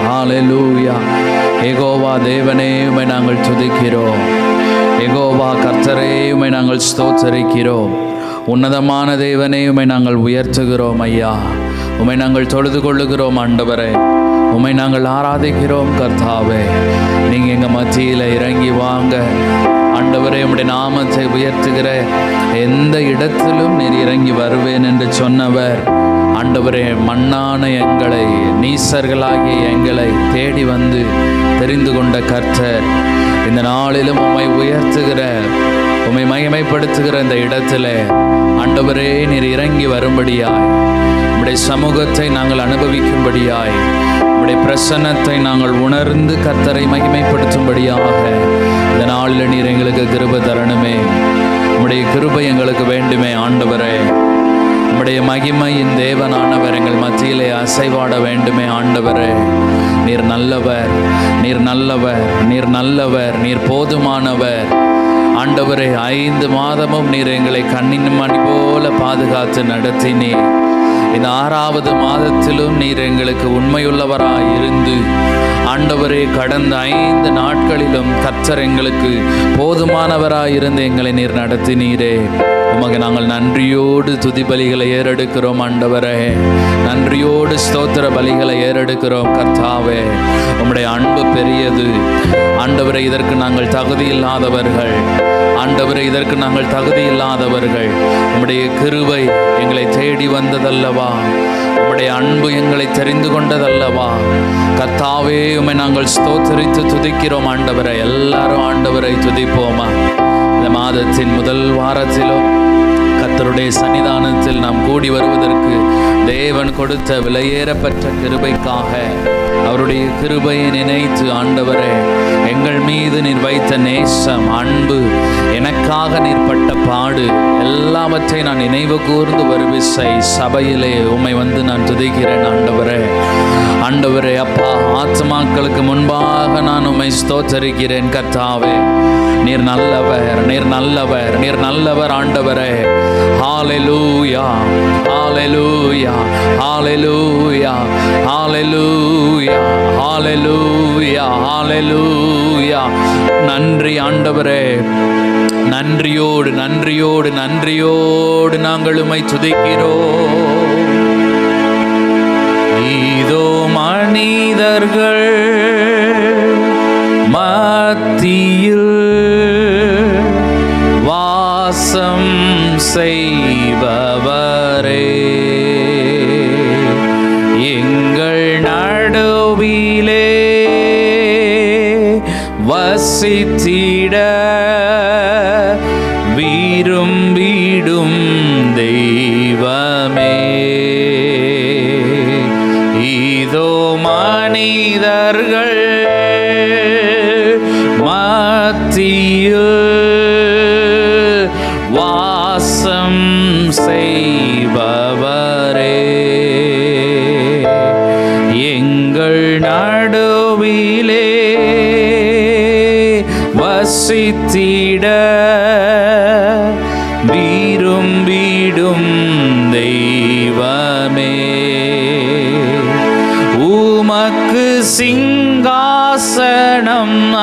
ஹalleluya. யெகோவா தேவனே உம்மை நாங்கள் துதிக்கிறோம். யெகோவா கர்த்தரே உம்மை நாங்கள் ஸ்தோத்திரிக்கிறோம். உன்னதமான தேவனே உம்மை நாங்கள் உயர்த்துகிறோம் ஐயா. உம்மை நாங்கள் தொழுது கொள்ளுகிறோம் ஆண்டவரே. உம்மை நாங்கள் ஆராதிக்கிறோம் கர்த்தாவே. நீங்கள் எங்கள் மத்தியில் இறங்கி வாங்க ஆண்டவரே. உம்முடைய நாமத்தை உயர்த்துகிற எந்த இடத்திலும் நீர் இறங்கி வருவேன் என்று சொன்னவர் ஆண்டவரே. மண்ணான எங்களை, நீசர்களாகிய எங்களை தேடி வந்து தெரிந்து கொண்ட கர்த்தர் இந்த நாளிலும் உம்மை உயர்த்துகிற, உம்மை மகிமைப்படுத்துகிற இந்த இடத்துல ஆண்டவரே நீர் இறங்கி வரும்படியாய், உம்முடைய சமூகத்தை நாங்கள் அனுபவிக்கும்படியாய், உம்முடைய பிரசன்னத்தை நாங்கள் உணர்ந்து கர்த்தரை மகிமைப்படுத்தும்படியாக இந்த நாளில் நீர் எங்களுக்கு கிருபை தரணுமே. உம்முடைய கிருபை எங்களுக்கு வேண்டுமே ஆண்டவரே. உம்முடைய மகிமையின் தேவனானவர் எங்கள் மத்தியிலே அசைவாட வேண்டுமே ஆண்டவரே. நீர் நல்லவர், நீர் நல்லவர், நீர் நல்லவர், நீர் போதுமானவர் ஆண்டவரே. 5 மாதமும் நீர் எங்களை கண்ணின் மணி போல பாதுகாத்து நடத்தினீர். இந்த 6வது மாதத்திலும் நீர் எங்களுக்கு உண்மையுள்ளவராய் இருந்து ஆண்டவரே கடந்த 5 நாட்களிலும் கர்த்தர் எங்களுக்கு போதுமானவராய் இருந்து எங்களை நீர் நடத்தினீரே. உமக்கு நாங்கள் நன்றியோடு துதி பலிகளை ஏறெடுக்கிறோம் ஆண்டவரே. நன்றியோடு ஸ்தோத்திர பலிகளை ஏறெடுக்கிறோம் கர்த்தாவே. உம்முடைய அன்பு பெரியது ஆண்டவரே. இதற்கு நாங்கள் தகுதி இல்லாதவர்கள் ஆண்டவரே, இதற்கு நாங்கள் தகுதி இல்லாதவர்கள். உம்முடைய கிருபை எங்களை தேடி வந்ததல்லவா, உம்முடைய அன்பு எங்களை தெரிந்து கொண்டதல்லவா கர்த்தாவே. உம்மை நாங்கள் ஸ்தோத்திரித்து துதிக்கிறோம் ஆண்டவரை. எல்லாரும் ஆண்டவரை துதிப்போமா? இந்த மாதத்தின் முதல் வாரத்திலும் கர்த்தருடைய சன்னிதானத்தில் நாம் கூடி வருவதற்கு தேவன் கொடுத்த விலையேறப்பட்ட கிருபைக்காக, அவருடைய கிருபையை நினைத்து ஆண்டவரே, எங்கள் மீது நீர் வைத்த நேசம், அன்பு, எனக்காக நீர் பட்ட பாடு எல்லாவற்றை நான் நினைவு கூர்ந்து ஒரு விசை சபையிலே உம்மை வந்து நான் துதிக்கிறேன் ஆண்டவரே. ஆண்டவரே அப்பா, ஆத்மாக்களுக்கு முன்பாக நான் உம்மை ஸ்தோத்தரிக்கிறேன் கர்த்தாவே. நீர் நல்லவர், நீர் நல்லவர், நீர் நல்லவர் ஆண்டவரே. ஹalleluya, ஹalleluya, ஹalleluya, ஹalleluya, ஹalleluya, ஹalleluya. நன்றி ஆண்டவரே. நன்றியோடு நன்றியோடு நன்றியோடு நாங்கள் உம்மை துதிக்கிறோம். இதோ மனிதர்கள் மத்தியில் வாசம் செய்பவரே, எங்கள் நடுவிலே வசித்திட விரும்பிடும் தெய்வமே. இதோ மனிதர்கள் மத்தியில் வாசம் செய்பவரே, எங்கள் நடுவிலே வசித்திட விரும்பிடும் தெய்வமே. உமக்கு சிங்காசனம்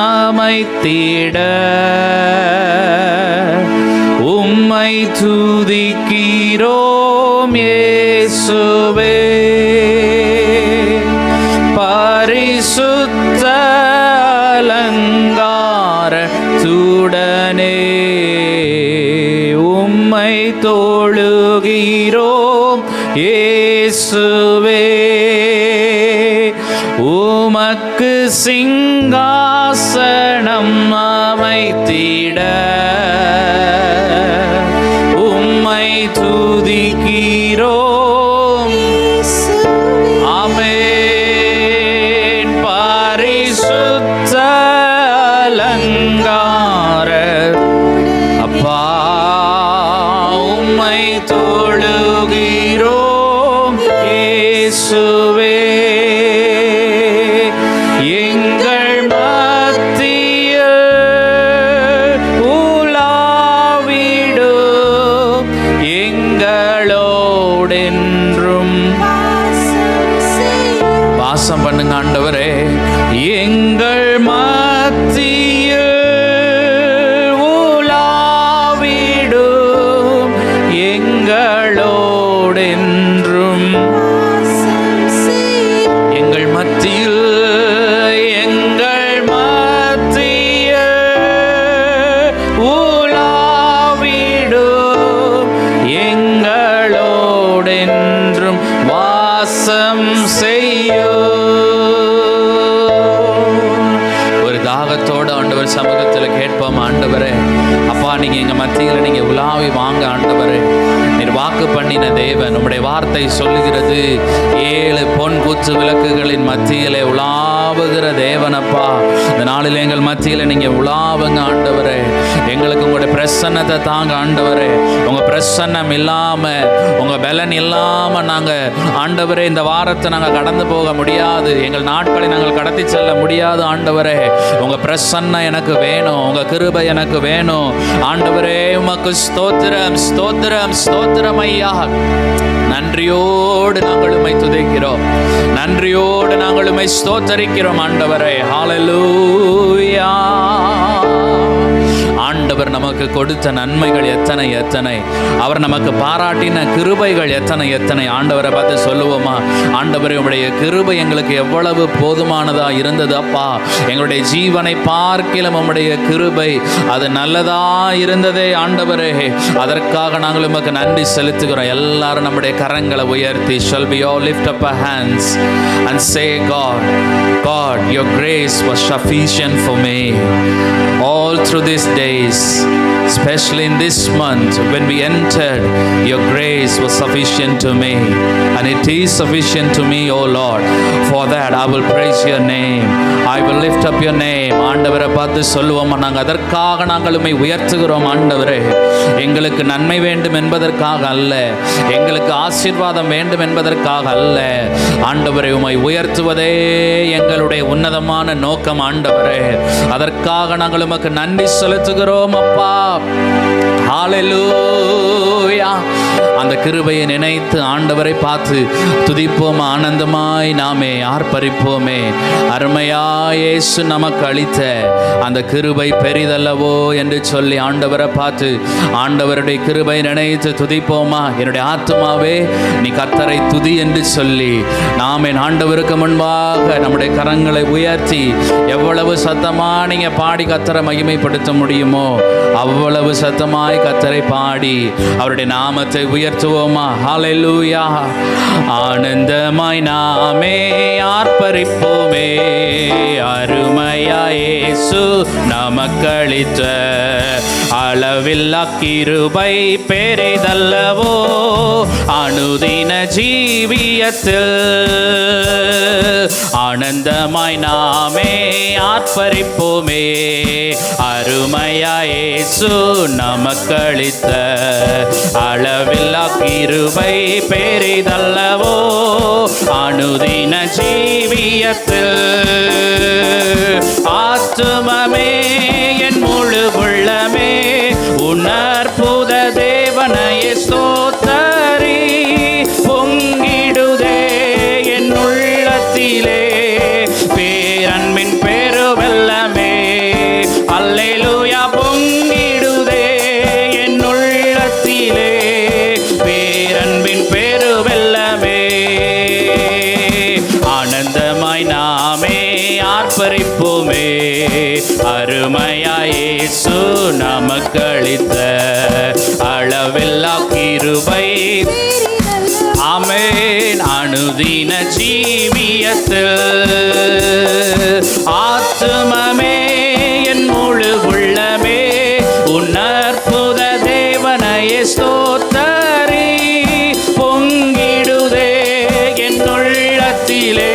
அமைத்திட உம்மை துதிக்கிறோம் இயேசுவே. பரிசுத்த அலங்காரத்துடனே உம்மை தொழுகிறோம் இயேசுவே. உமக்கு சிங்காசனம் அமைத்திட உம்மை துதிக்கிறோம். ஆமென். பரிசுத்த அலங்கார அப்பா உம்மை தொழுகிறோம் இயேசுவே. எங்கள் மத்தியில் உலாவிடும் ஆண்டவரே எங்கள் மத்தியில் உலாவிடும், எங்களோடென்றும் எங்கள் மத்தியில் உலாவிடும், எங்களோடென்றும் வாசம் செய்யும். ஒரு தாகத்தோடு ஆண்டவர் சமூகத்தில் கேட்போம், ஆண்டவரே அப்பா நீங்க எங்க மத்தியில் நீங்க உலாவி வாங்க ஆண்டவரே. நீர் வாக்கு பண்ணின தேவன், உம்முடைய வார்த்தை சொல்லுகிறது 7 பொன் குத்து விளக்குகளின் மத்தியிலே உலாவுகிற தேவனப்பா. இந்த நாளில் எங்கள் மத்தியில் நீங்க உலாவுங்க ஆண்டவரே. எங்களுக்கு உங்களுடைய பிரசன்னத்தை தாங்க ஆண்டவரே. உங்க பிரசன்னம் இல்லாம, உங்க பலன் இல்லாம நாங்க ஆண்டவரே இந்த வாரத்தை நாங்க கடந்து போக முடியாது. எங்கள் நாட்களை நாங்கள் கடத்தி செல்ல முடியாது ஆண்டவரே. உங்க பிரசன்னம் எனக்கு வேணும், உங்க கிருபை எனக்கு வேணும் ஆண்டவரே. உமக்கு ஸ்தோத்திரம் ஸ்தோத்திரம் ஸ்தோத்திரம் ஐயா. நன்றியோடு நாங்கள் உம்மை துதிக்கிறோம், நன்றியோடு நாங்கள் உம்மை ஸ்தோத்தரிக்கிறோம் ஆண்டவரே. ஹல்லேலூயா. ஆண்டவர் நமக்கு கொடுத்த நன்மைகள் எத்தனை எத்தனை, அவர் நமக்கு பாராட்டின கிருபைகள் எத்தனை எத்தனை. ஆண்டவரை பார்த்து சொல்லுவோமா, ஆண்டவரே உம்முடைய கிருபை எங்களுக்கு எவ்வளவு போதுமானதா இருந்தது அப்பா. எங்களுடைய ஜீவனை பார்க்கிலும் உம்முடைய கிருபை அது நல்லதா இருந்ததே ஆண்டவரே. அதற்காக நாங்கள் உமக்கு நன்றி செலுத்துகிறோம். எல்லாரும் நம்முடைய கரங்களை உயர்த்தி shall we all lift up our hands and say, God, your grace was sufficient for me all through these days, especially in this month when we entered. Your grace was sufficient to me, and it is sufficient to me, O Lord. For that I will praise your name, I will lift up your name. ஆண்டவரை பார்த்து சொல்லுவோம், நாங்கள் அதற்காக நாங்கள் உம்மை உயர்த்துகிறோம் ஆண்டவரே. எங்களுக்கு நன்மை வேண்டும் என்பதற்காக அல்ல, எங்களுக்கு ஆசீர்வாதம் வேண்டும் என்பதற்காக அல்ல ஆண்டவரை. உம்மை உயர்த்துவதே எங்களுடைய உன்னதமான நோக்கம் ஆண்டவரே. அதற்காக நாங்கள் உமக்கு நன்றி செலுத்துகிறோம் அப்பா. ஹல்லேலூயா. அந்த கிருபையை நினைத்து ஆண்டவரை பார்த்து துதிப்போம், ஆனந்தமாய் நாமே ஆர்ப்பரிப்போமே. அருமையாய் இயேசு நமக்கு அளித்த அந்த கிருபை பெரிதல்லவோ என்று சொல்லி ஆண்டவரை பார்த்து ஆண்டவருடைய கிருபை நினைத்து துதிப்போமா. என்னுடைய ஆத்துமாவே நீ கர்த்தரை துதி என்று சொல்லி நாம் என் ஆண்டவருக்கு முன்பாக நம்முடைய கரங்களை உயர்த்தி எவ்வளவு சத்தமா நீங்க பாடி கர்த்தரை மகிமைப்படுத்த முடியுமோ அவ்வளவு சத்தமாய் கர்த்தரை பாடி அவருடைய நாமத்தை உயர்த்துவோமா. ஹல்லேலூயா. ஆனந்தமாய் நாமே ஆர்ப்பரிப்போமே. அருமையாய் இயேசு நமக்களித்த அளவில்லா கிருபை பெரிதல்லவோ அனுதின ஜீவியத்தில். ஆனந்தமாய் நாமே ஆர்ப்பரிப்போமே. அருமையாய் இயேசு நமக்களித்த அளவில்லா கிருபை பெரிதல்லவோ அனுதின ஜீவியத்தில். ஆத்துமமே என் முழு உள்ளமே உணர்புத தேவனையே ஸ்தோத்தரி. பொங்கிடுதே என் உள்ளத்திலே பேரன்பின் பெருவெல்லமே. அல்லேலூயா. பொங்கிடுதே என் உள்ளத்திலே பேரன்பின் பெருவெல்லமே. ஆனந்தமாய் நாமே ஆர்ப்பரிப்போமே. அருமையாய் இயேசு நமக்களித்த அளவில்லா கிருபை. ஆமென். அனுதின ஜீவியத்தில். ஆத்துமமே என் முழு உள்ளமே உணர்புத தேவனையே ஸ்தோத்தரி. பொங்கிடுதே என் உள்ளத்திலே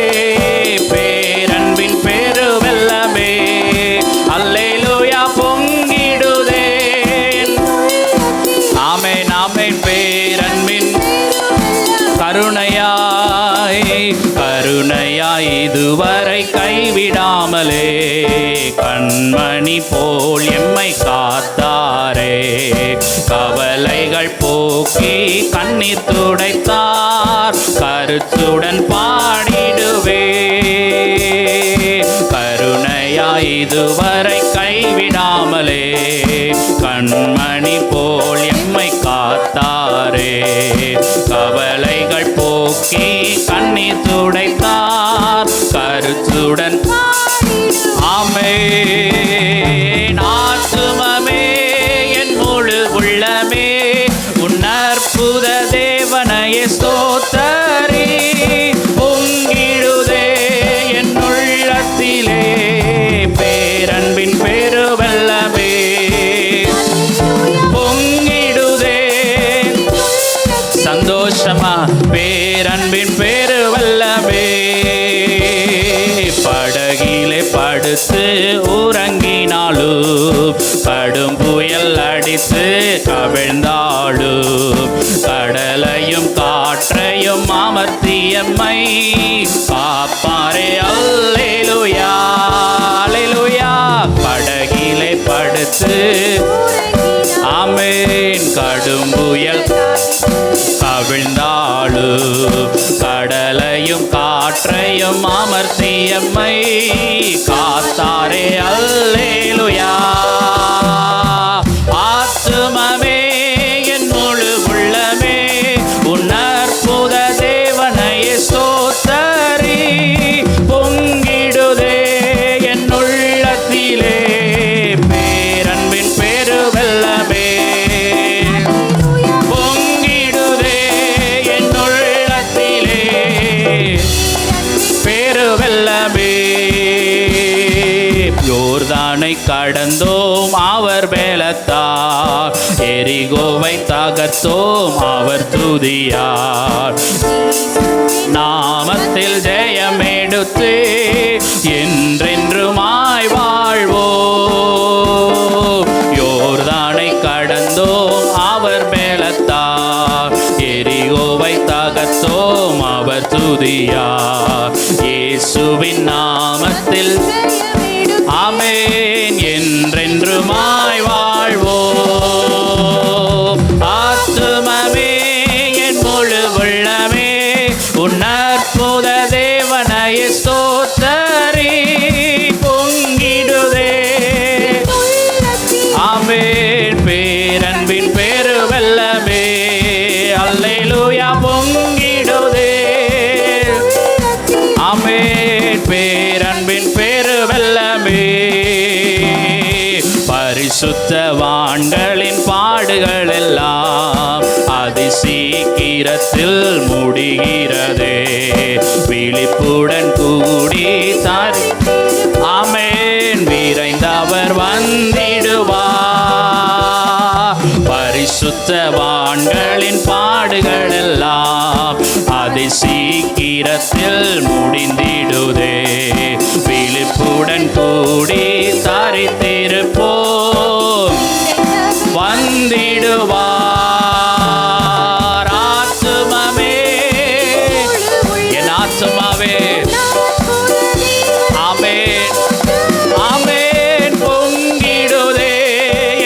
பேரன்பின் பெருவெல்லமே. அல்லேலூயா. பொங்கிடுதே. ஆமென் ஆமென். பேரன்பின் கருணையாய் இதுவரை கைவிடாமலே கண்மணி போல் எம்மை காத்தாரே. கவலைகள் போக்கி கண்ணீர் துடைத்தார். கருத்துடன் பாடிடுவே இதுவரை கைவிடாமலே கண்மணி போல் எம்மை காத்தாரே. கவலைகள் போக்கி கண்ணீர் துடைத்தார் கருத்துடன். ஆமென். ஆத்துமமே என் முழு உள்ளமே உன் அற்புத தேவனையே ஸ்தோத்தரி. பொங்கிடுதே என் உள்ளத்திலே பேரன்பின் பெருவெள்ளமே. பொங்கிடுதே சந்தோஷமா பேரன்பின் பெருவெள்ளமே. படகிலே படுத்து உறங்கினாலும் கடும் புயல் அடித்து கவிழ்ந்தாலும் கடலையும் காற்றையும் அமர்த்தியம்மை காப்பாரே. அல்லேலூயா அல்லேலூயா. படகிலே படுத்து ஆமென் கடும் புயல் கவிழ்ந்தாலும் கடலையும் காற்றையும் அமர்த்தியம்மை காத்தாரே. அல்லேலூயா. ஆத்துமமே என் முழு உள்ளமே உன் அற்புத தேவனையே ஸ்தோத்தரி. பொங்கிடுதே என் உள்ளத்திலே பேரன்பின் பெருவெள்ளமே. பொங்கிடுதே என் உள்ளத்திலே பெருவெள்ளமே. யோர்தானை கடந்தோம் அவர் பலத்தார், எரிகோவை தகர்த்தோம் அவர் துதியார். நாமத்தில் ஜெயமெடுத்து என்றென்றுமாய் வாழ்வோம். யோர்தானை கடந்தோம் அவர் பலத்தார், எரிகோவை தகர்த்தோம் அவர் துதியார். இயேசுவின் நாமத்தில் ஆமென் என்றென்றுமாய் வாழ்வோம். ஆத்துமமே என் முழு உள்ளமே உன் அற்புத தேவனையே ஸ்தோத்தரி. பொங்கிடுதே ஆமென் பேரன்பின் பெருவெள்ளமே. அல்லேலூயா. பொங்கிடுதே ஆமென் பேரன்பின் பெருவெள்ளமே. பரிசுத்தவான்களின் பாடுகள் எல்லாம் அதிசீக்கிரத்தில் முடிகிறதே. விழிப்புடன் கூடி தார் ஆமென் விரைந்தவர் வந்திடுவார். பரிசுத்தவான்களின் பாடுகள் எல்லாம் அதிசீக்கிரத்தில் முடிந்திடுதே. விழிப்புடன் கூடி தரித்திருப்போம் வந்திடுவார். ஆத்துமமே என் ஆத்துமாவே ஆமென் ஆமென். பொங்கிடுதே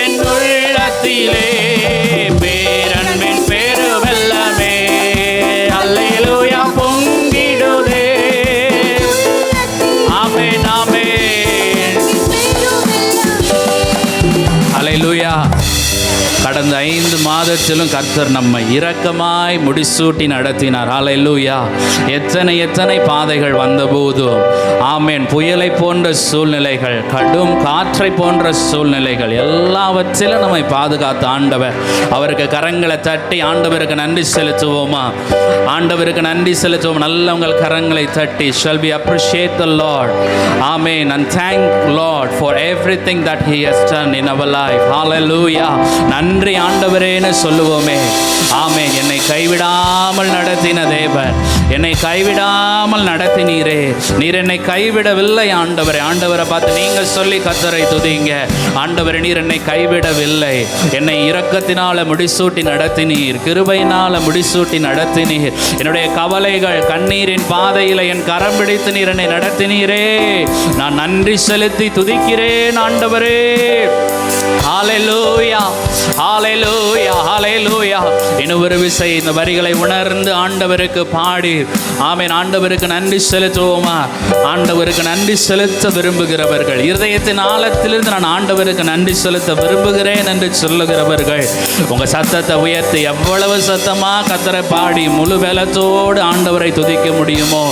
என் உள்ளத்திலே பேரன்பின் பெருவெள்ளமே. அல்லேலூயா. பொங்கிடுதே ஆமென் ஆமென். அல்லேலூயா. கடந்த 5 மாதத்திலும் கர்த்தர் நம்மை இரக்கமாய் முடிசூட்டி நடத்தினார். ஹல்லேலூயா. எத்தனை எத்தனை பாதைகள் வந்தபோதும் ஆமென் புயலை போன்ற சூழ்நிலைகள், கடும் காற்றை போன்ற சூழ்நிலைகள் எல்லாவற்றிலும் நம்மை பாதுகாத்த ஆண்டவர். அவருக்கு கரங்களை தட்டி ஆண்டவருக்கு நன்றி செலுத்துவோமா? ஆண்டவருக்கு நன்றி செலுத்துவோம். நல்ல உங்கள் கரங்களை தட்டி shall we appreciate the Lord. Amen and thank Lord for everything that he has done in our life. Hallelujah. நன்றி ஆண்டவரேன்னு சொல்லுவோமே. ஆமென். என்னை கைவிடாமல் நடத்தின தேவன், என்னை கைவிடாமல் நடத்தினீரே. நீர் என்னை கைவிடவில்லை ஆண்டவரே. ஆண்டவரை பார்த்து நீங்க சொல்லி கர்த்தரை துதிங்க. ஆண்டவரே நீர் என்னை கைவிடவில்லை. என்னை இரக்கத்தினால முடிசூட்டி நடத்தினீர், கிருபையினால முடிசூட்டி நடத்தினீர். என்னுடைய கவலைகள் கண்ணீரின் பாதையில் என் கரம் பிடித்து நீர் என்னை நடத்தினீரே. நான் நன்றி செலுத்தி துதிக்கிறேன் ஆண்டவரே. ஹalleluya ஹalleluya ஹalleluya. இன்னும் ஒரு விசை இந்த வரிகளை உணர்ந்து ஆண்டவருக்கு பாடி ஆமென் ஆண்டவருக்கு நன்றி செலுத்துவோமா? ஆண்டவருக்கு நன்றி செலுத்த விரும்புகிறவர்கள், இருதயத்தின் ஆழத்திலிருந்து நான் ஆண்டவருக்கு நன்றி செலுத்த விரும்புகிறேன் என்று சொல்லுகிறவர்கள் உங்க சத்தத்தை உயர்த்தி எவ்வளவு சத்தமா கர்த்தரை பாடி முழு பலத்தோடு ஆண்டவரை துதிக்க முடியுமோ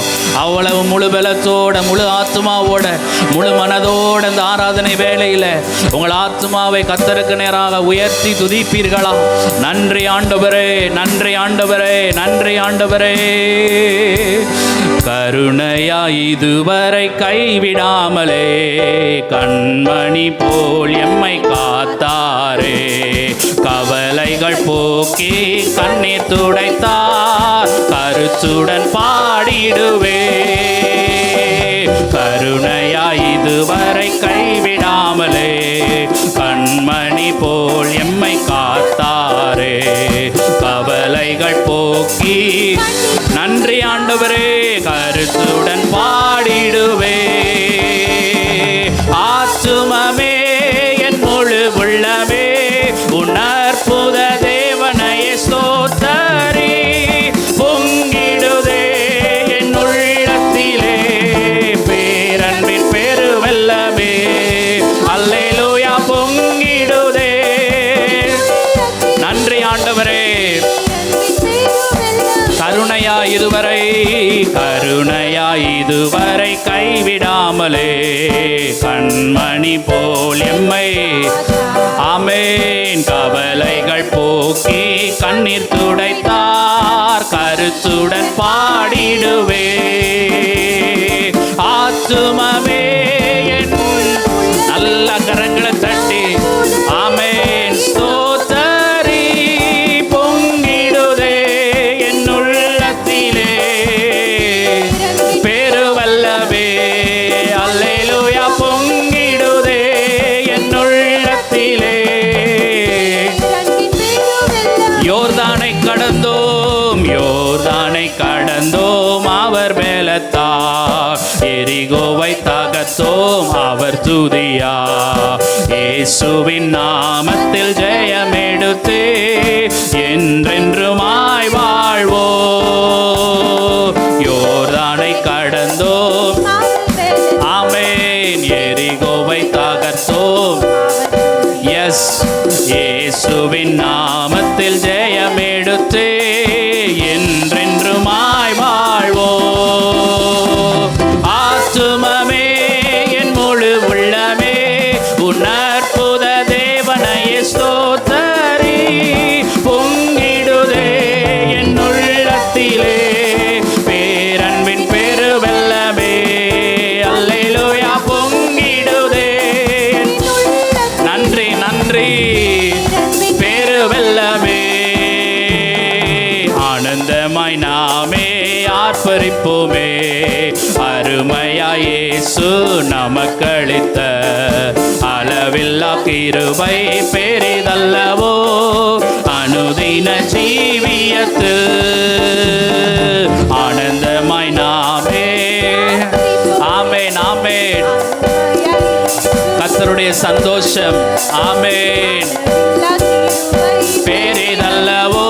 அவ்வளவு முழு பலத்தோட, முழு ஆத்மாவோட, முழு மனதோட இந்த ஆராதனை வேளையில உங்கள் ஆத்மாவை கர்த்தருக்கு நேராக உயர்த்தி துதிப்பீர்களா? நன்றி ஆண்டவரே, நன்றி ஆண்டவரே, நன்றி ஆண்டவரே. கருணையா இதுவரை கைவிடாமலே கண்மணி போல் எம்மை காத்தாரே, கவலைகள் போக்கி கண்ணீர் துடைத்தார், கருத்துடன் பாடிடுவே. கருணையா இதுவரை கைவிடாமலே கண்மணி போல் எம்மை காத்தாரே, கவலைகள் போக்கி நன்றி ஆண்டவரே, கருத்துடன் பாடிடுவே. ஆத்துமமே என் முழு உள்ளமே உன் அற்புத தேவனையே ஸ்தோத்தரி, பொங்கிடுதே என் உள்ளத்திலே பேரன்பின் பெருவெல்லமே. அல்லேலூயா, பொங்கிடுதே. நன்றி ஆண்டவரே. கருணையா இதுவரை, கருணையா இதுவரை கைவிடாமலே கண்மணி போல் எம்மை ஆமென், கவலைகள் போக்கி கண்ணீர் துடைத்தார், கருத்துடன் பாடிடுவே. ஆத்துமமே என் நல்ல கரங்களை தட்டி ஆமென் ஸ்தோத்தரி, பொங்கிடுதே என் உள்ளத்திலே பெருவல்லவே. அல்லேலூயா, பொங்கிடுதே என் உள்ளத்திலே. யோர்தானை கடந்தோம், யோர்தானை கடந்தோம் அவர் பலத்தால், எரிகோவை தகர்த்தோம் அவர் துதியா. இயேசுவின் நாமத்தில் ஜெயமெடுத்தே என்றென்றுமாய் வாழ்வோ. யோர்தானை கடந்தோம் ஆமென், எரிகோவை தகர்த்தோம். எஸ், இயேசுவின் நாமத்தில் ஜெயமெடுத்தே என்றென்றுமாய் வாழ்வோ. ஆத்துமமே என் முழு உள்ளமே உன் அற்புத தேவனையே ஸ்தோத்தரி, பொங்கிடுதே என் உள்ளத்திலே பேரன்பின் பெருவெல்லமே. அல்லேலூயா, பொங்கிடுதே. நன்றி நன்றி பெருவெல்லமே. ஆனந்தமாய் நாமே ஆர்ப்பரிப்போமே, அருமையா இயேசு நமக்களித்த அளவில்லா கிருபை பெரிதல்லவோ. அனுதின ஜீவியத்து ஆனந்தமாய் நாமே ஆமென் ஆமென். கர்த்தருடைய சந்தோஷம் ஆமென் பெரிதல்லவோ.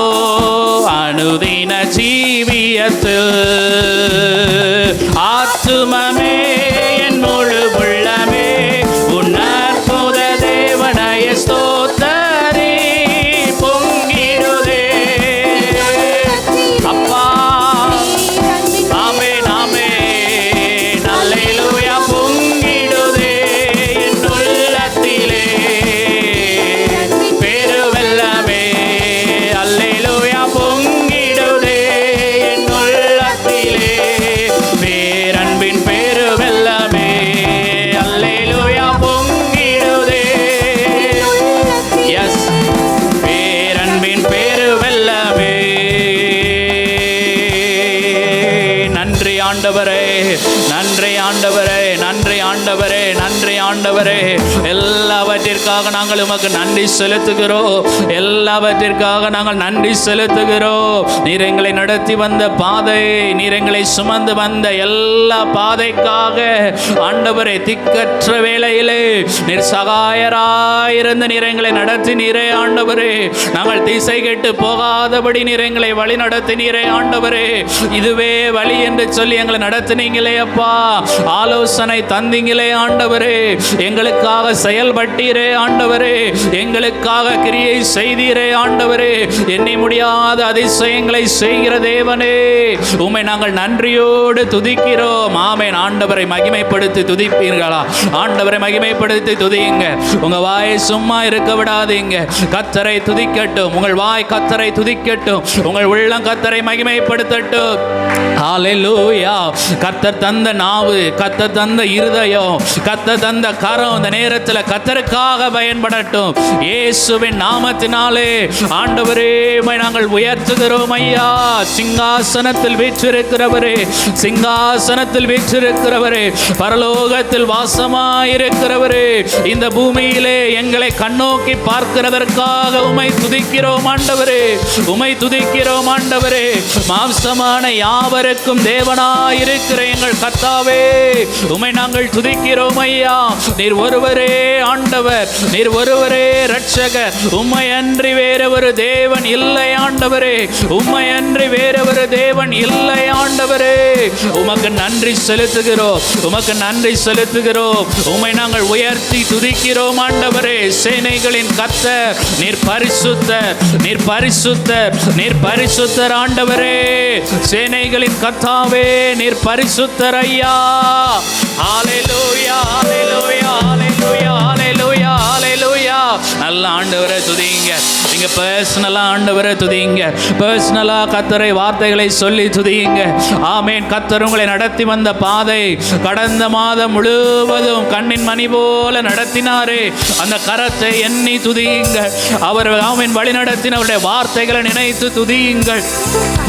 அனுதின ஜீவியத்து ஆத்துமமே என் முழு உள்ளமே உன் அற்புத தேவனையே ஸ்தோத்தரி, பொங்கிடுதே அப்பா. ஆமென் ஆமென். அல்லேலூயா, பொங்கிடுதே என் உள்ளத்திலே பெருவெல்லமே. அல்லேலூயா, பொங்கிடுதே என் உள்ளத்திலே நன்றி ஆண்டவரே, நன்றி ஆண்டவரே. எல்லாவற்றிற்காக நாங்கள் உமக்கு நன்றி செலுத்துகிறோம், எல்லாவற்றிற்காக நாங்கள் நன்றி செலுத்துகிறோம். நீர் எங்களை நடத்தி வந்த பாதை, நீர் எங்களை சுமந்து வந்த எல்லா பாதைக்காக ஆண்டவரே, திக்கற்ற வேளையிலே நீர் சகாயராயிருந்து நீர் எங்களை நடத்தினீரே ஆண்டவரே. நாங்கள் திசை கெட்டு போகாதபடி நீர் எங்களை வழி நடத்தினீரே ஆண்டவரே. இதுவே வழி என்று சொல்லி எங்களை நடத்தினீங்களே அப்பா, ஆலோசனை தந்தீங்களே ஆண்டவரே, எங்களுக்காக செயல்பட்டீரே ஆண்டவரே, எங்களுக்காக கிரியை செய்தீரே ஆண்டவரே. எண்ணி முடியாத அதிசயங்களை செய்கிற தேவனே, உம்மை நாங்கள் நன்றியோடு துதிக்கிறோம். ஆமென். ஆண்டவரை மகிமைப்படுத்தி துதிப்பீர்களா? ஆண்டவரை மகிமைப்படுத்தி துதியுங்க. உங்க வாயை சும்மா இருக்க விடாதீங்க. கர்த்தரை துதிக்கட்டும், உங்கள் வாய் கர்த்தரை துதிக்கட்டும், உங்கள் உள்ளம் கர்த்தரை மகிமைப்படுத்தட்டும். ஹல்லேலூயா. கர்த்தர் தந்த நாவு, கர்த்தர் தந்த இருதயம், கர்த்தர் தந்த கரம் இந்த நேரத்தில் கர்த்தருக்காக பயன்படட்டும். இயேசுவின் நாமத்தினாலே ஆண்டவரே நாங்கள் உயர்த்துகிறோம் ஐயா. சிங்காசனத்தில் வீற்றிருக்கிறவரே, சிங்காசனத்தில் வீற்றிருக்கிறவரே, பரலோகத்தில் வாசமாயிருக்கிறவரே, இந்த பூமியிலே எங்களை கண்ணோக்கி பார்க்கிறதற்காக உம்மை துதிக்கிறோம் ஆண்டவரே, உம்மை துதிக்கிறோம் ஆண்டவரே. மாம்சமான யாவருக்கும் தேவனாயிருக்கிற எங்கள் கர்த்தாவே, உம்மை நாங்கள் துதிக்கிறோம் ஐயா. நீர் ஒருவரே ஆண்டவர், நீர் ஒருவரே இரட்சகர். உம்மை அன்றி வேற ஒரு தேவன் இல்லை ஆண்டவரே, உம்மை அன்றி வேற ஒரு தேவன் இல்லை ஆண்டவரே. உமக்கு நன்றி செலுத்துகிறோம், உமக்கு நன்றி செலுத்துகிறோம். உம்மை நாங்கள் உயர்த்தி துதிக்கிறோம் ஆண்டவரே. சேனைகளின் கர்த்தர் நீர் பரிசுத்தர், நீர் பரிசுத்தர், நீர் பரிசுத்தர் ஆண்டவரே. சேனைகளின் கர்த்தாவே நீர் பரிசுத்தர் ஐயா. ஹல்லேலூயா, ஹல்லேலூயா, ஹல்லேலூயா, ஹல்லேலூயா, ஹல்லேலூயா. நல்ல ஆண்டவரை துதிங்க. நீங்க பர்சனலா ஆண்டவரை துதிங்க, பர்சனலா கர்த்தரை வார்த்தைகளை சொல்லி துதியுங்க. ஆமென். கர்த்தர் உங்களை நடத்தி வந்த பாதை, கடந்த மாதம் முழுவதும் கண்ணின் மணி போல நடத்தினாரே, அந்த கரத்தை எண்ணி துதியுங்கள். அவர் ஆமென் வழி நடத்தின அவருடைய வார்த்தைகளை நினைத்து துதியுங்கள்.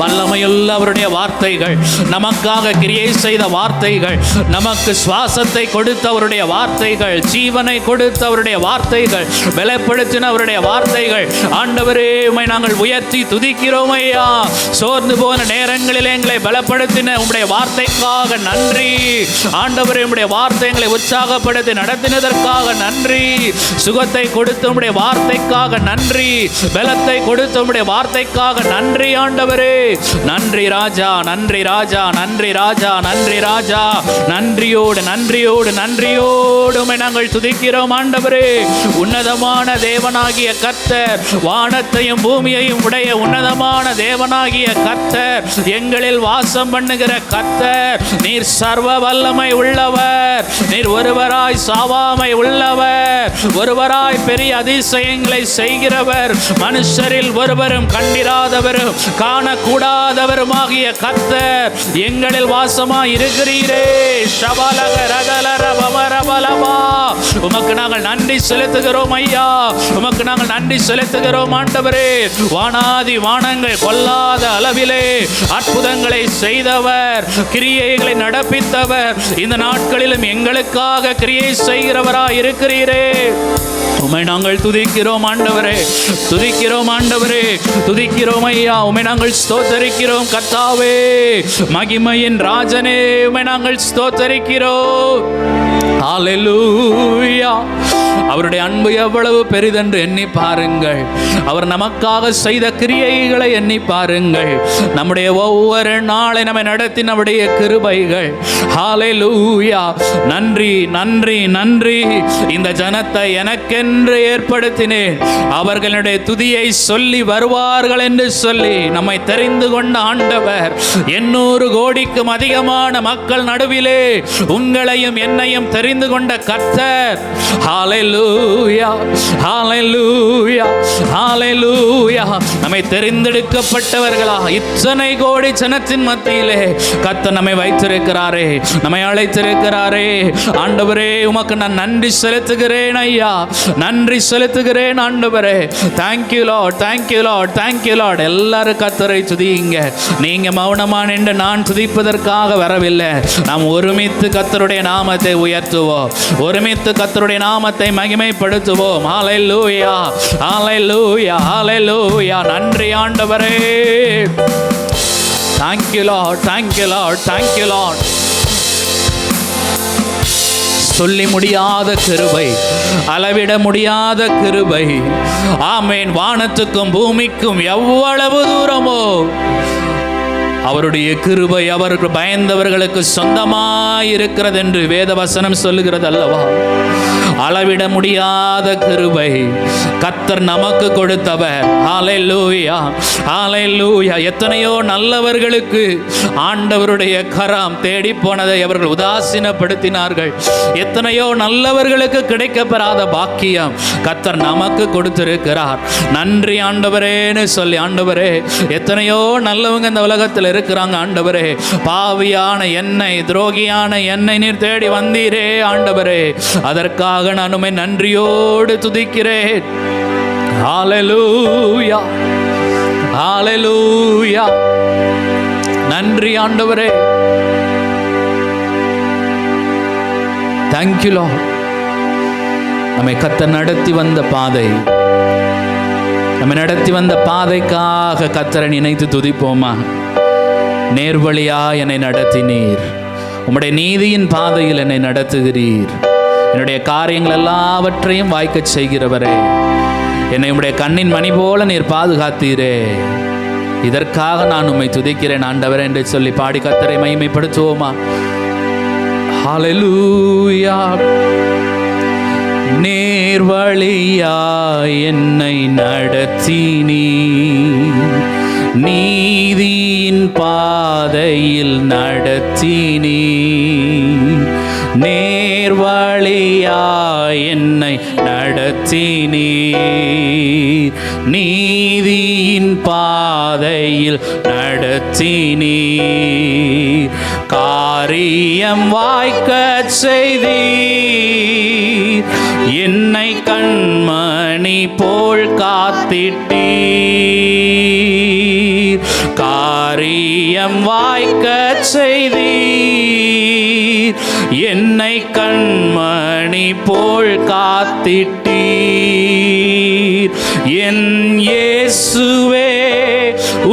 வல்லமையுள்ள அவருடைய வார்த்தைகள், நமக்காக கிரியை செய்த வார்த்தைகள், நமக்கு சுவாசத்தை கொடுத்த அவருடைய வார்த்தைகள், ஜீவனை கொடுத்த அவருடைய வார்த்தைகள், பலப்படுத்தின அவருடைய வார்த்தைகள். ஆண்டவரே உம்மை நாங்கள் உயர்த்தி துதிக்கிறோம் ஐயா. சோர்ந்து போன நேரங்களில் எங்களை பலப்படுத்தின உம்முடைய வார்த்தைக்காக நன்றி ஆண்டவரே. உம்முடைய வார்த்தை எங்களை உற்சாகப்படுத்தி நடத்தினதற்காக நன்றி. சுகத்தை கொடுத்த உம்முடைய வார்த்தைக்காக நன்றி, பலத்தை கொடுத்த உம்முடைய வார்த்தைக்காக நன்றி ஆண்டவரே. நன்றி ராஜா, நன்றி ராஜா, நன்றி ராஜா, நன்றி ராஜா. நன்றியோடு நன்றியோடு நன்றியோடு உம்மை நாங்கள் துதிக்கிறோம் ஆண்டவரே. உன்னதமான தேவனாகிய கர்த்தர், வானத்தையும் பூமியையும் உடைய உன்னதமான தேவனாகிய கர்த்தர், எங்களில் வாசம் பண்ணுகிற கர்த்தர், நீர் சர்வ வல்லமை உள்ளவர், நீர் ஒருவராய் சாவாமை உள்ளவர், ஒருவராய் பெரிய அதிசயங்களை செய்கிறவர், மனுஷரில் ஒருவரும் கண்டிராதவரும் காணக்கூடாதவருமாகிய கர்த்தர் எங்களில் வாசமாய் இருக்கிறீரே. ஷபலக ரகலர பவரபலமா. உமக்கு நாங்கள் நன்றி செலுத்துகிறோம் ஐயா, உமக்கு நாங்கள் நன்றி செலுத்துகிறோம் ஆண்டவரே. வானாதி வானங்கள் கொல்லாத அளவிலே அற்புதங்களை செய்தவர், கிரியைகளை நடப்பித்தவர், இந்த நாட்களிலும் எங்களுக்காக கிரியை செய்கிறவராய் இருக்கிறீரே. உம்மை நாங்கள் துதிக்கிறோம் ஆண்டவரே, துதிக்கிறோம் ஆண்டவரே, துதிக்கிறோம் ஐயா. உம்மை நாங்கள் ஸ்தோத்தரிக்கிறோம் கர்த்தாவே. மகிமையின் ராஜனே உம்மை நாங்கள் ஸ்தோத்தரிக்கிறோம். ஹல்லேலூயா. அவருடைய அன்பு எவ்வளவு பெரிதென்று எண்ணி பாருங்கள். அவர் நமக்காக செய்த கிரியைகளை எண்ணி பாருங்கள். நம்முடைய ஒவ்வொரு நாளை நம்மை நடத்தி நம்முடைய கிருபைகள். ஹல்லேலூயா. நன்றி நன்றி நன்றி. இந்த ஜனத்தை எனக்கென்று ஏற்படுத்தினேன், அவர்களுடைய துதியை சொல்லி வருவார்கள் என்று சொல்லி நம்மை தெரிந்து கொண்ட ஆண்டவர், 800 கோடிக்கும் அதிகமான மக்கள் நடுவிலே உங்களையும் என்னையும் தெரிந்து கொண்ட கர்த்தர். ஹalleluya ஹalleluya ஹalleluya. நம்மை தெரிந்தெடுக்கப்பட்டவர்களாக இத்தனை கோடி ஜனத்தின் மத்தியிலே கர்த்தர் நம்மை வைத்திருக்கிறாரே, நம்மை அழைத்திருக்கிறாரே. ஆண்டவரே உமக்கு நான் நன்றி செலுத்துகிறேன் ஐயா, நன்றி செலுத்துகிறேன் ஆண்டவரே. Thank you Lord, thank you Lord, thank you Lord. எல்லாரும் கர்த்தரை துதியுங்க. நீங்க மௌனமா நின்று நான் துதிப்பதற்காக வரவில்லை. நாம் ஒருமித்து கர்த்தருடைய நாமத்தை உயர்த்துவோம், ஒருமித்து கர்த்தருடைய நாமத்தை மகிமைப்படுத்துவோம். ஹalleluya ஹalleluya ஹalleluya. நன்றி ஆண்டவரே. Thank you Lord, thank you Lord, thank you Lord. சொல்லி முடியாத கிருபை, அளவிட முடியாத கிருபை. ஆமென். வானத்துக்கும் பூமிக்கும் எவ்வளவு தூரமோ அவருடைய கிருபை அவருக்கு பயந்தவர்களுக்கு சொந்தமாயிருக்கிறது என்று வேத வசனம் சொல்லுகிறது அல்லவா? அளவிட முடியாத கிருபை கர்த்தர் நமக்கு கொடுத்தவர். ஹalleluya ஹalleluya. எத்தனையோ நல்லவர்களுக்கு ஆண்டவருடைய கரம் தேடி போனதை அவர்கள் உதாசீனப்படுத்தினார்கள். எத்தனையோ நல்லவர்களுக்கு கிடைக்கப்பெறாத பாக்கியம் கர்த்தர் நமக்கு கொடுத்திருக்கிறார். நன்றி ஆண்டவரேன்னு சொல்லி, ஆண்டவரே எத்தனையோ நல்லவங்க இந்த உலகத்தில் இருக்கிறாங்க ஆண்டவரே. பாவியான என்னை, துரோகியான என்னை நீர் தேடி வந்தீரே ஆண்டவரே. அதற்காக நான் உம்மை நன்றியோடு துதிக்கிறேன். ஹalleluya ஹalleluya. நன்றி ஆண்டவரே. Thank you Lord. நம்மை கர்த்தர் நடத்தி வந்த பாதை, நம்மை நடத்தி வந்த பாதைக்காக கர்த்தரை நினைத்து துதிப்போமா? நேர்வழியா என்னை நடத்தினீர், உம்முடைய நீதியின் பாதையில் என்னை நடத்துகிறீர். என்னுடைய காரியங்கள் எல்லாவற்றையும் வாய்க்கச் செய்கிறவரே, என்னை உம்முடைய கண்ணின் மணி போல நீர் பாதுகாத்தீரே. இதற்காக நான் உம்மை துதிக்கிறேன் ஆண்டவரே என்று சொல்லி பாடி கர்த்தரை மகிமைப்படுத்துவோமா? ஹalleluya. நேர்வழியா என்னை நடத்தினீர், நீதியின் பாதையில் நடத்தினீர். நேர்வழியா என்னை நடத்தினீர், நீதியின் பாதையில் நடத்தினீர். காரியம் வாய்க்கச் செய்தீர், என்னை கண்மணி போல் காத்திட்டீர். காரியம் வாய்க்கச் செய்தீர், என்னை கண்மணி போல் காத்திட்டீர். என் இயேசுவே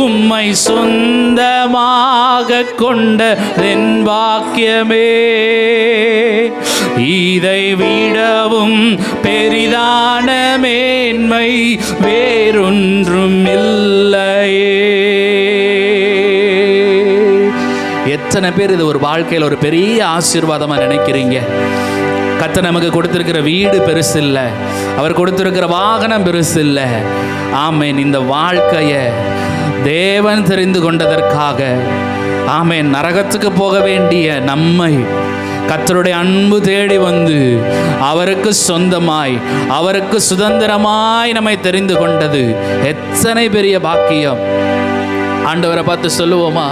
உம்மை சொந்தமாக கொண்ட என் பாக்கியமே, இதை விடவும் பெரிதான மேன்மை வேறொன்றும் இல்லையே. எத்தனை பேர் இது ஒரு வாழ்க்கையில் ஒரு பெரிய ஆசீர்வாதமா நினைக்கிறீங்க? கர்த்தர் நமக்கு கொடுத்திருக்கிற வீடு பெருசு இல்லை, அவர் கொடுத்திருக்கிற வாகனம் பெருசு இல்லை. ஆமென். இந்த வாழ்க்கையை தேவன் தெரிந்து கொண்டதற்காக, ஆமென், நரகத்துக்கு போக வேண்டிய நம்மை கர்த்தருடைய அன்பு தேடி வந்து அவருக்கு சொந்தமாய், அவருக்கு சுதந்திரமாய் நம்மை தெரிந்து கொண்டது எத்தனை பெரிய பாக்கியம். ஆண்டவரை பார்த்து சொல்லுவோமா?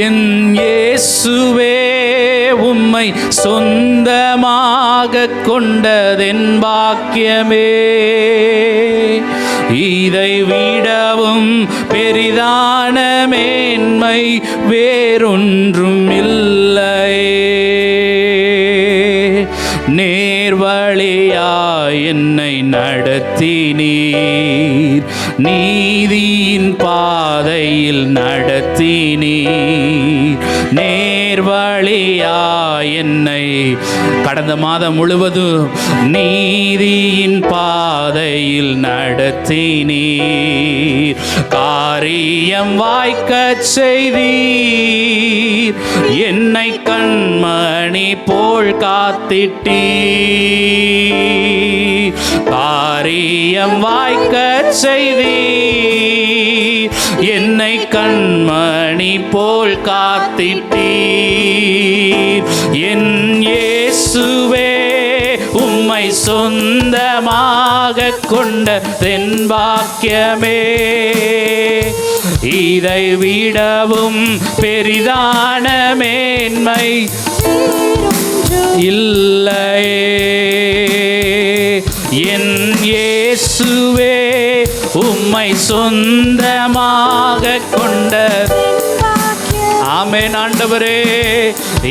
என் இயேசுவே உம்மை சொந்தமாக கொண்டதென் பாக்கியமே, இதை விடவும் பெரிதான மேன்மை வேறொன்றும் இல்லையே. நேர்வழியாய் என்னை நடத்தினீர், நீதியின் பாதையில் நடத்தினீர். நேர்வழியாய் என்னை கடந்த மாதம் முழுவதும் நீதியின் பாதையில் நடத்தினீர். காரியம் வாய்க்கச் செய்தீர், என்னை கண்மணி போல் காத்திட்டீர். காரியம் வாய்க்கச் செய்தீர், என்னை கண்மணி போல் காத்திட்டீர். என் இயேசுவே உம்மை சொந்தமாக கொண்ட தென்பாக்கியமே, இதை விடவும் பெரிதான மேன்மை இல்லையே. என் இயேசுவே உம்மை சொந்தமாக கொண்ட, ஆமென் ஆண்டவரே,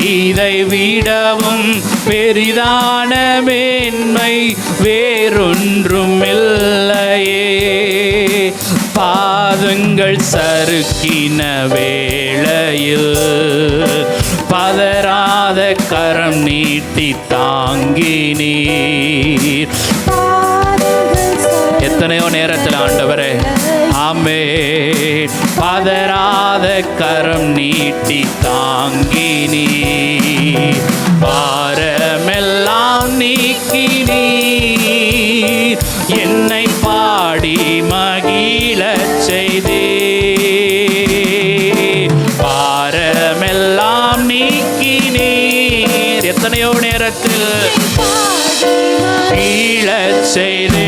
இதை விடவும் பெரிதான மேன்மை வேறொன்றும் இல்லையே. பாதங்கள் சறுக்கின வேளையில் பதறாத கரம் நீட்டி தாங்கினீர். எத்தனையோ நேரத்தில் ஆண்டவரே, ஆமென், பதறாத கரம் நீட்டி தாங்கினீர். பாரமெல்லாம் நீக்கினீர், என்னை பாடி மகிழச் செய்தீர். பாரமெல்லாம் நீக்கினீர், எத்தனையோ நேரத்தில் மகிழச் செய்தீர்.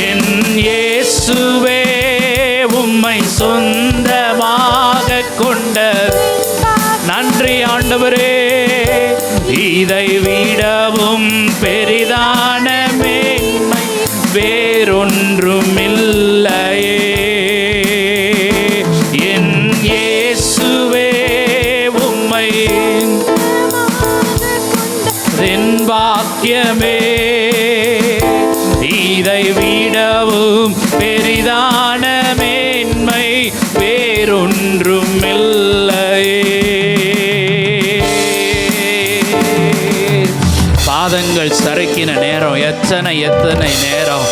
என் இயேசுவே உம்மை சொந்தமாக கொண்ட, நன்றி ஆண்டவரே, இதை விடவும் பெரிதான மேன்மை வேறொன்றும் இல்லையே. என் இயேசுவே உம்மை தென்பாக்கியமே, இதை விடவும் பெரிதான மேன்மை வேறொன்றும் இல்லையே. பாதங்கள் சறுக்கின நேரம் எத்தனை நேரம்,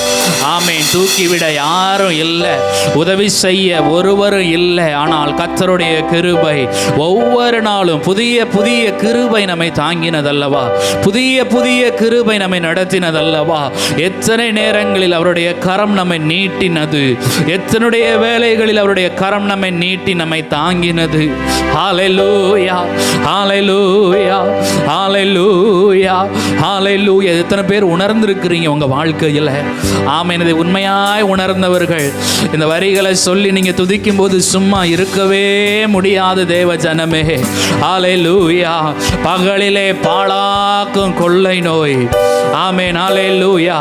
ஆமென், தூக்கிவிட யாரும் இல்லை, உதவி செய்ய ஒருவரும் இல்லை. ஆனால் கர்த்தருடைய கிருபை ஒவ்வொரு நாளும் புதிய புதிய கிருபை நம்மை தாங்கினதல்லவா, புதிய புதிய கிருபை நம்மை நடத்தினதல்லவா. எத்தனை நேரங்களில் அவருடைய கரம் நம்மை நீட்டினது, எத்தனுடைய வேலைகளில் அவருடைய கரம் நம்மை நீட்டி நம்மை தாங்கினது. ஹல்லேலூயா, ஹல்லேலூயா, ஹல்லேலூயா, ஹல்லேலூயா. எத்தனை பேர் உணர்ந்திருக்கிறீங்க உங்க வாழ்க்கையில்? ஆமென், இதை உண்மையாய் உணர்ந்தவர்கள் இந்த வரிகளை சொல்லி நீங்க துதிக்கும் போது சும்மா இருக்கவே முடியாது தேவ ஜனமே. ஹல்லேலூயா. பகலிலே பாழாக்கும் கொள்ளை நோய், ஆமென், ஹல்லேலூயா,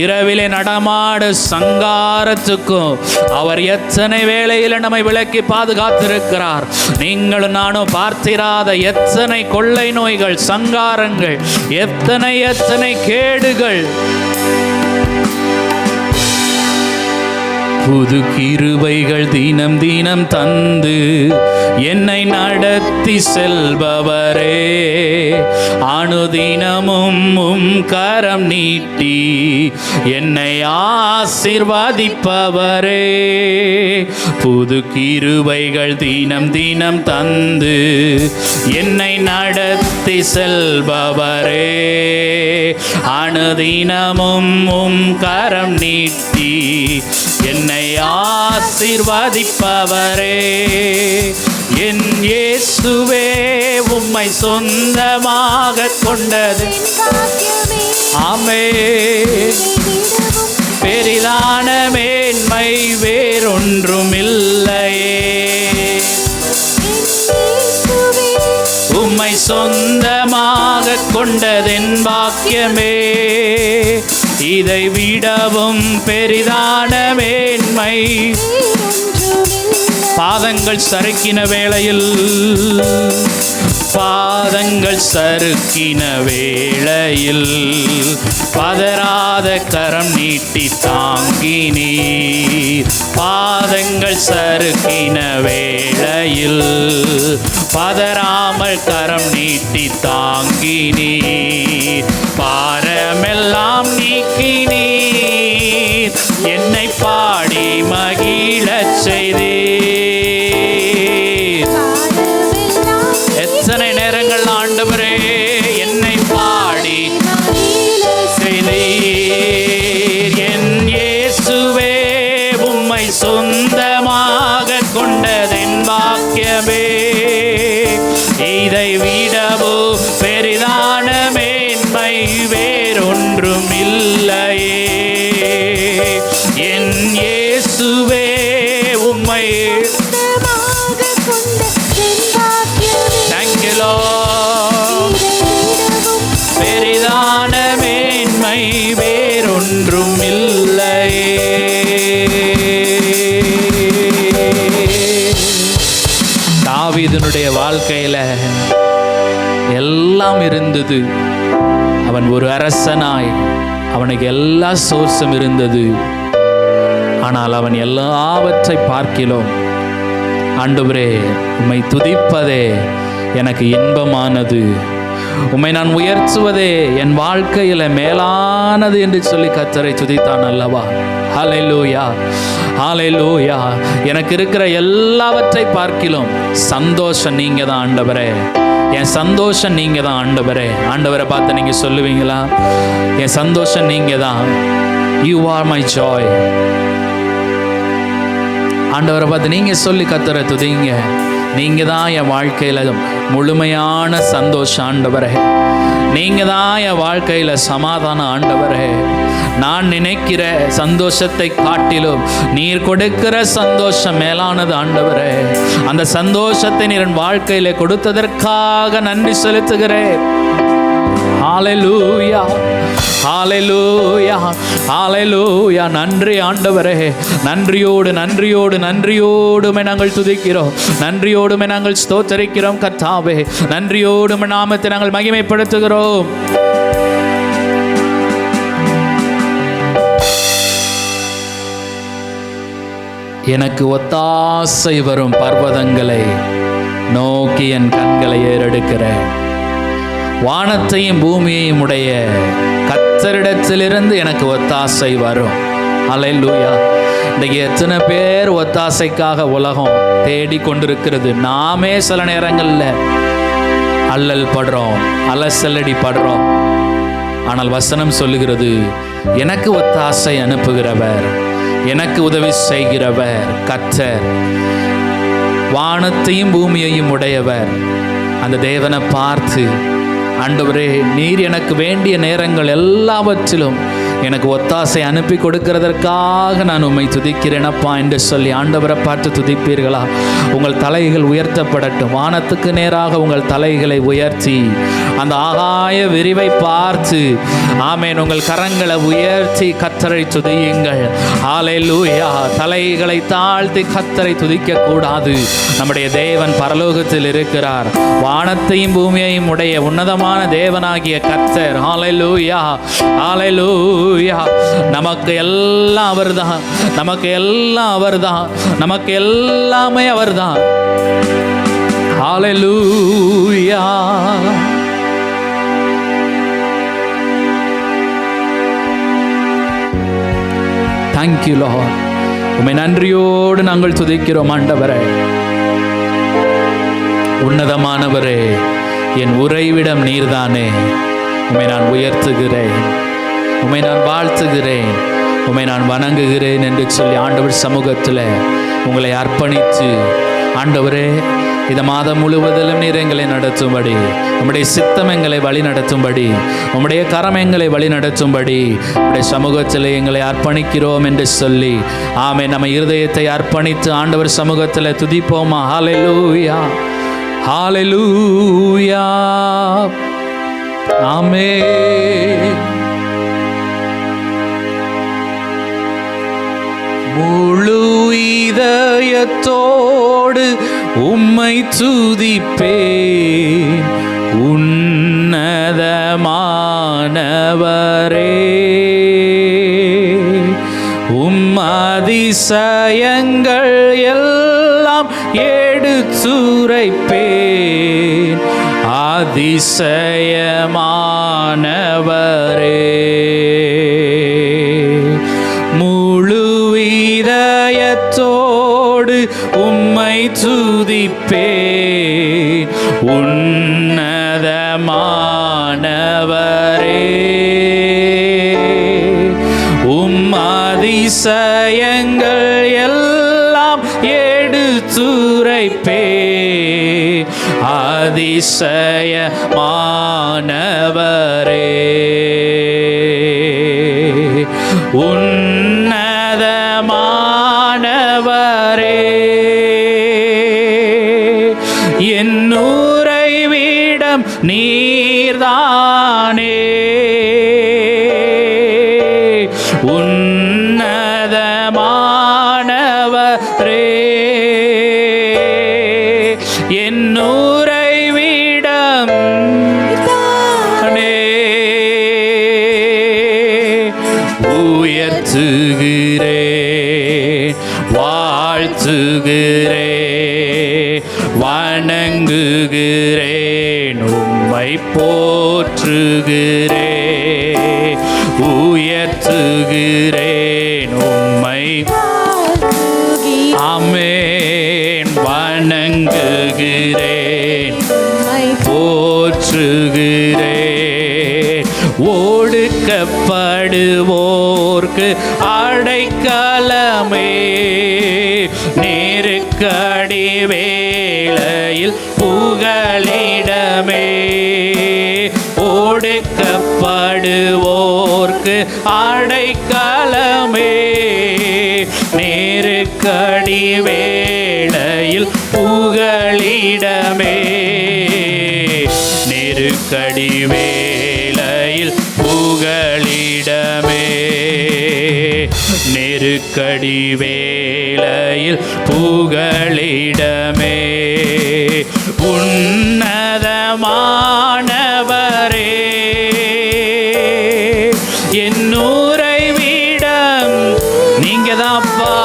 இரவிலே நடமாட சங்காரத்துக்கும் அவர் எத்தனை வேளையில் நம்மை விலக்கி பாதுகாத்திருக்கிறார். நீங்களும் நானும் பார்த்திராத எத்தனை கொள்ளை நோய்கள், சங்காரங்கள், எத்தனை கேடுகள். புது கிருபைகள் தினம் தினம் தந்து என்னை நடத்தி செல்பவரே, அனுதினமும் உம் கரம் நீட்டி என்னை ஆசீர்வதிப்பவரே. புது கிருபைகள் தினம் தினம் தந்து என்னை நடத்தி செல்பவரே, அனுதினமும் உம் கரம் நீட்டி என்னை ஆசீர்வதிப்பவரே. என் இயேசுவே உம்மை சொந்தமாக கொண்டது, ஆமென், பெரிதான மேன்மை வேறொன்றும் இல்லையே. உம்மை சொந்தமாக கொண்டதென் பாக்கியமே, இதை விடவும் பெரிதான மேன்மை. பாதங்கள் சறுக்கின வேளையில், பாதங்கள் சறுக்கின வேளையில் பதறாத கரம் நீட்டி தாங்கினீர். பாதங்கள் சறுக்கின வேளையில் பதறாமல் கரம் நீட்டி தாங்கினீர். பாரமெல்லாம் நீக்கினீர், என்னை பாடி மகிழச் செய்தீர். எத்தனை நேரங்கள் ஆண்டவரே என்னை பாடி செய்தீர். என் இயேசுவே உம்மை சொந்தமாக கொண்டதென் பாக்கியமே, இதை விடவோ பெரிதான மேன்மை வேறொன்றும் இல்லையே. என் இயேசுவே உம்மை Thank you Lord. பெரிதான மேன்மை வேறொன்றும் இல்லையே. தாவீதுனுடைய வாழ்க்கையில எல்லாம் இருந்தது. அவன் ஒரு அரசனாய், அவனுக்கு எல்லா சோர்ஸும் இருந்தது. ஆனால் அவன் எல்லாவற்றை பார்க்கிலும், ஆண்டவரே உம்மை துதிப்பதே எனக்கு இன்பமானது, உம்மை நான் உயர்த்துவதே என் வாழ்க்கையில மேலானது என்று சொல்லி கர்த்தரை துதித்தான் அல்லவா? ஹல்லேலூயா, ஹல்லேலூயா. எனக்கு இருக்கிற எல்லாவற்றை பார்க்கிலும் சந்தோஷம் நீங்க தான் ஆண்டவரே, என் சந்தோஷம் நீங்க தான் ஆண்டவரே. ஆண்டவரை பார்த்து நீங்க சொல்லுவீங்களா? என் சந்தோஷம் நீங்க தான். You are my Joy. ஆண்டவரை பார்த்து நீங்க சொல்லி கர்த்தரை துதிங்க. நீங்க தான் என் வாழ்க்கையில முழுமையான சந்தோஷம் ஆண்டவரே. நீங்க தான் என் வாழ்க்கையில சமாதானம் ஆண்டவரே. நான் நினைக்கிற சந்தோஷத்தை காட்டிலும் நீர் கொடுக்கிற சந்தோஷம் மேலானது ஆண்டவரே. அந்த சந்தோஷத்தை நீர் என் வாழ்க்கையில கொடுத்ததற்காக நன்றி செலுத்துகிறேன். ஹல்லேலூயா, ஹல்லேலூயா, ஹல்லேலூயா. நன்றி ஆண்டவரே. நன்றியோடு நன்றியோடு நன்றியோடு நாங்கள் துதிக்கிறோம், நன்றியோடு நாங்கள் ஸ்தோத்தரிக்கிறோம் கர்த்தாவே. நன்றியோடு நாமத்தை நாங்கள் மகிமைப்படுத்துகிறோம். எனக்கு ஒத்தாசை வரும் பர்வதங்களை நோக்கி என் கண்களை ஏறெடுக்கிறேன். வானத்தையும் பூமியையும் உடைய கர்த்தரிடத்திலிருந்து எனக்கு ஒத்தாசை வரும். அல்லேலூயா. இன்றைக்கு எத்தனை பேர் ஒத்தாசைக்காக உலகம் தேடி கொண்டிருக்கிறது. நாமே சில நேரங்களில் அல்லல் படுறோம், அலசலடி படுறோம். ஆனால் வசனம் சொல்லுகிறது, எனக்கு ஒத்தாசை அனுப்புகிறவர், எனக்கு உதவி செய்கிறவர் கர்த்தர், வானத்தையும் பூமியையும் உடையவர். அந்த தேவனை பார்த்து, ஆண்டவரே நீர் எனக்கு வேண்டிய நேரங்கள் எல்லாவற்றிலும் எனக்கு ஒத்தாசை அனுப்பி கொடுக்கிறதற்காக நான் உம்மை துதிக்கிறேனப்பா என்று சொல்லி ஆண்டவரை பார்த்து துதிப்பீர்களா? உங்கள் தலைகள் உயர்த்தப்படட்டும். வானத்துக்கு நேராக உங்கள் தலைகளை உயர்த்தி அந்த ஆகாய விரிவை பார்த்து, ஆமென், உங்கள் கரங்களை உயர்த்தி கர்த்தரை துதியுங்கள். ஹல்லேலூயா. தலைகளை தாழ்த்தி கர்த்தரை துதிக்க கூடாது. நம்முடைய தேவன் பரலோகத்தில் இருக்கிறார். வானத்தையும் பூமியையும் உடைய உன்னதமான தேவனாகிய கர்த்தர். ஹல்லேலூயா, ஹல்லேலூயா. நமக்கு எல்லாம் அவர்தான், நமக்கு எல்லாம் அவர்தான், நமக்கு எல்லாமே அவர்தான். ஹல்லேலூயா. Thank you Lord. உம்மை நன்றியோடு நாங்கள் துதிக்கிறோம் ஆண்டவரே. உன்னதமானவரே, என் உறைவிடம் நீர்தானே. உம்மை நான் உயர்த்துகிறேன், உம்மை நான் வாழ்த்துகிறேன், உம்மை நான் வணங்குகிறேன் என்று சொல்லி ஆண்டவர் சமூகத்தில் உங்களை அர்ப்பணித்து, ஆண்டவரே இந்த மாதம் முழுவதிலும் நீர் எங்களை நடத்தும்படி, உம்முடைய சித்தம் எங்களை வழி நடத்தும்படி, உம்முடைய கரம் எங்களை வழி நடத்தும்படி உம்முடைய சமூகத்தில் எங்களை அர்ப்பணிக்கிறோம் என்று சொல்லி, ஆமென், நம்ம இருதயத்தை அர்ப்பணித்து ஆண்டவர் சமூகத்தில் துதிப்போமா? ஹல்லேலூயா, ஹல்லேலூயா, ஆமென். முழு இதயத்தோடு உம்மை துதிப்பேன், உன்னதமானவரே. உம் அதிசயங்கள் எல்லாம் எடுத்துரைப்பேன், அதிசயமானவரே. இதயத்தோடு உம்மை துதிப்பேன், உன்னதமானவரே. உம் அதிசயங்கள் எல்லாம் எடுத்துரைப்பேன், அதிசயமானவரே. உன்னதமானவரே என் உறைவிடம் நீர்தானே. உன்னதமானவரே என் உறைவிடம் உயர்த்துகிறேன், வாழ்த்துகிறேன், வணங்குகிறேன், உம்மை போற்றுகிறேன், உயர்த்துகிறேன், உம்மை ஆமென் வணங்குகிறேன், போற்றுகிறேன். ஒடுக்கப்படுவோர்க்கு அடைக்கலமே, நெருக்கடி வேளையில் புகலிடமே. ஒடுக்கப்படுவோர்க்கு அடைக்கலமே, நெருக்கடி வேளையில் புகலிடமே. நெருக்கடி வேளையில் புகலிடமே, நெருக்கடி வேளையில் புகலிடமே. உன்னதமானவரே என் உறைவிடம் நீங்க தான்ப்பா.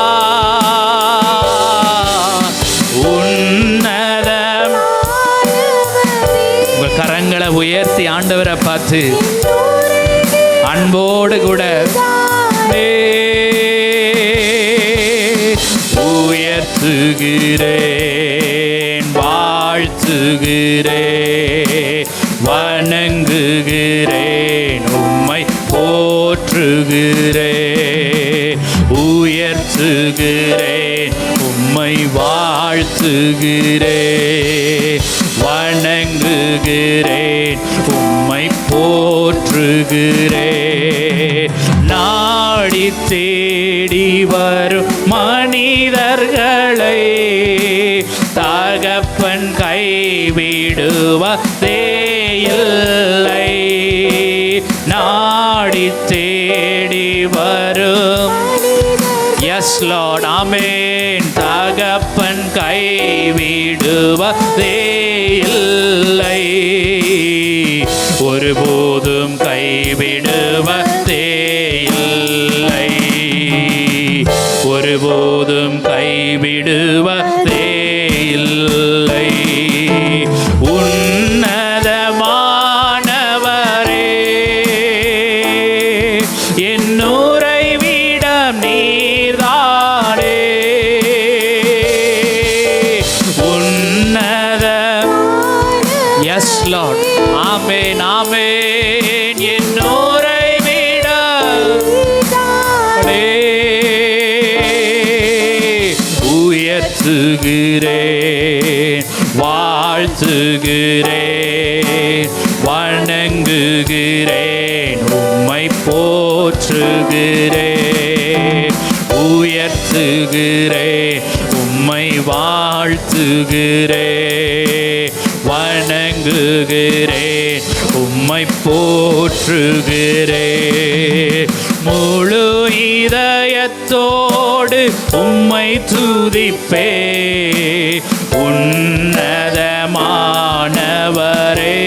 உன்னதம் உங்க கரங்களை உயர்த்தி ஆண்டவரை பார்த்து அன்போடு கூட உயர்த்துகிறேன், வாழ்த்துகிறேன், வணங்குகிறேன், உம்மை போற்றுகிறேன், உயர்த்துகிறேன், உம்மை வாழ்த்துகிறேன், வணங்குகிறேன், உம்மை போற்றுகிறேன். நாடி தேடி வரும் மனிதர்களை தகப்பன் கைவிடுவதே இல்லை. நாடி தேடி வரும் எஸ் லார்ட் ஆமென் தகப்பன் கைவிடுவதே இல்லை. ஒருபோதும் கைவிடுவதே இல்லை, ஒருபோதும் கைவிடுவதே இல்லை. உன்னதமானவரே என் உறைவிடம் நீர்தானே. உன்னதம் எஸ் லார்ட் ஆமென் ஆமென் என் உறைவிடம் உயர்த்துகிறேன், வாழ்த்துகிறேன், வணங்குகிறேன், உம்மை போற்றுகிறேன், உயர்த்துகிறேன், உம்மை வாழ்த்துகிறேன், வணங்குகிறேன், உம்மை போற்றுகிறேன். முழு இதயத்தோடு உம்மை துதிப்பே உன்னதமானவரே.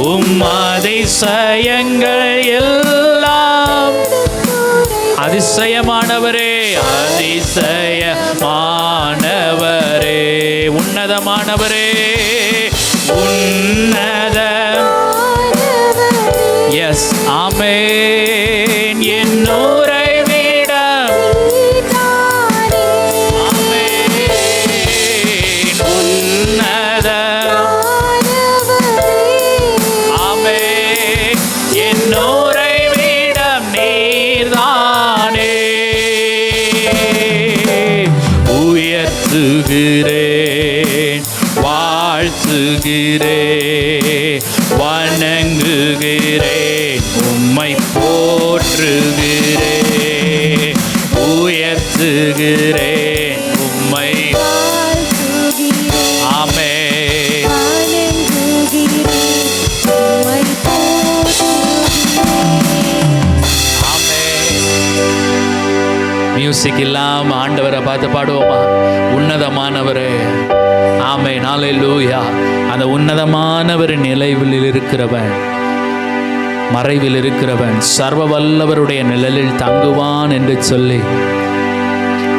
உம் அதிசயங்கள் எல்லாம் அதிசயமானவரே, அதிசயமானவரே, உன்னதமானவரே, உன்னதம் எஸ் ஆமென் என் உறைவிடம் ஆமென் உன்னதம் ஆமென் என் உறைவிடம் நீர்தானே. உயர்த்துகிறேன், வாழ்த்துகிறேன், வணங்குகிறேன், உம்மை போற்றுகிறேன், உயர்த்துகிறேன் உம்மை. ஆமென். மியூசிக் இல்லாம ஆண்டவரை பார்த்து பாடுவோமா? உன்னதமானவரே. ஆமென். ஹல்லேலூயா. அந்த உன்னதமானவரின் நிலைவில் இருக்கிறவன், மறைவில் இருக்கிறவன் சர்வ வல்லவருடைய நிழலில் தங்குவான் என்று சொல்லி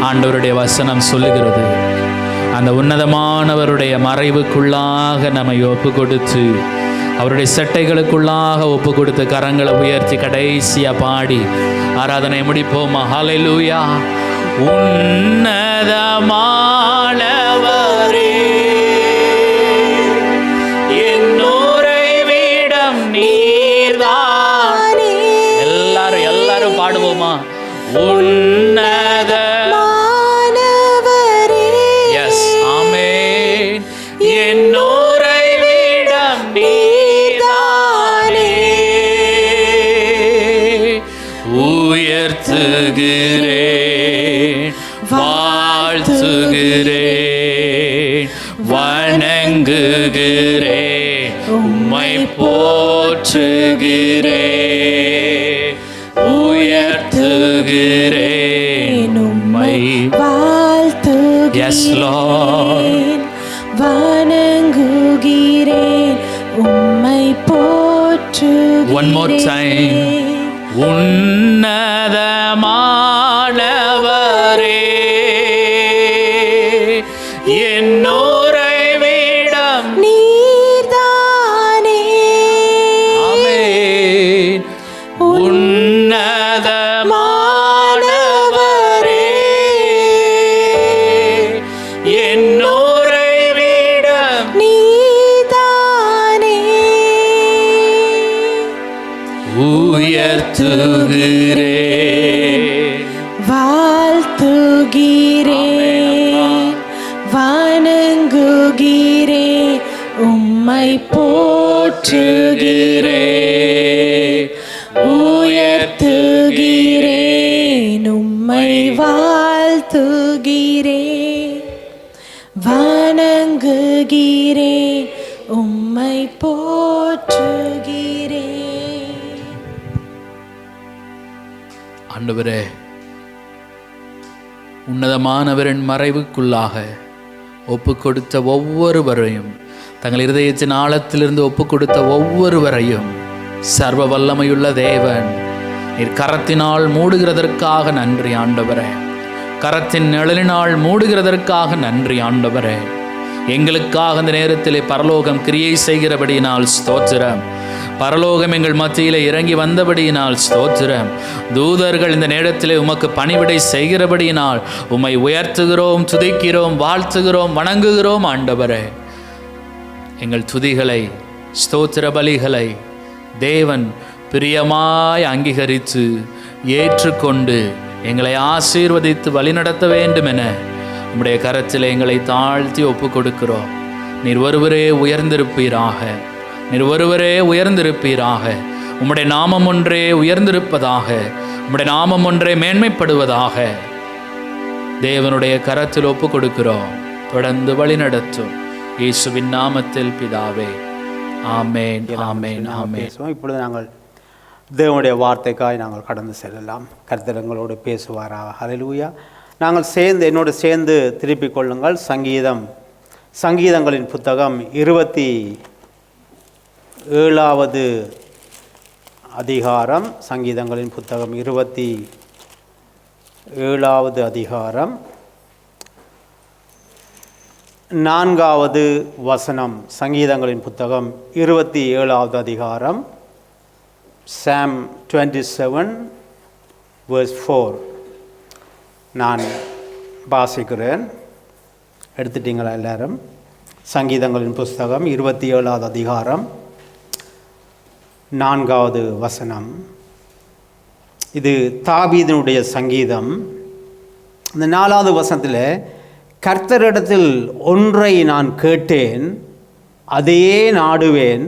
ஆண்டவருடைய வசனம் சொல்லுகிறது. அந்த உன்னதமானவருடைய மறைவுக்குள்ளாக நம்மை ஒப்பு கொடுத்து, அவருடைய செட்டைகளுக்குள்ளாக ஒப்பு கொடுத்து, கரங்களை உயர்த்தி கடைசியா பாடி ஆராதனை முடிப்போமா? ஹல்லேலூயா. உன்னதமானவரே, என்னோரை விடம் நீர்தானே. எல்லாரும் பாடுவோமா? உன்னதமானவரே. எஸ், ஆமென். என்னோரை விடம் நீர்தானே, உயர்த்துகிறேன், வாழ்த்துகிறேன், வணங்குகிறேன், உம்மை போற்றுகிறேன், உயர்த்துகிறேன், உம்மை வாழ்த்துகிறேன். Yes lord. வணங்குகிறேன், உம்மை போற்றுகிறேன். One more time. உன்னதமானவரே, என்னோரை விடம் நீர்தானே. ஆமென். உன்னதமானவரே, என்னோரை விடம் நீர்தானே, உயர்த்துகிறேன், வாழ்த்துகிறேன், வணங்குகிறேன், உம்மை போற்றுகிறேன், உயர்த்துகிறேன், உம்மை வாழ்த்துகிறேன், வணங்குகிறேன், உம்மை போற்றுகிறேன். ஆண்டவரே, உன்னதமானவரின் மறைவுக்குள்ளாக ஒப்பு கொடுத்த ஒவ்வொருவரையும், தங்கள் இருதயத்தின் ஆழத்திலிருந்து ஒப்பு கொடுத்த ஒவ்வொருவரையும் சர்வ வல்லமையுள்ள தேவன் நீர் கரத்தினால் மூடுகிறதற்காக நன்றி ஆண்டவரே. கரத்தின் நிழலினால் மூடுகிறதற்காக நன்றி ஆண்டவரே. எங்களுக்காக இந்த நேரத்திலே பரலோகம் கிரியை செய்கிறபடியினால் ஸ்தோத்திரம். பரலோகம் எங்கள் மத்தியிலே இறங்கி வந்தபடியினால் ஸ்தோத்திரம். தூதர்கள் இந்த நேரத்திலே உமக்கு பணிவிடை செய்கிறபடியினால் உம்மை உயர்த்துகிறோம், துதிக்கிறோம், வாழ்த்துகிறோம், வணங்குகிறோம் ஆண்டவரே. எங்கள் துதிகளை, ஸ்தோத்திர பலிகளை தேவன் பிரியமாய் அங்கீகரித்து ஏற்றுக்கொண்டு எங்களை ஆசீர்வதித்து வழிநடத்த வேண்டும் என உம்முடைய கரத்தில் எங்களை தாழ்த்தி ஒப்பு கொடுக்கிறோம். நீர் ஒருவரே உயர்ந்திருப்பீராக, நீர் ஒருவரே உயர்ந்திருப்பீராக. உம்முடைய நாமம் ஒன்றே உயர்ந்திருப்பதாக, உம்முடைய நாமம் ஒன்றே மேன்மைப்படுவதாக. தேவனுடைய கரத்தில் ஒப்பு கொடுக்கிறோம். தொடர்ந்து வழிநடத்தும் இயேசுவின் நாமத்தில் பிதாவே. ஆமேன், ஆமேன், ஆமேன். இப்பொழுது நாங்கள் தேவனுடைய வார்த்தைக்காய் நாங்கள் கடந்து செல்லலாம். கர்த்தர் எங்களோடு பேசுவாராக. ஹல்லேலூயா. நாங்கள் என்னோடு சேர்ந்து திருப்பிக் கொள்ளுங்கள். சங்கீதங்களின் புத்தகம் 27வது அதிகாரம். சங்கீதங்களின் புத்தகம் 27வது அதிகாரம் 4வது வசனம். சங்கீதங்களின் புத்தகம் 27வது அதிகாரம், Psalm 27 verse 4. நான் வாசிக்கிறேன். எடுத்துட்டீங்களா எல்லாரும்? சங்கீதங்களின் புஸ்தகம் 27வது அதிகாரம் 4வது வசனம். இது தாவீதினுடைய சங்கீதம். இந்த 4வது வசனத்தில், கர்த்தரிடத்தில் ஒன்றை நான் கேட்டேன், அதையே நாடுவேன்,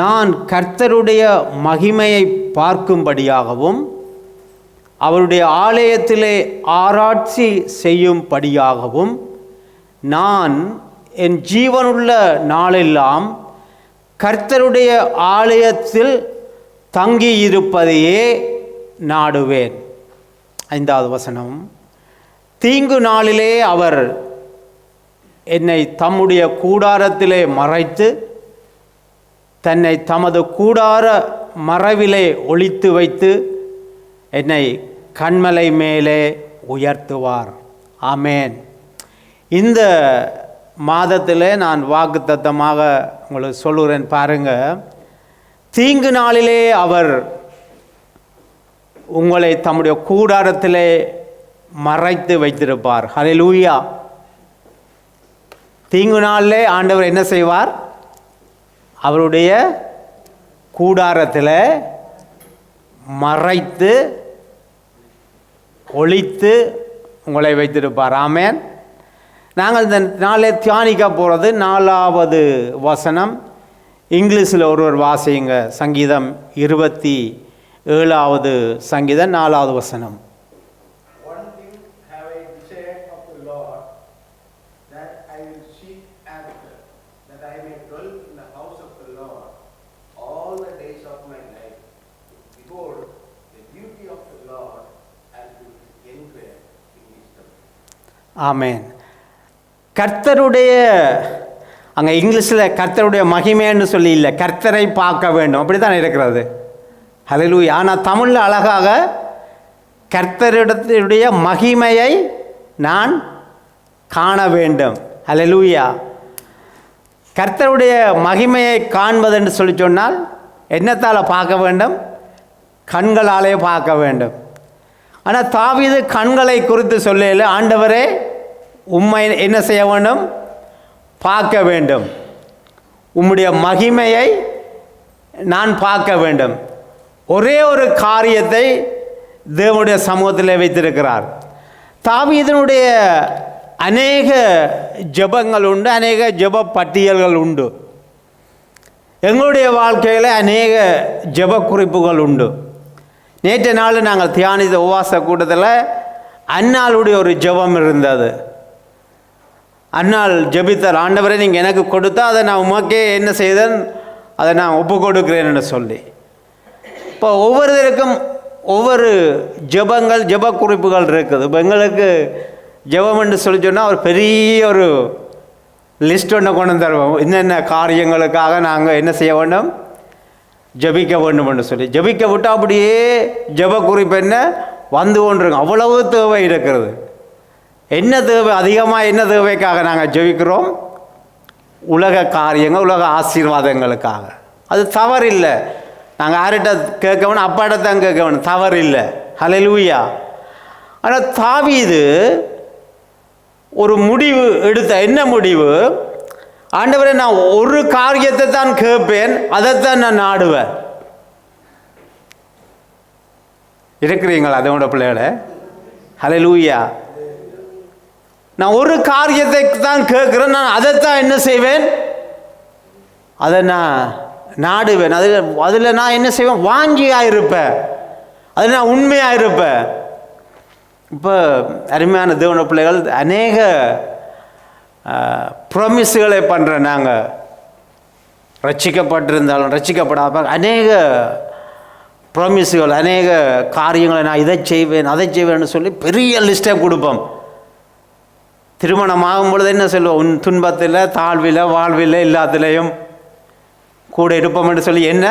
நான் கர்த்தருடைய மகிமையை பார்க்கும்படியாகவும் அவருடைய ஆலயத்திலே ஆராய்ச்சி செய்யும்படியாகவும் நான் என் ஜீவனுள்ள நாளெல்லாம் கர்த்தருடைய ஆலயத்தில் தங்கியிருப்பதையே நாடுவேன். 5வது வசனம். தீங்கு நாளிலே அவர் என்னை தம்முடைய கூடாரத்திலே மறைத்து தன்னை தமது கூடார மறைவிலே ஒளித்து வைத்து என்னை கண்மலை மேலே உயர்த்துவார். ஆமேன். இந்த மாதத்தில் நான் வாக்குத்தத்தமாக உங்களுக்கு சொல்லுகிறேன் பாருங்க. தீங்கு நாளிலே அவர் உங்களை தம்முடைய கூடாரத்திலே மறைத்து வைத்திருப்பார். ஹல்லேலூயா. தீங்கு நாளிலே ஆண்டவர் என்ன செய்வார்? அவருடைய கூடாரத்தில் மறைத்து ஒளித்து உங்களை வைத்திருப்பார். ஆமேன். நாங்கள் இந்த நாளை தியானிக்க போகிறது 4வது வசனம். இங்கிலீஷில் ஒருவர் வாசியுங்க. சங்கீதம் 27வது சங்கீதம் 4வது வசனம். One thing have I desired of the Lord, that I will seek after, that I may dwell in the house of the Lord all the days of my life, to behold the beauty of the Lord and to inquire in his temple. ஆமேன். கர்த்தருடைய, அங்கே இங்கிலீஷில் கர்த்தருடைய மகிமைன்னு சொல்லி இல்லை, கர்த்தரை பார்க்க வேண்டும், அப்படி தான் இருக்கிறது. ஹல்லேலூயா. ஆனால் தமிழில் அழகாக கர்த்தருடைய மகிமையை நான் காண வேண்டும். ஹல்லேலூயா. கர்த்தருடைய மகிமையை காண்பது என்று சொல்லி சொன்னால் என்னத்தால் பார்க்க வேண்டும்? கண்களாலே பார்க்க வேண்டும். ஆனால் தாவீது கண்களை குறித்து சொல்லல, ஆண்டவரே உம்மை என்ன செய்ய வேண்டும்? பார்க்க வேண்டும். உம்முடைய மகிமையை நான் பார்க்க வேண்டும். ஒரே ஒரு காரியத்தை தேவனுடைய சமூகத்தில் வைத்திருக்கிறார். தாவீதினுடைய அநேக ஜெபங்கள் உண்டு, அநேக ஜெப பட்டியல்கள் உண்டு. எங்களுடைய வாழ்க்கையில் அநேக ஜெப குறிப்புகள் உண்டு. நேற்று நாள் நாங்கள் தியானித்த உபவாச கூட்டத்தில் அன்னாளுடைய ஒரு ஜெபம் இருந்தது. அன்னால் ஜெபித்தார், ஆண்டவரை நீங்கள் எனக்கு கொடுத்தா அதை நான் உமக்கே என்ன செய்தேன், அதை நான் ஒப்பு கொடுக்கிறேன்னு சொல்லி. இப்போ ஒவ்வொருத்தருக்கும் ஒவ்வொரு ஜெபங்கள் ஜெப குறிப்புகள் இருக்குது. இப்போ எங்களுக்கு ஜெபம் என்று சொல்லி சொன்னால் ஒரு பெரிய ஒரு லிஸ்ட் ஒன்று கொண்டு தருவோம். என்னென்ன காரியங்களுக்காக நாங்கள் என்ன செய்ய வேண்டும், ஜெபிக்க வேண்டும் என்று சொல்லி. ஜெபிக்க விட்டால் அப்படியே ஜெப குறிப்பு என்ன வந்து கொண்டிருக்கும். அவ்வளவு தேவை இருக்கிறது. என்ன தேவை? அதிகமாக என்ன தேவைக்காக நாங்கள் ஜெபிக்கிறோம்? உலக காரியங்கள், உலக ஆசீர்வாதங்களுக்காக. அது தவறில்லை. நாங்கள் யார்கிட்ட கேட்க வேணும்? அப்பாடத்தான் கேட்க வேணும், தவறில்லை. ஹல்லேலூயா. ஆனால் தாவீது ஒரு முடிவு எடுத்த. என்ன முடிவு? ஆண்டவரே நான் ஒரு காரியத்தை தான் கேட்பேன், அதைத்தான் நான் நாடுவேன். இருக்கிறீங்களா அதோட பிள்ளைகளை? ஹல்லேலூயா. நான் ஒரு காரியத்தை தான் கேட்குறேன், நான் அதைத்தான் என்ன செய்வேன்? அதை நான் நாடுவேன். அதில் நான் என்ன செய்வேன்? வாஞ்சியாக இருப்பேன். அதில் நான் உண்மையாக இருப்பேன். இப்போ அருமையான தேவன பிள்ளைகள் அநேக ப்ராமிஸ்களை பண்ணுறேன். நாங்கள் ரட்சிக்கப்பட்டிருந்தாலும் ரட்சிக்கப்படாத அநேக ப்ராமிஸ்கள், அநேக காரியங்களை நான் இதை செய்வேன் அதை செய்வேன்னு சொல்லி பெரிய லிஸ்ட்டை கொடுப்போம். திருமணம் ஆகும் பொழுது என்ன சொல்லுவோம்? உன் துன்பத்தில், தாழ்வில், வாழ்வில் எல்லாத்துலேயும் கூட இருப்போம் என்று சொல்லி என்ன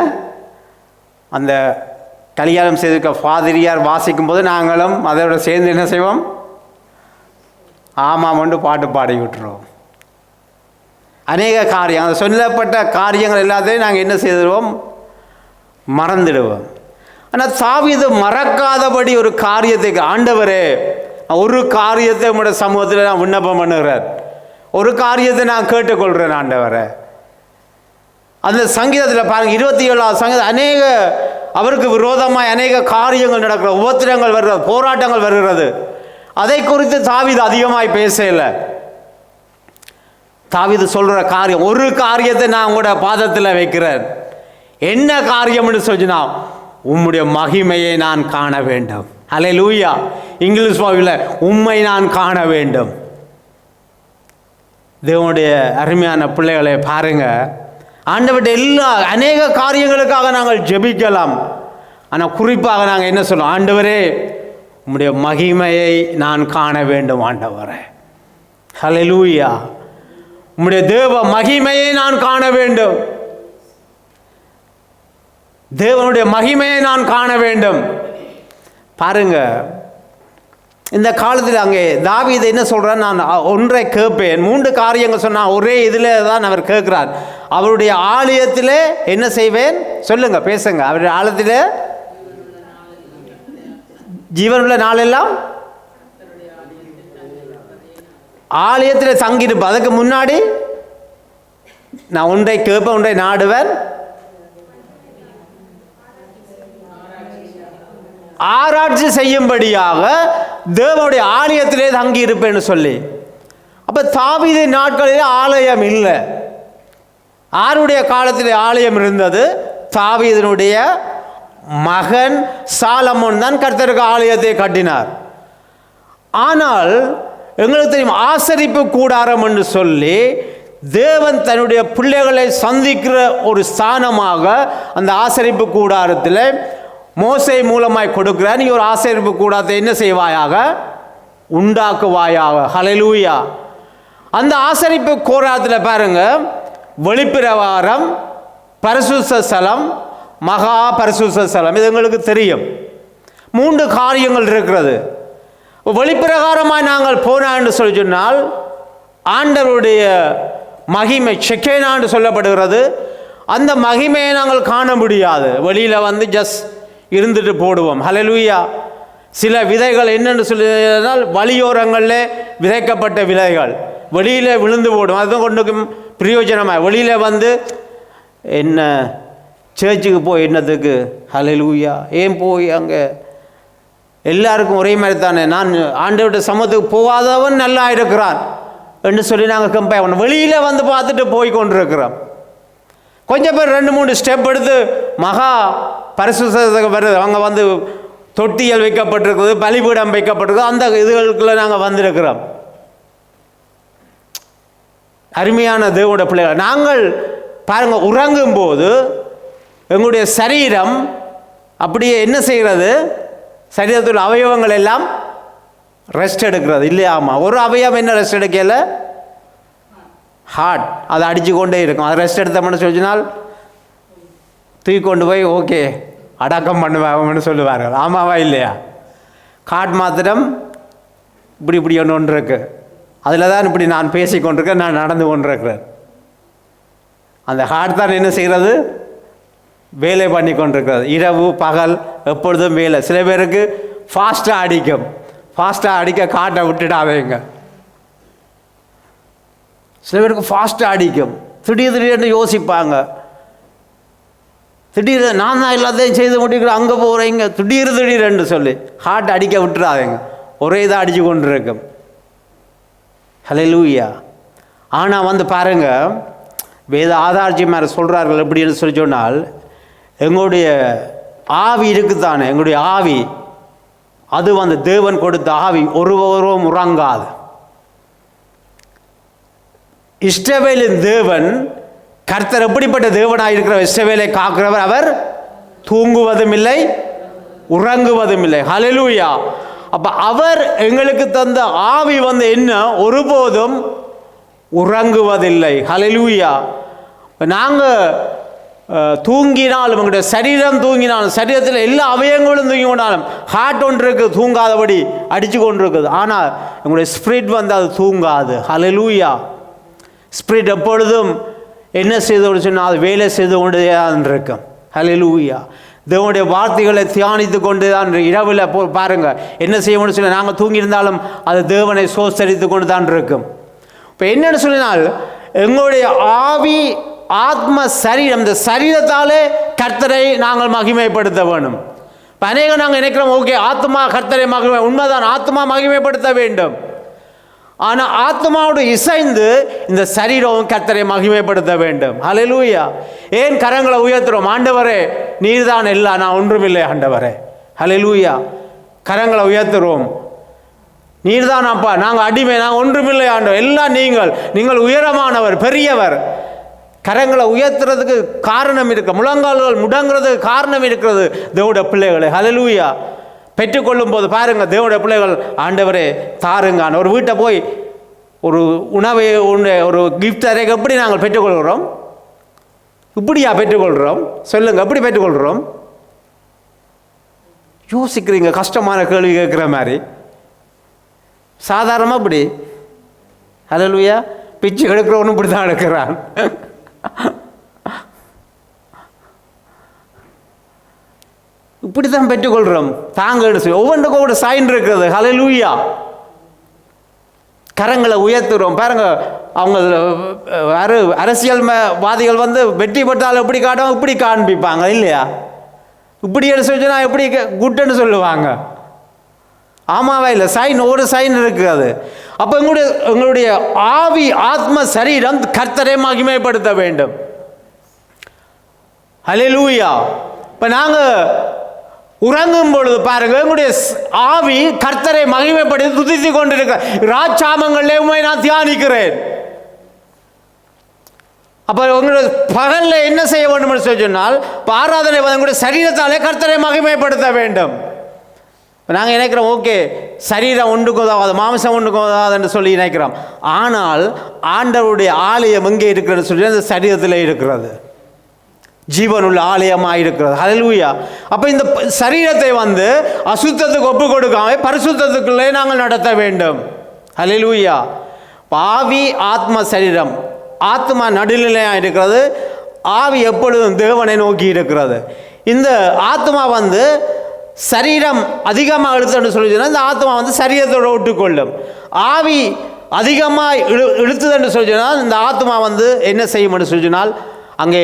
அந்த கல்யாணம் செய்திருக்க ஃபாதிரியார் வாசிக்கும் போது நாங்களும் அதோட சேர்ந்து என்ன செய்வோம்? ஆமாம் என்று பாட்டு பாடி விட்டுருவோம். அநேக காரியம், அந்த சொல்லப்பட்ட காரியங்கள் எல்லாத்தையும் நாங்கள் என்ன செய்திருவோம்? மறந்துடுவோம். ஆனால் தாவீது மறக்காதபடி ஒரு காரியத்தை, ஆண்டவரே ஒரு காரியத்தை உங்களுடைய சமூகத்தில் நான் விண்ணப்பம் பண்ணுகிறேன், ஒரு காரியத்தை நான் கேட்டுக்கொள்கிறேன் ஆண்டவரே. அந்த சங்கீதத்தில் பாருங்கள், 27வது சங்கீதம், அநேக அவருக்கு விரோதமாக அநேக காரியங்கள் நடக்கிற, உபத்திரங்கள் வருகிறது, போராட்டங்கள் வருகிறது. அதை குறித்து தாவீது அதிகமாய் பேசலை. தாவீது சொல்கிற காரியம், ஒரு காரியத்தை நான் உங்களோட பாதத்தில் வைக்கிறேன், என்ன காரியம் என்று சொன்னா, உம்முடைய மகிமையை நான் காண வேண்டும். ஹல்லேலூயா. இங்கிலீஷ் பாவில் உம்மை நான் காண வேண்டும். தேவனுடைய அருமையான பிள்ளைகளை பாருங்க, ஆண்டவர்கிட்ட அநேக காரியங்களுக்காக நாங்கள் ஜெபிக்கலாம். ஆனால் குறிப்பாக நாங்கள் என்ன சொல்றோம்? ஆண்டவரே, உம்முடைய மகிமையை நான் காண வேண்டும் ஆண்டவரே. ஹல்லேலூயா. உம்முடைய தேவ மகிமையை நான் காண வேண்டும். தேவனுடைய மகிமையை நான் காண வேண்டும். பாருங்க, இந்த காலத்தில் அங்கே தாவீது என்ன சொல்றார்? நான் ஒன்றை கேட்பேன். 3 காரியங்கள் சொன்னால் ஒரே இதில் தான் அவர் கேட்கிறார். அவருடைய ஆலயத்திலே என்ன செய்வேன்? சொல்லுங்க, பேசுங்க. அவருடைய ஆலயத்திலே ஜீவனுள்ள நாளெல்லாம் ஆலயத்தில் தங்கியிருப்பேன். அதுக்கு முன்னாடி நான் ஒன்றை கேட்பேன், ஒன்றை நாடுவேன், ஆராய்ச்சி செய்யும்படியாக தேவனுடைய ஆலயத்திலே தங்கி இருப்பேன்னு சொல்லி. அப்ப தாவீதின் நாட்களில் ஆலயம் இல்லை. ஆருடைய காலத்தில் ஆலயம் இருந்தது? தாவீதினுடைய மகன் சாலமோன் தான் கர்த்தருக்கு ஆலயத்தை கட்டினார். ஆனால் எங்களுக்கு தெரியும், ஆசரிப்பு கூடாரம் என்று சொல்லி தேவன் தன்னுடைய பிள்ளைகளை சந்திக்கிற ஒரு ஸ்தானமாக அந்த ஆசரிப்பு கூடாரத்தில் மோசே மூலமாய் கொடுக்கிறார். நீ ஒரு ஆசரிப்பு கூடாரத்தை என்ன செய்வாயாக? உண்டாக்குவாயாக. ஹல்லேலூயா. அந்த ஆசரிப்பு கூடாரத்தில் பாருங்க, வெளிப்பிரகாரம், பரிசுத்த ஸ்தலம், மகா பரிசுத்த ஸ்தலம். இது எங்களுக்கு தெரியும். 3 காரியங்கள் இருக்கிறது. வெளிப்பிரகாரமாய் நாங்கள் போனால் என்று சொல்லி சொன்னால் ஆண்டவருடைய மகிமை செக்கேனா என்று சொல்லப்படுகிறது. அந்த மகிமையை நாங்கள் காண முடியாது. வெளியில் வந்து ஜஸ்ட் இருந்துட்டு போடுவோம். ஹல்லேலூயா. சில விதைகள் என்னென்னு சொல்லினால் வழியோரங்களில் விதைக்கப்பட்ட விதைகள் வெளியில் விழுந்து போடும். அதுதான் கொண்டுக்கும் பிரயோஜனமாக. வெளியில் வந்து என்ன சர்ச்சுக்கு போய் என்னத்துக்கு? ஹல்லேலூயா. ஏன் போய் அங்கே எல்லாருக்கும் ஒரே மாதிரி தானே, நான் ஆண்டவருடைய சமூகத்துக்கு போகாதவன் நல்லா இருக்கிறான் என்று சொல்லி நாங்கள் கம்பேர் பண்ணோம். வெளியில் வந்து பார்த்துட்டு போய் கொண்டிருக்கிறோம். கொஞ்சம் பேர் 2-3 ஸ்டெப் எடுத்து மகா பரிசுத்தத்துக்கு வருது. அவங்க வந்து தொட்டியல் வைக்கப்பட்டிருக்குது, பலிபீடம் வைக்கப்பட்டிருக்குது, அந்த இதுகளுக்குள்ள நாங்கள் வந்திருக்கிறோம். அருமையான தேவனுடைய பிள்ளைகள், நாங்கள் பாருங்க, உறங்கும் போது எங்களுடைய சரீரம் அப்படியே என்ன செய்கிறது? சரீரத்தில் அவயவங்கள் எல்லாம் ரெஸ்ட் எடுக்கிறது இல்லையா? ஆமாம். ஒரு அவயவம் என்ன ரெஸ்ட் எடுக்கல? ஹார்ட். அதை அடித்து கொண்டே இருக்கும். அதை ரெஸ்ட் எடுத்தோம்னு சொல்லினால் தூக்கி கொண்டு போய் ஓகே அடக்கம் பண்ணுவாங்கன்னு சொல்லுவார்கள். ஆமாவா இல்லையா? ஹார்ட் மாத்திரம் இப்படி இப்படி ஒன்று இருக்கு. அதில் தான் இப்படி நான் பேசி கொண்டிருக்கேன், நான் நடந்து கொண்டிருக்கிறேன். அந்த ஹார்ட் தான் என்ன செய்கிறது? வேலை பண்ணி கொண்டிருக்கிறது. இரவு பகல் எப்பொழுதும் வேலை. சில பேருக்கு ஃபாஸ்ட்டாக அடிக்கும். ஃபாஸ்ட்டாக அடிக்க காட்டை விட்டுடாதேங்க. சில பேருக்கு ஃபாஸ்ட்டாக அடிக்கும். திடீர்னு யோசிப்பாங்க. திடீர்னு நான் தான் எல்லாத்தையும் செய்து முடிக்கிறேன், அங்கே போகிறீங்க, திடீர்னு சொல்லி ஹார்ட் அடிக்க விட்டுறாதேங்க. ஒரே இதாக அடித்து கொண்டு இருக்கும். ஹல்லேலூயா. ஆனால் வந்து பாருங்க, வேத ஆதார்ஜி மேலே சொல்கிறார்கள் எப்படின்னு சொல்லி சொன்னால், எங்களுடைய ஆவி இருக்குதானே, எங்களுடைய ஆவி, அது வந்து தேவன் கொடுத்த ஆவி ஒருவரும் உறங்காது. இஸ்ரவேலின் தேவன் கர்த்தர் எப்படிப்பட்ட தேவனாக இருக்கிறவர்? இஸ்ரவேலை காக்கிறவர். அவர் தூங்குவதும் இல்லை, உறங்குவதும் இல்லை. ஹல்லேலூயா. அப்ப அவர் எங்களுக்கு தந்த ஆவி வந்து என்ன? ஒருபோதும் உறங்குவதில்லை. ஹல்லேலூயா. நாங்கள் தூங்கினாலும், எங்களுடைய சரீரம் தூங்கினாலும், சரீரத்தில் எல்லா அவயங்களும் தூங்கி கொண்டாலும், ஹார்ட் ஒன்று இருக்குது தூங்காதபடி அடித்து கொண்டு இருக்குது. ஆனால் எங்களுடைய ஸ்பிரிட் வந்து அது தூங்காது. ஹல்லேலூயா. ஸ்பிரிட் எப்பொழுதும் என்ன செய்து கொண்டு சொன்னால் அது வேலை செய்து கொண்டே தான் இருக்கும். ஹல்லேலூயா. தேவனுடைய வார்த்தைகளை தியானித்து கொண்டு தான் இரவில் பாருங்கள் என்ன செய்யணும்னு சொல்லி நாங்கள் தூங்கியிருந்தாலும் அது தேவனை சோசரித்து கொண்டு தான் இருக்கும். இப்போ என்னென்னு சொல்லினால் எங்களுடைய ஆவி, ஆத்ம, சரீரம், இந்த சரீரத்தாலே கர்த்தரை நாங்கள் மகிமைப்படுத்த வேணும். இப்போ அநேகம் நாங்கள் நினைக்கிறோம், ஓகே ஆத்மா கர்த்தரை மகிமை, உண்மைதான், ஆத்மா மகிமைப்படுத்த வேண்டும். ஆனால் ஆத்மாவோடு இசைந்து இந்த சரீரம் கர்த்தரை மகிமைப்படுத்த வேண்டும். ஹல்லேலூயா. ஏன் கரங்களை உயர்த்துறோம்? ஆண்டவரே நீர்தான் எல்லாம், நான் ஒன்றுமில்லை ஆண்டவரே. ஹல்லேலூயா. கரங்களை உயர்த்துறோம். நீர்தான் அப்பா, நாங்கள் அடிமை, நாங்கள் ஒன்றுமில்லை ஆண்டவர், எல்லாம் நீங்கள் உயரமானவர், பெரியவர். கரங்களை உயர்த்துறதுக்கு காரணம் இருக்கு, முழங்கால்கள் முடங்குறதுக்கு காரணம் இருக்கிறது தேவனுடைய பிள்ளைகளை. ஹல்லேலூயா. பெற்றுக்கொள்ளும் போது பாருங்க, தேவனுடைய பிள்ளைகள் ஆண்டவரே தாருங்க. ஒரு வீட்டை போய் ஒரு உணவை ஒரு கிஃப்ட் அறைக்கு எப்படி நாங்கள் பெற்றுக்கொள்கிறோம்? இப்படியா பெற்றுக்கொள்கிறோம்? சொல்லுங்க, எப்படி பெற்றுக்கொள்கிறோம்? யோசிக்கிறீங்க, கஷ்டமான கேள்வி கேட்குற மாதிரி. சாதாரணமாக இப்படி ஹல்லேலூயா பிச்சு எடுக்கிறவனும் இப்படி தான் எடுக்கிறான். இப்படி தான் பெற்றுக்கொள்கிறோம். தாங்கள் ஒவ்வொன்றுக்கும் ஒரு சைன் இருக்கிறது. ஹல்லேலூயா. கரங்களை உயர்த்துறோம். பாருங்க, அவங்க அரசியல்வாதிகள் வெற்றி பெற்றால் எப்படி காட்டுவாங்க? இப்படி காண்பிப்பாங்க இல்லையா? இப்படி எடுத்து வச்சுன்னா எப்படி குட்டுன்னு சொல்லுவாங்க. ஆமாவா இல்லை? சைன், ஒரு சைன் இருக்குது. அப்போ எங்களுடைய ஆவி ஆத்ம சரீரம் கர்த்தரை மகிமைப்படுத்த வேண்டும். ஹல்லேலூயா. இப்போ நாங்கள் உறங்கும் பொழுது பாருங்க, எங்களுடைய ஆவி கர்த்தரை மகிமைப்படுத்தி துதித்து கொண்டிருக்க ராஜாமங்களே உண்மை நான் தியானிக்கிறேன். அப்போ உங்களுடைய பகலில் என்ன செய்ய வேண்டும் என்று சொன்னால், ஆராதனை உங்களுடைய சரீரத்தாலே கர்த்தரை மகிமைப்படுத்த வேண்டும். நாங்கள் நினைக்கிறோம், ஓகே சரீரம் ஒன்றுக்கும் உதவாது, மாம்சம் ஒன்றுக்கும் உதவாது என்று சொல்லி நினைக்கிறோம். ஆனால் ஆண்டவருடைய ஆலயம் எங்கே இருக்கிறது சொல்லி அந்த சரீரத்தில் இருக்கிறது, ஜீவனுள்ள ஆலயமாக இருக்கிறது. ஹல்லேலூயா. அப்போ இந்த சரீரத்தை அசுத்தத்துக்கு ஒப்பு கொடுக்காம பரிசுத்தத்துக்குள்ளே நாங்கள் நடத்த வேண்டும். ஹல்லேலூயா. ஆவி ஆத்ம சரீரம், ஆத்மா நடுநிலையாக இருக்கிறது, ஆவி எப்பொழுதும் தேவனை நோக்கி இருக்கிறது. இந்த ஆத்மா சரீரம் அதிகமாக இழுத்துன்னு சொல்லிச்சுன்னா இந்த ஆத்மா சரீரத்தோடு ஒட்டுக்கொள்ளும். ஆவி அதிகமாக இழுத்துதுன்னு சொல்லிச்சுனால் இந்த ஆத்மா என்ன செய்யும்னு சொல்லிச்சுனால் அங்கே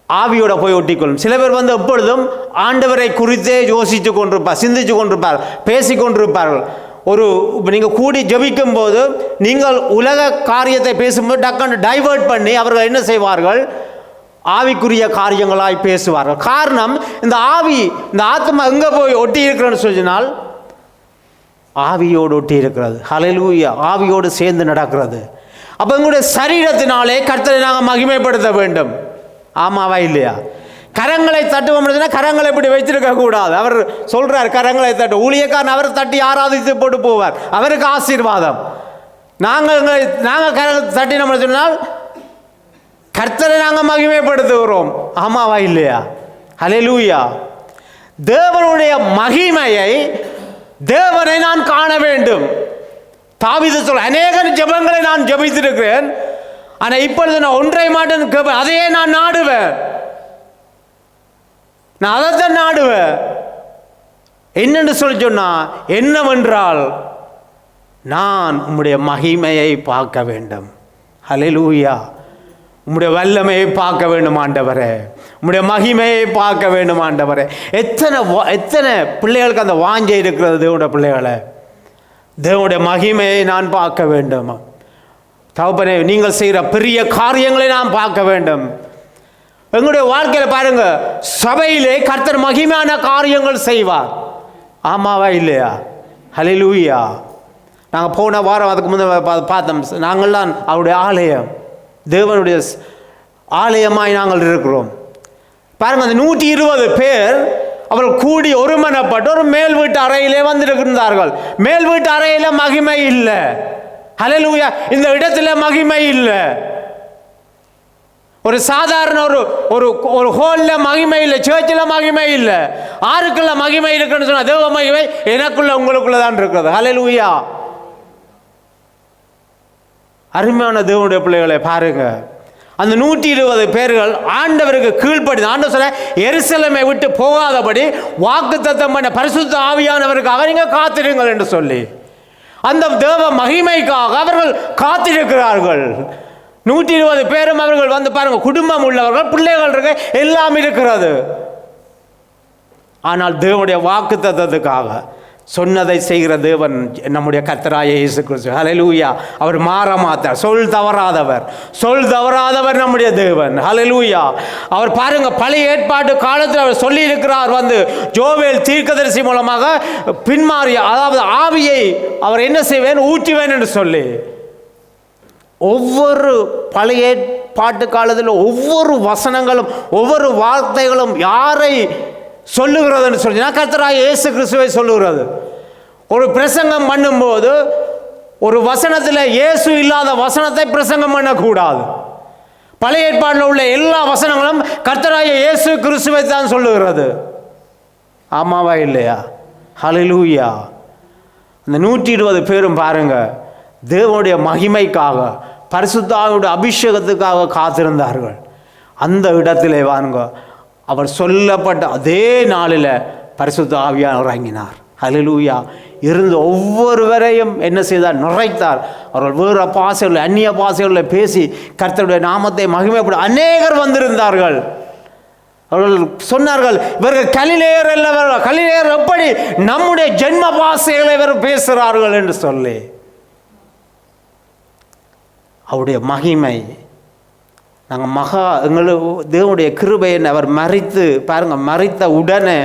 ஆவியோட போய் ஒட்டிக்கொள்ளும். சில பேர் எப்பொழுதும் ஆண்டவரை குறித்தே யோசித்து கொண்டிருப்பார், சிந்தித்து கொண்டிருப்பார், பேசி கொண்டிருப்பார்கள். நீங்கள் கூடி ஜெபிக்கும் போது நீங்கள் உலக காரியத்தை பேசும்போது டக்குன்னு டைவர்ட் பண்ணி அவர்கள் என்ன செய்வார்கள்? ஆவிக்குரிய காரியங்களாய் பேசுவார்கள். காரணம், இந்த ஆத்மா எங்கே போய் ஒட்டி இருக்கிறன்னு சொல்லினால் ஆவியோடு ஒட்டி இருக்கிறது. ஹல்லேலூயா. ஆவியோடு சேர்ந்து நடக்கிறது. அப்போ எங்களுடைய சரீரத்தினாலே கர்த்தரை நாங்கள் மகிமைப்படுத்த வேண்டும். ஆமாவா இல்லையா? கரங்களை தட்டுவோம், கரங்களை இப்படி வைத்திருக்க கூடாது. அவர் சொல்றார் கரங்களை தட்டு. ஊழியக்காரன் அவர் தட்டி ஆராதித்து போட்டு போவார், அவருக்கு ஆசீர்வாதம். நாங்கள் கரங்களை தட்டினோம்னு சொன்னால் கர்த்தரை நாங்கள் மகிமைப்படுத்துகிறோம். ஆமாவா இல்லையா? ஹல்லேலூயா. தேவனுடைய மகிமையை, தேவனை நான் காண வேண்டும். தாவீது சொல்ல, அநேக ஜெபங்களை நான் ஜெபித்திருக்கிறேன், ஆனால் இப்பொழுது நான் ஒன்றை மாட்டேன், அதையே நான் நாடுவேன். நான் அதைத்தான் நாடுவேன். என்னென்று சொல்லி சொன்னா, என்னவென்றால் நான் உம்முடைய மகிமையை பார்க்க வேண்டும். ஹல்லேலூயா. உம்முடைய வல்லமையை பார்க்க வேண்டும் ஆண்டவரே, உம்முடைய மகிமையை பார்க்க வேண்டும் ஆண்டவரே. எத்தனை பிள்ளைகளுக்கு அந்த வாஞ்சை இருக்கிறது? தேவனுடைய பிள்ளைகளை, தேவனுடைய மகிமையை நான் பார்க்க வேண்டும். தகப்பனே, நீங்கள் செய்கிற பெரிய காரியங்களை நான் பார்க்க வேண்டும். எங்களுடைய வாழ்க்கையில் பாருங்க, சபையிலே கர்த்தர் மகிமையான காரியங்கள் செய்வார். ஆமாவா இல்லையா? ஹல்லேலூயா. நாங்கள் போன வாரம் அதுக்கு முந்தைய பார்த்தோம், நாங்கள் தான் அவருடைய ஆலயம், தேவனுடைய ஆலயமாய் நாங்கள் இருக்கிறோம். பாருங்க, அந்த 120 பேர் அவர்கள் கூடி ஒருமனப்பட்டு ஒரு மேல் வீட்டு அறையிலே வந்திருக்கிறார்கள். மேல் வீட்டு அறையில மகிமை இல்லை. ஹல்லேலூயா. இந்த இடத்துல மகிமை இல்லை. ஒரு சாதாரண ஒரு ஹோல்ல மகிமை இல்லை, சர்ச்சில் மகிமை இல்லை. ஆருக்குள்ள மகிமை இருக்குன்னு சொன்னா தேவ மகிமை எனக்குள்ள உங்களுக்குள்ள தான் இருக்கிறது. ஹல்லேலூயா. அருமையான தேவனுடைய பிள்ளைகளை பாருங்க, அந்த 120 பேர்கள் ஆண்டவருக்கு கீழ்ப்படி, ஆண்டவர் சொல்ல எருசலேமை விட்டு போகாதபடி வாக்குத்தத்தம் பண்ண பரிசுத்த ஆவியானவருக்காக நீங்க காத்திருங்கள் என்று சொல்லி அந்த தேவ மகிமைக்காக அவர்கள் காத்திருக்கிறார்கள். 120 பேரும் அவர்கள் பாருங்க, குடும்பம் உள்ளவர்கள், பிள்ளைகள் இருக்க, எல்லாம் இருக்கிறது. ஆனால் தேவனுடைய வாக்குத்தத்தத்துக்காக சொன்னதை செய்கிற தேவன் நம்முடைய கர்த்தராகிய இயேசு கிறிஸ்து. ஹல்லேலூயா. அவர் மாற மாட்டார். சொல் தவறாதவர் நம்முடைய தேவன். ஹல்லேலூயா. அவர் பாருங்க, பழைய ஏற்பாட்டு காலத்தில் அவர் சொல்லி இருக்கிறார், வந்து ஜோவேல் தீர்க்கதரிசி மூலமாக பின்மாறி, அதாவது ஆவியை அவர் என்ன செய்வேன், ஊற்றுவேன் என்று சொல்லி, ஒவ்வொரு பழைய ஏற்பாட்டு காலத்தில் ஒவ்வொரு வசனங்களும் ஒவ்வொரு வார்த்தைகளும் யாரை சொல்லுகிறதுன்னு சொல்லி கர்த்தராகிய இயேசு கிறிஸ்துவை சொல்லுகிறது. ஒரு பிரசங்கம் பண்ணும்போது ஒரு வசனத்தில் இயேசு இல்லாத வசனத்தை பிரசங்கம் பண்ணக்கூடாது. பழைய ஏற்பாட்டில் உள்ள எல்லா வசனங்களும் கர்த்தராகிய இயேசு கிறிஸ்துவை தான் சொல்லுகிறது. ஆமாவா இல்லையா? ஹல்லேலூயா. அந்த 120 பேரும் பாருங்க, தேவனுடைய மகிமைக்காக, பரிசுத்த ஆவியுடைய அபிஷேகத்துக்காக காத்திருந்தார்கள். அந்த இடத்திலே வாருங்க, அவர் சொல்லப்பட்ட அதே நாளில் பரிசுத்த ஆவியானவர் இறங்கினார். ஹல்லேலூயா. இருந்து ஒவ்வொருவரையும் என்ன செய்தார், நிறைத்தார். அவர்கள் வேறு பாசைகளில், அந்நிய பாசைகளில் பேசி கர்த்தருடைய நாமத்தை மகிமைப்பட அநேகர் வந்திருந்தார்கள். அவர்கள் சொன்னார்கள், இவர்கள் கலிலேயர் அல்லவர்கள், கலிலேயர் எப்படி நம்முடைய ஜென்ம பாசைகளை இவர் பேசுகிறார்கள் என்று சொல்லி. அவருடைய மகிமை, நாங்கள் தேவனுடைய கிருபையை அவர் மறித்து பாருங்க, மறித்த உடனே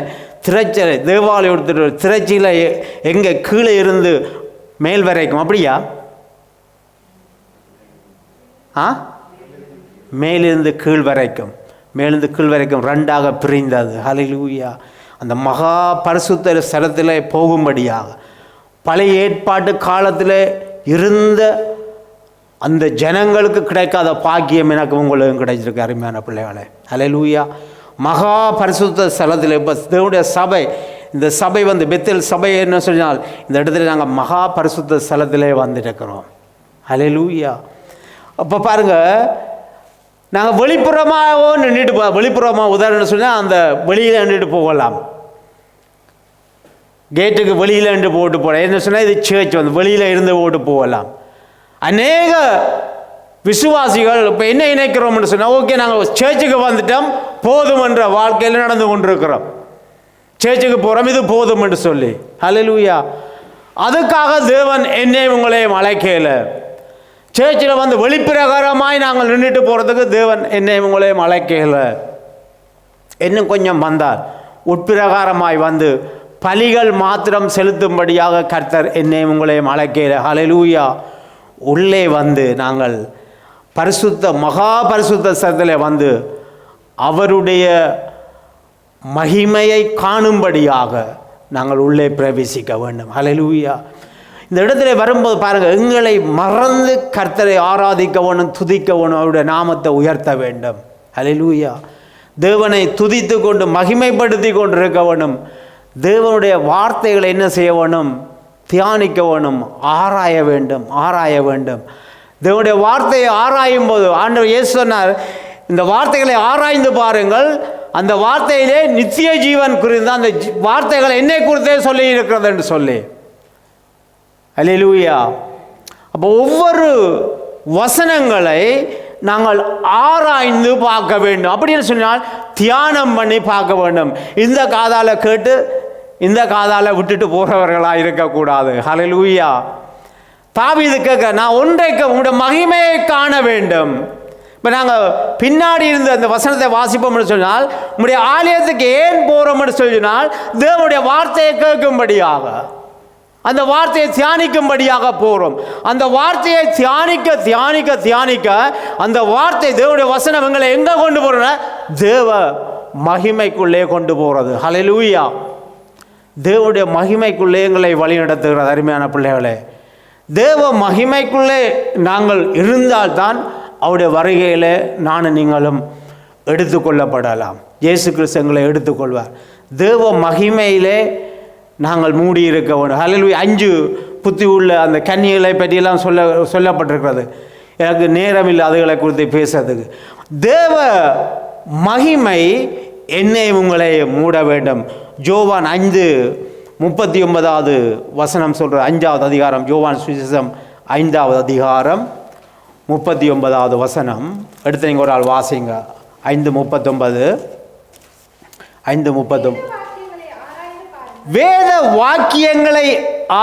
திரைச்சலை தேவாலயத்தில் திரைச்சியில் எங்கே கீழே இருந்து மேல் வரைக்கும், அப்படியா? மேலிருந்து கீழ் வரைக்கும், மேலிருந்து கீழ் வரைக்கும் 2ஆக பிரிந்தது. ஹல்லேலூயா. அந்த மகா பரிசுத்த ஸ்தலத்தில் போகும்படியாக பழைய ஏற்பாட்டு காலத்தில் இருந்த அந்த ஜனங்களுக்கு கிடைக்காத பாக்கியம் எனக்கு உங்களுக்கும் கிடைச்சிருக்கு அருமையான பிள்ளைகளே. ஹல்லேலூயா. மகா பரிசுத்த ஸ்தலத்தில் இப்போ தேவனுடைய சபை, இந்த சபை வந்து பெத்தேல் சபை என்ன சொன்னால், இந்த இடத்துல நாங்கள் மகா பரிசுத்த ஸ்தலத்திலே வந்துருக்கிறோம். ஹல்லேலூயா. அப்போ பாருங்கள், நாங்கள் வெளிப்புறமாகவோ நின்றுட்டு வெளிப்புறமாக உதாரணம் சொன்னால் அந்த வெளியில் நின்றுட்டு போகலாம், கேட்டுக்கு வெளியில் நின்று போட்டு போகலாம். என்ன சொன்னால் இது சேர்ச் வந்து வெளியில் இருந்து போட்டு போகலாம். அநேக விசுவாசிகள் இப்போ என்ன நினைக்கிறோம்னு சொன்னால், ஓகே நாங்கள் சேர்ச்சுக்கு வந்துட்டோம் போதும் என்ற வாழ்க்கையில் நடந்து கொண்டிருக்கிறோம், சேர்ச்சுக்கு போகிறோம் இது போதும் என்று சொல்லி. ஹல்லேலூயா. அதுக்காக தேவன் என்னை உங்களையும் அழைக்கல. சேர்ச்சில் வந்து வெளிப்பிரகாரமாய் நாங்கள் நின்றுட்டு போகிறதுக்கு தேவன் என்னை உங்களையும் அழைக்கல. இன்னும் கொஞ்சம் வந்தால் உட்பிரகாரமாய் வந்து பலிகள் மாத்திரம் செலுத்தும்படியாக கர்த்தர் என்னை உங்களையும் அழைக்கல. ஹல்லேலூயா. உள்ளே வந்து நாங்கள் பரிசுத்த மகா பரிசுத்த ஸ்தலத்திலே வந்து அவருடைய மகிமையை காணும்படியாக நாங்கள் உள்ளே பிரவேசிக்க வேண்டும். ஹல்லேலூயா. இந்த இடத்துல வரும்போது பாருங்கள், எங்களை மறந்து கர்த்தரை ஆராதிக்க வேணும், துதிக்க வேணும், அவருடைய நாமத்தை உயர்த்த வேண்டும். ஹல்லேலூயா. தேவனை துதித்து கொண்டு மகிமைப்படுத்தி கொண்டு இருக்க வேணும். தேவனுடைய வார்த்தைகளை என்ன செய்ய வேணும், தியானிக்க வேணும், ஆராய வேண்டும். தேவனுடைய வார்த்தையை ஆராயும் போது ஆண்டவர் இயேசு சொன்னார், இந்த வார்த்தைகளை ஆராய்ந்து பாருங்கள், அந்த வார்த்தையிலே நித்திய ஜீவன் குறித்து அந்த வார்த்தைகள் என்னை குறித்தே சொல்லி இருக்கிறது என்று சொல்லி. அல்லேலூயா. அப்போ ஒவ்வொரு வசனங்களை நாங்கள் ஆராய்ந்து பார்க்க வேண்டும். அப்படின்னு சொன்னால் தியானம் பண்ணி பார்க்க வேண்டும். இந்த காதால் கேட்டு இந்த காதால் விட்டுட்டு போகிறவர்களாக இருக்கக்கூடாது. ஹல்லேலூயா. தாவீது கேட்க, நான் ஒன்றைக்கு உங்களுடைய மகிமையை காண வேண்டும். இப்போ நாங்கள் பின்னாடி இருந்து அந்த வசனத்தை வாசிப்போம்னு சொன்னால், உங்களுடைய ஆலயத்துக்கு ஏன் போகிறோம்னு சொன்னால் தேவனுடைய வார்த்தையை கேட்கும்படியாக, அந்த வார்த்தையை தியானிக்கும்படியாக போகிறோம். அந்த வார்த்தையை தியானிக்க அந்த வார்த்தை தேவனுடைய வசனம் எங்களை எங்கே கொண்டு போகிறோன்னா தேவ மகிமைக்குள்ளே கொண்டு போகிறது. ஹல்லேலூயா. தேவனுடைய மகிமைக்குள்ளே எங்களை வழி நடத்துகிறது. அருமையான பிள்ளைகளே, தேவ மகிமைக்குள்ளே நாங்கள் இருந்தால்தான் அவருடைய வருகையில் நானும் நீங்களும் எடுத்துக்கொள்ளப்படலாம். இயேசு கிறிஸ்து எங்களை எடுத்துக்கொள்வார். தேவ மகிமையிலே நாங்கள் மூடி இருக்க வேண்டும். ஹல்லேலூயா. 5 புத்தி உள்ள அந்த கன்னிகளை பற்றியெல்லாம் சொல்லப்பட்டிருக்கிறது. எனக்கு நேரம் இல்லை அதுகளை குறித்து பேசுறதுக்கு. தேவ மகிமை என்னை உங்களை மூட வேண்டும். யோவான் 5:39 வசனம் சொல்கிற 5வது அதிகாரம், யோவான் சுவிசேஷம் 5வது அதிகாரம் 39வது வசனம் எடுத்து நீங்கள் ஒரு ஆள் வாசிங்க. 5:39 வேத வாக்கியங்களை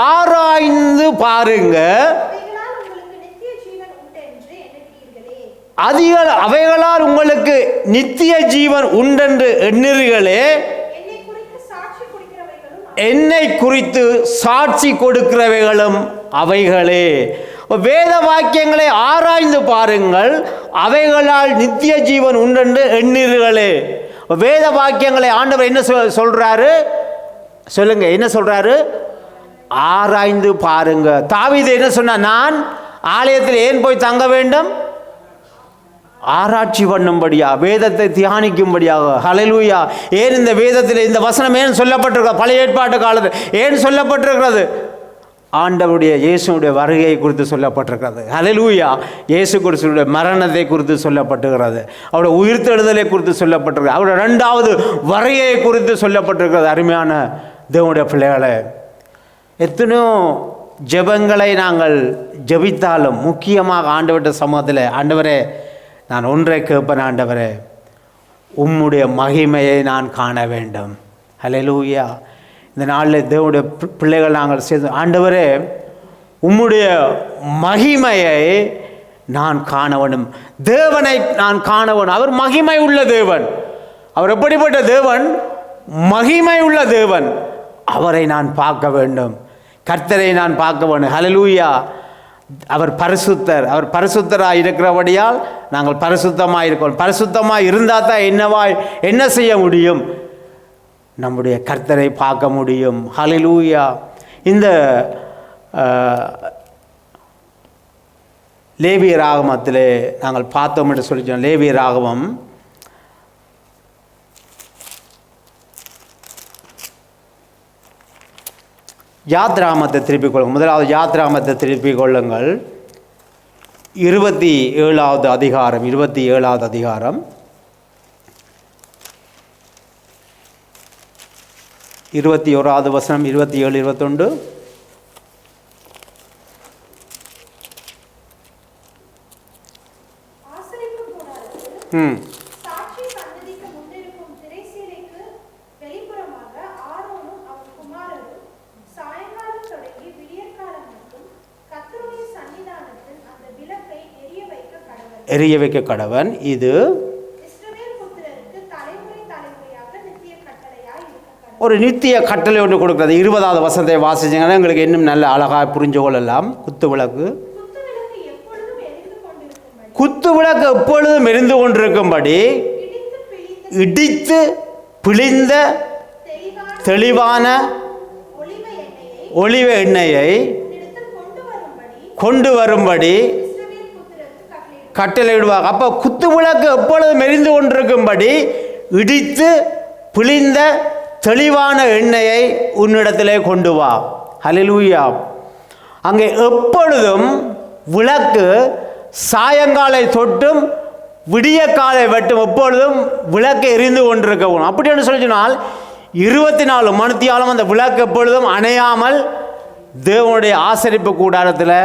ஆராய்ந்து பாருங்க, அவைகளால் உங்களுக்கு நித்திய ஜீவன் உண்டென்று எண்ணுகிறீர்களே. அவைகளால் உங்களுக்கு நித்திய ஜீவன் உண்டென்று எண்ணுகிறீர்களே. என்னை குறித்து சாட்சி கொடுக்கிறவைகளும் அவைகளே. வேத வாக்கியங்களை ஆராய்ந்து பாருங்கள், அவைகளால் நித்திய ஜீவன் உண்டென்று எண்ணீர்களே. வேத வாக்கியங்களை ஆண்டவர் என்ன சொல்றாரு சொல்லுங்க, என்ன சொல்றாரு? ஆராய்ந்து பாருங்க. தாவீது என்ன சொன்னா? நான் ஆலயத்தில் ஏன் போய் தங்க வேண்டும்? ஆராய்ச்சி பண்ணும்படியா, வேதத்தை தியானிக்கும்படியாக. ஹல்லேலூயா. ஏன் இந்த வேதத்தில் இந்த வசனம் ஏன் சொல்லப்பட்டிருக்கிறது? பழைய ஏற்பாட்டு காலத்தில் ஏன் சொல்லப்பட்டிருக்கிறது? ஆண்டவருடைய இயேசுடைய வருகையை குறித்து சொல்லப்பட்டிருக்கிறது. ஹல்லேலூயா. இயேசு கிறிஸ்துவுடைய மரணத்தை குறித்து சொல்லப்பட்டிருக்கிறது. அவருடைய உயிர்த்தெழுதலை குறித்து சொல்லப்பட்டிருக்கிறது. அவருடைய 2வது வருகையை குறித்து சொல்லப்பட்டிருக்கிறது. அருமையான தேவனுடைய பிள்ளைகளை, எத்தனையோ ஜெபங்களை நாங்கள் ஜெபித்தாலும் முக்கியமாக ஆண்டவருடைய சமூகத்தில், ஆண்டவரே நான் ஒன்றை கேட்பேன், ஆண்டவரே உம்முடைய மகிமையை நான் காண வேண்டும். ஹல்லேலூயா. இந்த நாளில் தேவனுடைய பிள்ளைகள் நாங்கள் சேர்ந்து, ஆண்டவரே உம்முடைய மகிமையை நான் காண வேண்டும், தேவனை நான் காண வேண்டும். அவர் மகிமை உள்ள தேவன். அவர் எப்படிப்பட்ட தேவன்? மகிமை உள்ள தேவன். அவரை நான் பார்க்க வேண்டும், கர்த்தரை நான் பார்க்க வேண்டும். ஹல்லேலூயா. அவர் பரிசுத்தர். அவர் பரிசுத்தராக இருக்கிறபடியால் நாங்கள் பரிசுத்தமாக இருக்கோம். பரிசுத்தமாக இருந்தால் தான் என்ன செய்ய முடியும்? நம்முடைய கர்த்தரை பார்க்க முடியும். ஹல்லேலூயா. இந்த லேவிய ராகமத்திலே நாங்கள் பார்த்தோம் என்று சொல்லிச்சோம். லேவிய ராகமம் யாத்ராமத்தை திருப்பிக் கொள்ளுங்கள். முதலாவது யாத்ராமத்தை திருப்பிக் கொள்ளுங்கள். 27வது அதிகாரம், 27வது அதிகாரம், 21வது வசனம், 27, 21. சாட்சி சன்னதிக்கு முன்னிருக்கும் திரைச்சீலைக்கு வெளிப்புறமாக ஆரோனும் அவன் குமாரரும் சாயங்காலம் தொடங்கி விடியற்காலம் மட்டும் கர்த்தருடைய சன்னிதானத்தில் அந்த விளக்கை எரிய வைக்க கடவன். இது இஸ்ரவேல் புத்திரருக்கு தலைமுறை தலைமுறையாக நித்திய கட்டளையாய் இருக்க கடவன். ஒரு நித்திய கட்டளை ஒன்று கொடுக்கிறது. 20வது வசனத்தை வாசிச்சீங்கன்னா எங்களுக்கு இன்னும் நல்ல அழகாக புரிஞ்சு கொள்ளலாம். குத்து விளக்கு எப்பொழுதும் எரிந்து கொண்டிருக்கும்படி இடித்து பிழிந்த தெளிவான ஒலிவ எண்ணெயை கொண்டு வரும்படி கட்டளையிடுவாங்க. அப்போ குத்து விளக்கு எப்பொழுதும் எரிந்து கொண்டிருக்கும்படி இடித்து பிழிந்த தெளிவான எண்ணெயை உன்னிடத்திலே கொண்டு வா. ஹல்லேலூயா. அங்கே எப்பொழுதும் விளக்கு சாயங்காலை தொட்டும் விடிய காலை வெட்டும் எப்பொழுதும் விளக்கு எரிந்து கொண்டிருக்கவும். அப்படி என்று சொல்லி சொன்னால் 24 மணித்தியாலும் அந்த விளக்கு எப்பொழுதும் அணையாமல் தேவனுடைய ஆசரிப்பு கூடாரத்தில்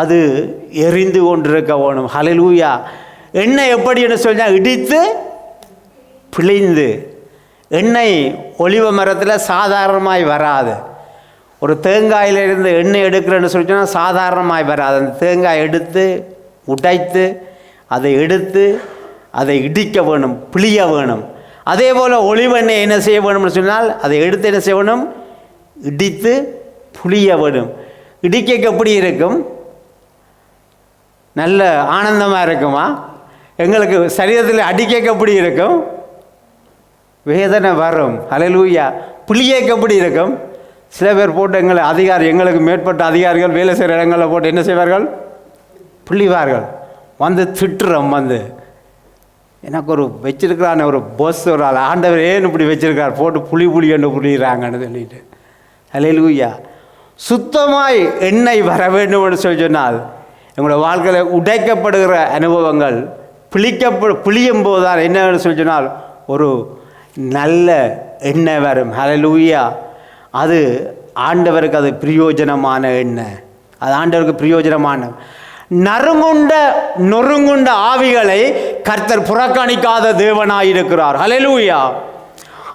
அது எரிந்து கொண்டிருக்க வேணும். ஹல்லேலூயா. எண்ணெய் எப்படி என்று சொன்னால் இடித்து பிழிந்து. எண்ணெய் ஒலிவ மரத்தில் சாதாரணமாய் வராது. ஒரு தேங்காயிலிருந்து எண்ணெய் எடுக்கிறேன்னு சொல்லி சொன்னால் சாதாரணமாய் வராது. அந்த தேங்காய் எடுத்து உடைத்து அதை எடுத்து அதை இடிக்க வேணும், பிழிய வேணும். அதே போல் ஒளிவெண்ணெய் என்ன செய்ய வேணும்னு சொன்னால் அதை எடுத்து என்ன செய்ய வேணும்? இடித்து புளிய வேணும். இடிக்க எப்படி இருக்கும்? நல்ல ஆனந்தமாக இருக்குமா? எங்களுக்கு சரீரத்தில் அடிக்க எப்படி இருக்கும்? வேதனை வரும். ஹல்லேலூயா. புளியேக்கு எப்படி இருக்கும்? சில பேர் போட்டு எங்களுக்கு மேற்பட்ட அதிகாரிகள் வேலை செய்கிற இடங்களில் போட்டு என்ன செய்வார்கள்? புள்ளிவார்கள். வந்து திட்டுறோம். வந்து எனக்கு ஒரு வச்சிருக்கிறான ஒரு பஸ் ஒரு ஆள், ஆண்டவர் ஏன்னு இப்படி வச்சிருக்கார், போட்டு புளி என்று புளிகிறாங்கன்னு சொல்லிட்டு. ஹல்லேலூயா. சுத்தமாய் எண்ணெய் வர வேண்டும் சொல்லி சொன்னால் எங்களோட வாழ்க்கையில் உடைக்கப்படுகிற அனுபவங்கள் பிழியும் போது தான் என்ன சொல்லி சொன்னால் ஒரு நல்ல எண்ணெய் வரும். ஹல்லேலூயா. அது ஆண்டவருக்கு அது பிரயோஜனமான எண்ணெய். அது ஆண்டவருக்கு பிரயோஜனமான நொறுங்குண்ட ஆவிகளை கர்த்தர் புறக்கணிக்காத தேவனாயிருக்கிறார். ஹல்லேலூயா.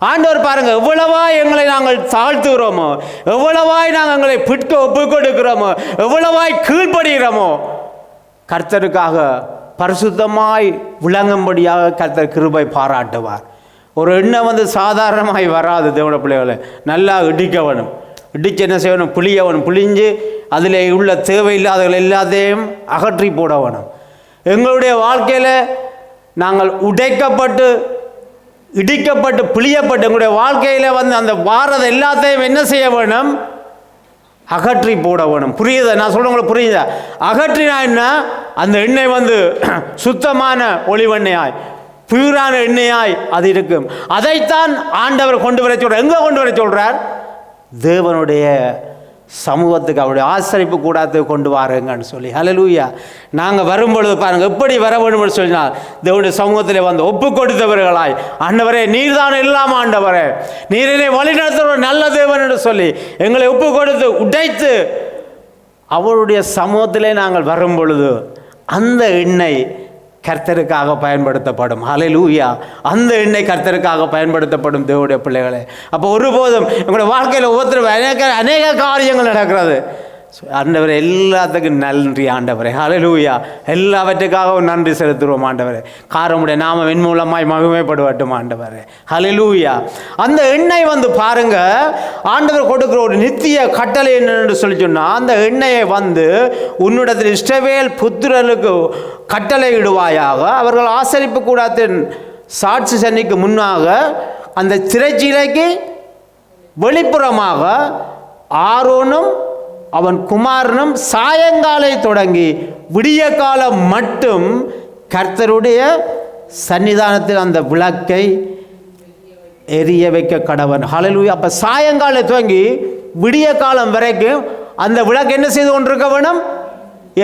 ஆண்டவர் பாருங்க, எவ்வளவாய் எங்களை நாங்கள் தாழ்த்துகிறோமோ, எவ்வளவாய் நாங்கள் எங்களை பிட்க ஒப்பு கொடுக்கிறோமோ, எவ்வளவாய் கீழ்ப்படுகிறோமோ, கர்த்தருக்காக பரிசுத்தமாய் விளங்கும்படியாக கர்த்தர் கிருபை பாராட்டுவார். ஒரு எண்ணெய் சாதாரணமாய் வராது. தேவனுடைய பிள்ளைகளை நல்லா இடிக்க வேணும். இடிச்சு என்ன செய்யணும்? புளிய வேணும். புளிஞ்சு அதில் உள்ள தேவையில்லாதவர்கள் எல்லாத்தையும் அகற்றி போட வேணும். எங்களுடைய வாழ்க்கையில் நாங்கள் உடைக்கப்பட்டு இடிக்கப்பட்டு புளியப்பட்டு எங்களுடைய வாழ்க்கையில் அந்த வாரதை எல்லாத்தையும் என்ன செய்ய வேணும்? அகற்றி போட வேணும். புரியுதா? நான் சொல்கிறேன், உங்களுக்கு புரியுதா? அகற்றினா என்ன? அந்த எண்ணெய் சுத்தமான ஒளிவெண்ணெயாய் பியூரான எண்ணெயாய் அது இருக்கும். அதைத்தான் ஆண்டவர் கொண்டு வர சொல்கிறார். எங்கே கொண்டு வர சொல்கிறார்? தேவனுடைய சமூகத்துக்கு, அவருடைய ஆசரிப்பு கூடாரத்துக்கு கொண்டு வாருங்கன்னு சொல்லி. ஹல்லேலூயா. நாங்கள் வரும்பொழுது பாருங்கள் எப்படி வர வேணும்னு சொன்னால், தேவனுடைய சமூகத்தில் ஒப்பு கொடுத்தவர்களாய், ஆண்டவரே நீர்தான் எல்லாம், ஆண்டவரே நீரினை வழிநடத்துகிற நல்ல தேவன் என்று சொல்லி எங்களை ஒப்பு கொடுத்து உடைத்து அவருடைய சமூகத்திலே நாங்கள் வரும் பொழுது அந்த எண்ணெய் கர்த்தருக்காக பயன்படுத்தப்படும். ஹல்லேலூயா. அந்த எண்ணெய் கர்த்தருக்காக பயன்படுத்தப்படும் தேவனுடைய பிள்ளைகளே. அப்போ ஒருபோதும் எங்களுடைய வாழ்க்கையில் ஒவ்வொருத்தரும் அநேக காரியங்கள் நடக்கிறது. ஆண்டவரே எல்லாத்துக்கும் நன்றி ஆண்டவரே. ஹல்லேலூயா. எல்லாவற்றுக்காகவும் நன்றி செலுத்துவோம் ஆண்டவரே. காரமுடைய நாமம் என் மூலமாய் மகிமைப்படுவட்டும் ஆண்டவரே. ஹல்லேலூயா. அந்த எண்ணெய் பாருங்க, ஆண்டவர் கொடுக்குற ஒரு நித்திய கட்டளை என்னன்னு சொல்லி சொன்னால், அந்த எண்ணெயை உன்னிடத்தில் இஸ்ரவேல் புத்திரனுக்கு கட்டளை இடுவாயாக. அவர்கள் ஆசரிப்பு கூடாரத்தின் சாட்சி சன்னிக்கு முன்னாக அந்த திரைச்சீலைக்கு வெளிப்புறமாக ஆரோனும் அவன் குமாரனும் சாயங்காலை தொடங்கி விடிய காலம் மட்டும் கர்த்தருடைய சன்னிதானத்தில் அந்த விளக்கை எரிய வைக்க கடவன். ஹல்லேலூயா. அப்போ சாயங்காலை துவங்கி விடிய காலம் வரைக்கும் அந்த விளக்கு என்ன செய்து கொண்டிருக்க வேணும்?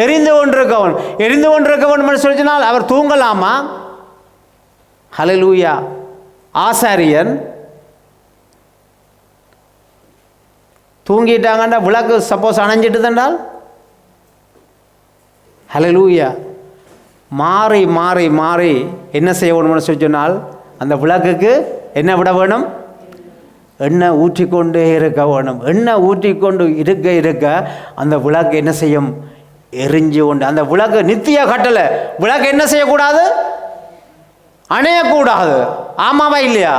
எரிந்து கொண்டிருக்கவன். எரிந்து கொண்டிருக்கவன் சொல்லினால் அவர் தூங்கலாமா? ஹல்லேலூயா. ஆசாரியன் தூங்கிட்டாங்கன்னா விளக்கு சப்போஸ் அணைஞ்சிட்டு தண்டால், ஹல்லேலூயா, மாறி மாறி மாறி என்ன செய்ய வேணும்னு சொல்லி சொன்னால், அந்த விளக்குக்கு என்ன விட வேணும்? எண்ணெய் ஊற்றிக்கொண்டே இருக்க வேணும். எண்ணெய் ஊற்றிக்கொண்டு இருக்க இருக்க அந்த விளக்கு என்ன செய்யும்? எரிஞ்சு கொண்டு. அந்த விளக்கு நித்திய கட்டளை. விளக்கு என்ன செய்யக்கூடாது? அணையக்கூடாது. ஆமாவா இல்லையா?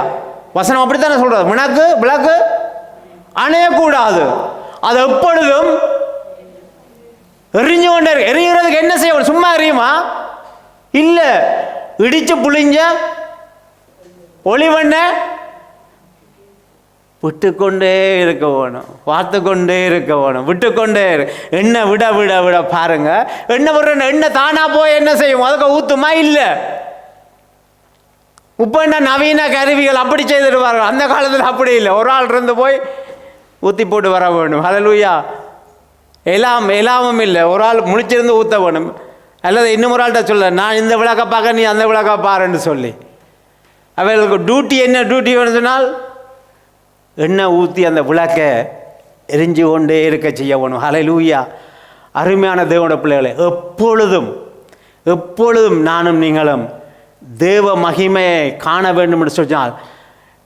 வசனம் அப்படித்தானே சொல்றது. விளக்கு அணையக்கூடாது. அது எப்பொழுதும் எரிஞ்சு கொண்டே இருக்கு. எரிகிறதுக்கு என்ன செய்யணும்? சும்மா எரியுமா? இல்லை. இடிச்சு புளிஞ்ச ஒளிவண்ண விட்டுக்கொண்டே இருக்க வேணும். பார்த்து கொண்டே இருக்க வேணும். விட்டுக்கொண்டே எண்ணெய் விட விட விட பாருங்க. எண்ணெய் விடுற எண்ணெய் தானா போய் என்ன செய்யும்? அதுக்கு ஊத்துமா? இல்லை. இப்போ என்ன நவீன கருவிகள் அப்படி செய்திருவார்கள். அந்த காலத்தில் அப்படி இல்லை. ஒரு ஆள் இருந்து போய் ஊற்றி போட்டு வர வேணும். ஹல்லேலூயா. எல்லாமும் இல்லை. ஒரு ஆள் முழிச்சிருந்து ஊற்ற வேணும். அல்லது இன்னும் ஒரு ஆள்கிட்ட சொல்ல, நான் இந்த விளக்கை பார்க்க, நீ அந்த விளக்கை பாருன்னு சொல்லி. அவர்களுக்கு டியூட்டி என்ன டியூட்டி வேணும் சொன்னால், எண்ணெய் ஊற்றி அந்த விளக்கை எரிஞ்சு கொண்டே இருக்க செய்ய வேணும். ஹல்லேலூயா. அருமையான தேவனுடைய பிள்ளைகளை, எப்பொழுதும் நானும் நீங்களும் தேவ மகிமையை காண வேண்டும் என்று சொன்னால்,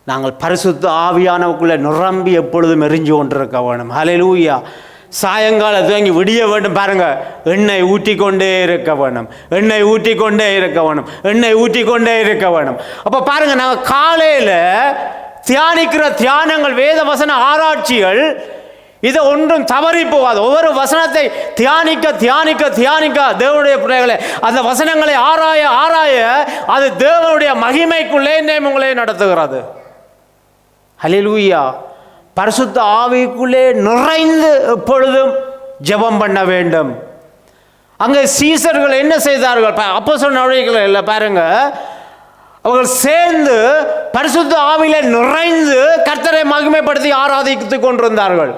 நாங்கள் பரிசுத்த ஆவியானவுக்குள்ளே நிரம்பி எப்பொழுதும் எரிஞ்சு கொண்டிருக்க வேணும். ஹல்லேலூயா. சாயங்காலம் துவங்கி விடிய வேண்டும். பாருங்க, எண்ணெய் ஊற்றிக்கொண்டே இருக்க வேணும். எண்ணெய் ஊற்றிக்கொண்டே இருக்க வேணும். எண்ணெய் ஊற்றிக்கொண்டே இருக்க வேணும். அப்போ பாருங்க, நாங்கள் காலையில் தியானிக்கிற தியானங்கள், வேத வசன ஆராய்ச்சிகள், இதை ஒன்றும் தவறி போகாது. ஒவ்வொரு வசனத்தை தியானிக்க தியானிக்க தியானிக்க தேவனுடைய பிள்ளைகளை அந்த வசனங்களை ஆராய ஆராய அது தேவனுடைய மகிமைக்குள்ளே உங்களே நடத்துகிறது. ஹல்லேலூயா. பரிசுத்த ஆவிக்குள்ளே நிறைந்து எப்பொழுதும் ஜெபம் பண்ண வேண்டும். அங்கே சீசர்கள் என்ன செய்தார்கள்? அப்போஸ்தலர் நடவடிக்கைகள் பாருங்க, அவர்கள் சேர்ந்து பரிசுத்த ஆவியிலே நிறைந்து கர்த்தரை மகிமைப்படுத்தி ஆராதித்துக் கொண்டிருந்தார்கள்.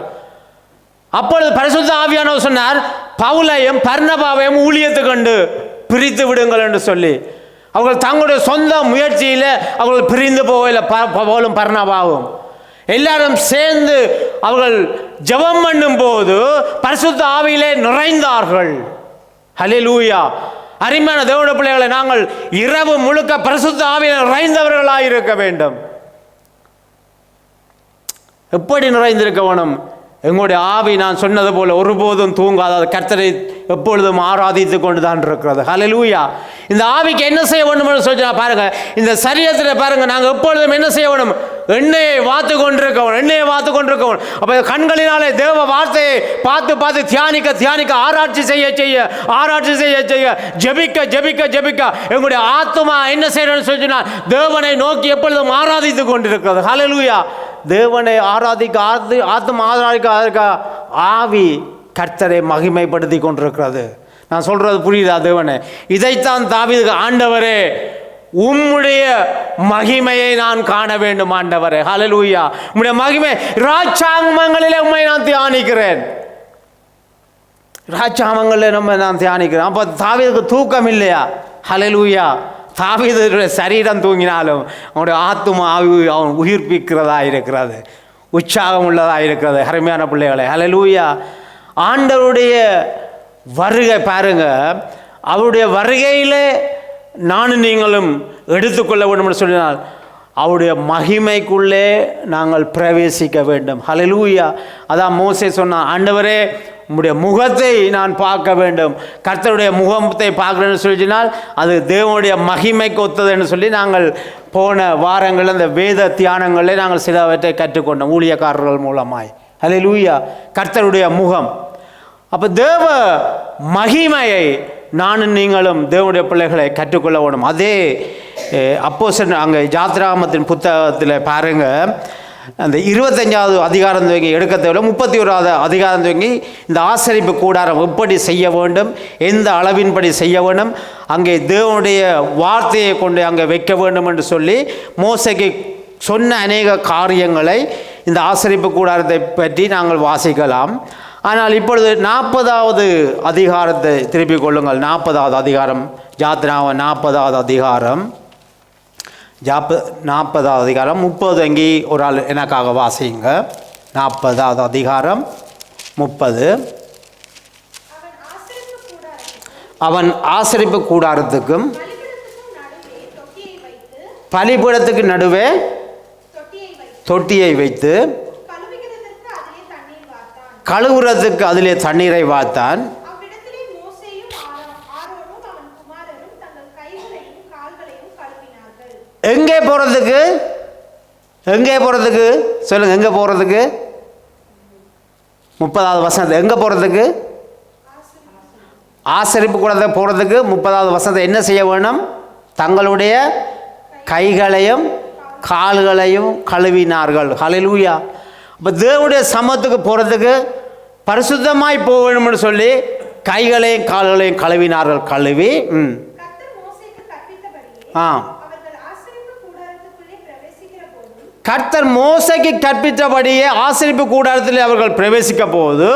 அப்பொழுது பரிசுத்த ஆவியானவர் சொன்னார், பவுலையும் பர்னபாவையும் ஊழியத்துக்கு கண்டு பிரித்து விடுங்கள் என்று சொல்லி. அவர்கள் தங்களுடைய சொந்த முயற்சியில் அவர்கள் பிரிந்து போகல. பவுலும் பர்னபாவும் எல்லாரும் சேர்ந்து அவர்கள் ஜெபம் பண்ணும் போது பரிசுத்த ஆவியிலே நிறைந்தார்கள். ஹல்லேலூயா. அருமையான தேவனுடைய பிள்ளைகளை, நாங்கள் இரவு முழுக்க பரிசுத்த ஆவியிலே நிறைந்தவர்களாக இருக்க வேண்டும். எப்படி நிறைந்திருக்க வேணும்? எங்களுடைய ஆவி நான் சொன்னது போல ஒருபோதும் தூங்காத கர்த்தரை எப்பொழுதும் ஆராதித்து கொண்டு தான் இருக்கிறது. ஹல்லேலூயா. இந்த ஆவிக்கு என்ன செய்ய வேண்டும் சொல்லி பாருங்க, இந்த சரீரத்தில் பாருங்க, நாங்கள் எப்பொழுதும் என்ன செய்ய வேணும்? எண்ணெயை வாத்து கொண்டிருக்கவன், எண்ணெயை வாத்து கொண்டிருக்கவன். அப்போ கண்களினாலே தேவ வார்த்தையை பார்த்து பார்த்து தியானிக்க தியானிக்க, ஆராய்ச்சி செய்ய செய்ய, ஆராய்ச்சி செய்ய செய்ய, ஜெபிக்க ஜெபிக்க ஜெபிக்க, எங்களுடைய ஆத்மா என்ன செய்யணும்னு சொல்லினா தேவனை நோக்கி எப்பொழுதும் ஆராதித்து கொண்டிருக்கிறது. ஹல்லேலூயா. தேவனை ஆராதிக்க ஆத்மா ஆராதிக்க ஆவி கர்த்தரை மகிமைப்படுத்தி கொண்டிருக்கிறது. நான் சொல்றது புரியுதா தேவனே? இதைத்தான் தாவீது, ஆண்டவரே உம்முடைய மகிமையை நான் காண வேண்டும் ஆண்டவரே. ஹல்லேலூயா. உம்முடைய மகிமை ராஜாங்கங்களிலே உம்மை நான் தியானிக்கிறேன், ராஜாங்கங்களிலே நான் தியானிக்கிறேன். அப்போ தாவீதுக்கு தூக்கம் இல்லையா? ஹல்லேலூயா. தாவீதுடைய சரீரம் தூங்கினாலும் அவனுடைய ஆத்துமா ஆவி அவன் உயிர்ப்பிக்கிறதா இருக்கிறது, உற்சாகம் உள்ளதாக இருக்கிறது. அருமையான பிள்ளைகளை, ஹல்லேலூயா. ஆண்டவருடைய வருகை பாருங்க, அவருடைய வருகையிலே நானும் நீங்களும் எடுத்துக்கொள்ள வேண்டும் என்று சொன்னால் அவருடைய மகிமைக்குள்ளே நாங்கள் பிரவேசிக்க வேண்டும். ஹல்லேலூயா. அதான் மோசே சொன்னான், ஆண்டவரே உம்முடைய முகத்தை நான் பார்க்க வேண்டும். கர்த்தருடைய முகத்தை பார்க்கணும்னு சொல்லினால் அது தேவனுடைய மகிமைக்கு ஒத்ததுன்னு சொல்லி நாங்கள் போன வாரங்கள் அந்த வேத தியானங்களில் நாங்கள் சிலவற்றை கற்றுக்கொண்டோம் ஊழியக்காரர்கள் மூலமாய். ஹல்லேலூயா. கர்த்தருடைய முகம். அப்போ தேவ மகிமையை நானும் நீங்களும் தேவனுடைய பிள்ளைகளை கற்றுக்கொள்ள வேணும். அதே அப்போஸ்தலர் அங்கே யாத்திராகமத்தின் புத்தகத்தில் பாருங்க, அந்த 25வது அதிகாரம் துவங்கி எடுக்க தேவை, 31வது அதிகாரம் துவங்கி இந்த ஆசரிப்பு கூடாரம் எப்படி செய்ய வேண்டும், எந்த அளவின்படி செய்ய வேண்டும், அங்கே தேவனுடைய வார்த்தையை கொண்டு அங்கே வைக்க வேண்டும் என்று சொல்லி மோசேக்கு சொன்ன அநேக காரியங்களை இந்த ஆசரிப்பு கூடாரத்தை பற்றி நாங்கள் வாசிக்கலாம். ஆனால் இப்பொழுது 40வது அதிகாரத்தை திருப்பிக் கொள்ளுங்கள். 40வது அதிகாரம், யாத்திராகமம் 40வது அதிகாரம், 40வது அதிகாரம் 30 அங்கே ஒரு ஆள் எனக்காக வாசிங்க. 40வது அதிகாரம் 30. அவன் ஆசரிப்பு கூடாரத்துக்கும் பலிபீடத்துக்கு நடுவே தொட்டியை வைத்து கழுவுறதுக்கு அதிலே தண்ணீரை வார்த்தான். எங்கே போகிறதுக்கு? எங்கே போகிறதுக்கு சொல்லுங்க, எங்கே போகிறதுக்கு? 30வது வசனத்தை எங்கே போகிறதுக்கு? ஆசரிப்பு கூடத்தை போகிறதுக்கு 30வது வசனத்தை என்ன செய்ய வேணும்? தங்களுடைய கைகளையும் கால்களையும் கழுவினார்கள். ஹல்லேலூயா. இப்போ தேவனுடைய சமத்துக்கு போகிறதுக்கு பரிசுத்தமாய் போக வேணும்னு சொல்லி கைகளையும் கால்களையும் கழுவினார்கள். கழுவி கர்த்தர் மோசேக்கு கற்பித்தபடியே ஆசரிப்பு கூடாரத்தில் அவர்கள் பிரவேசிக்க போது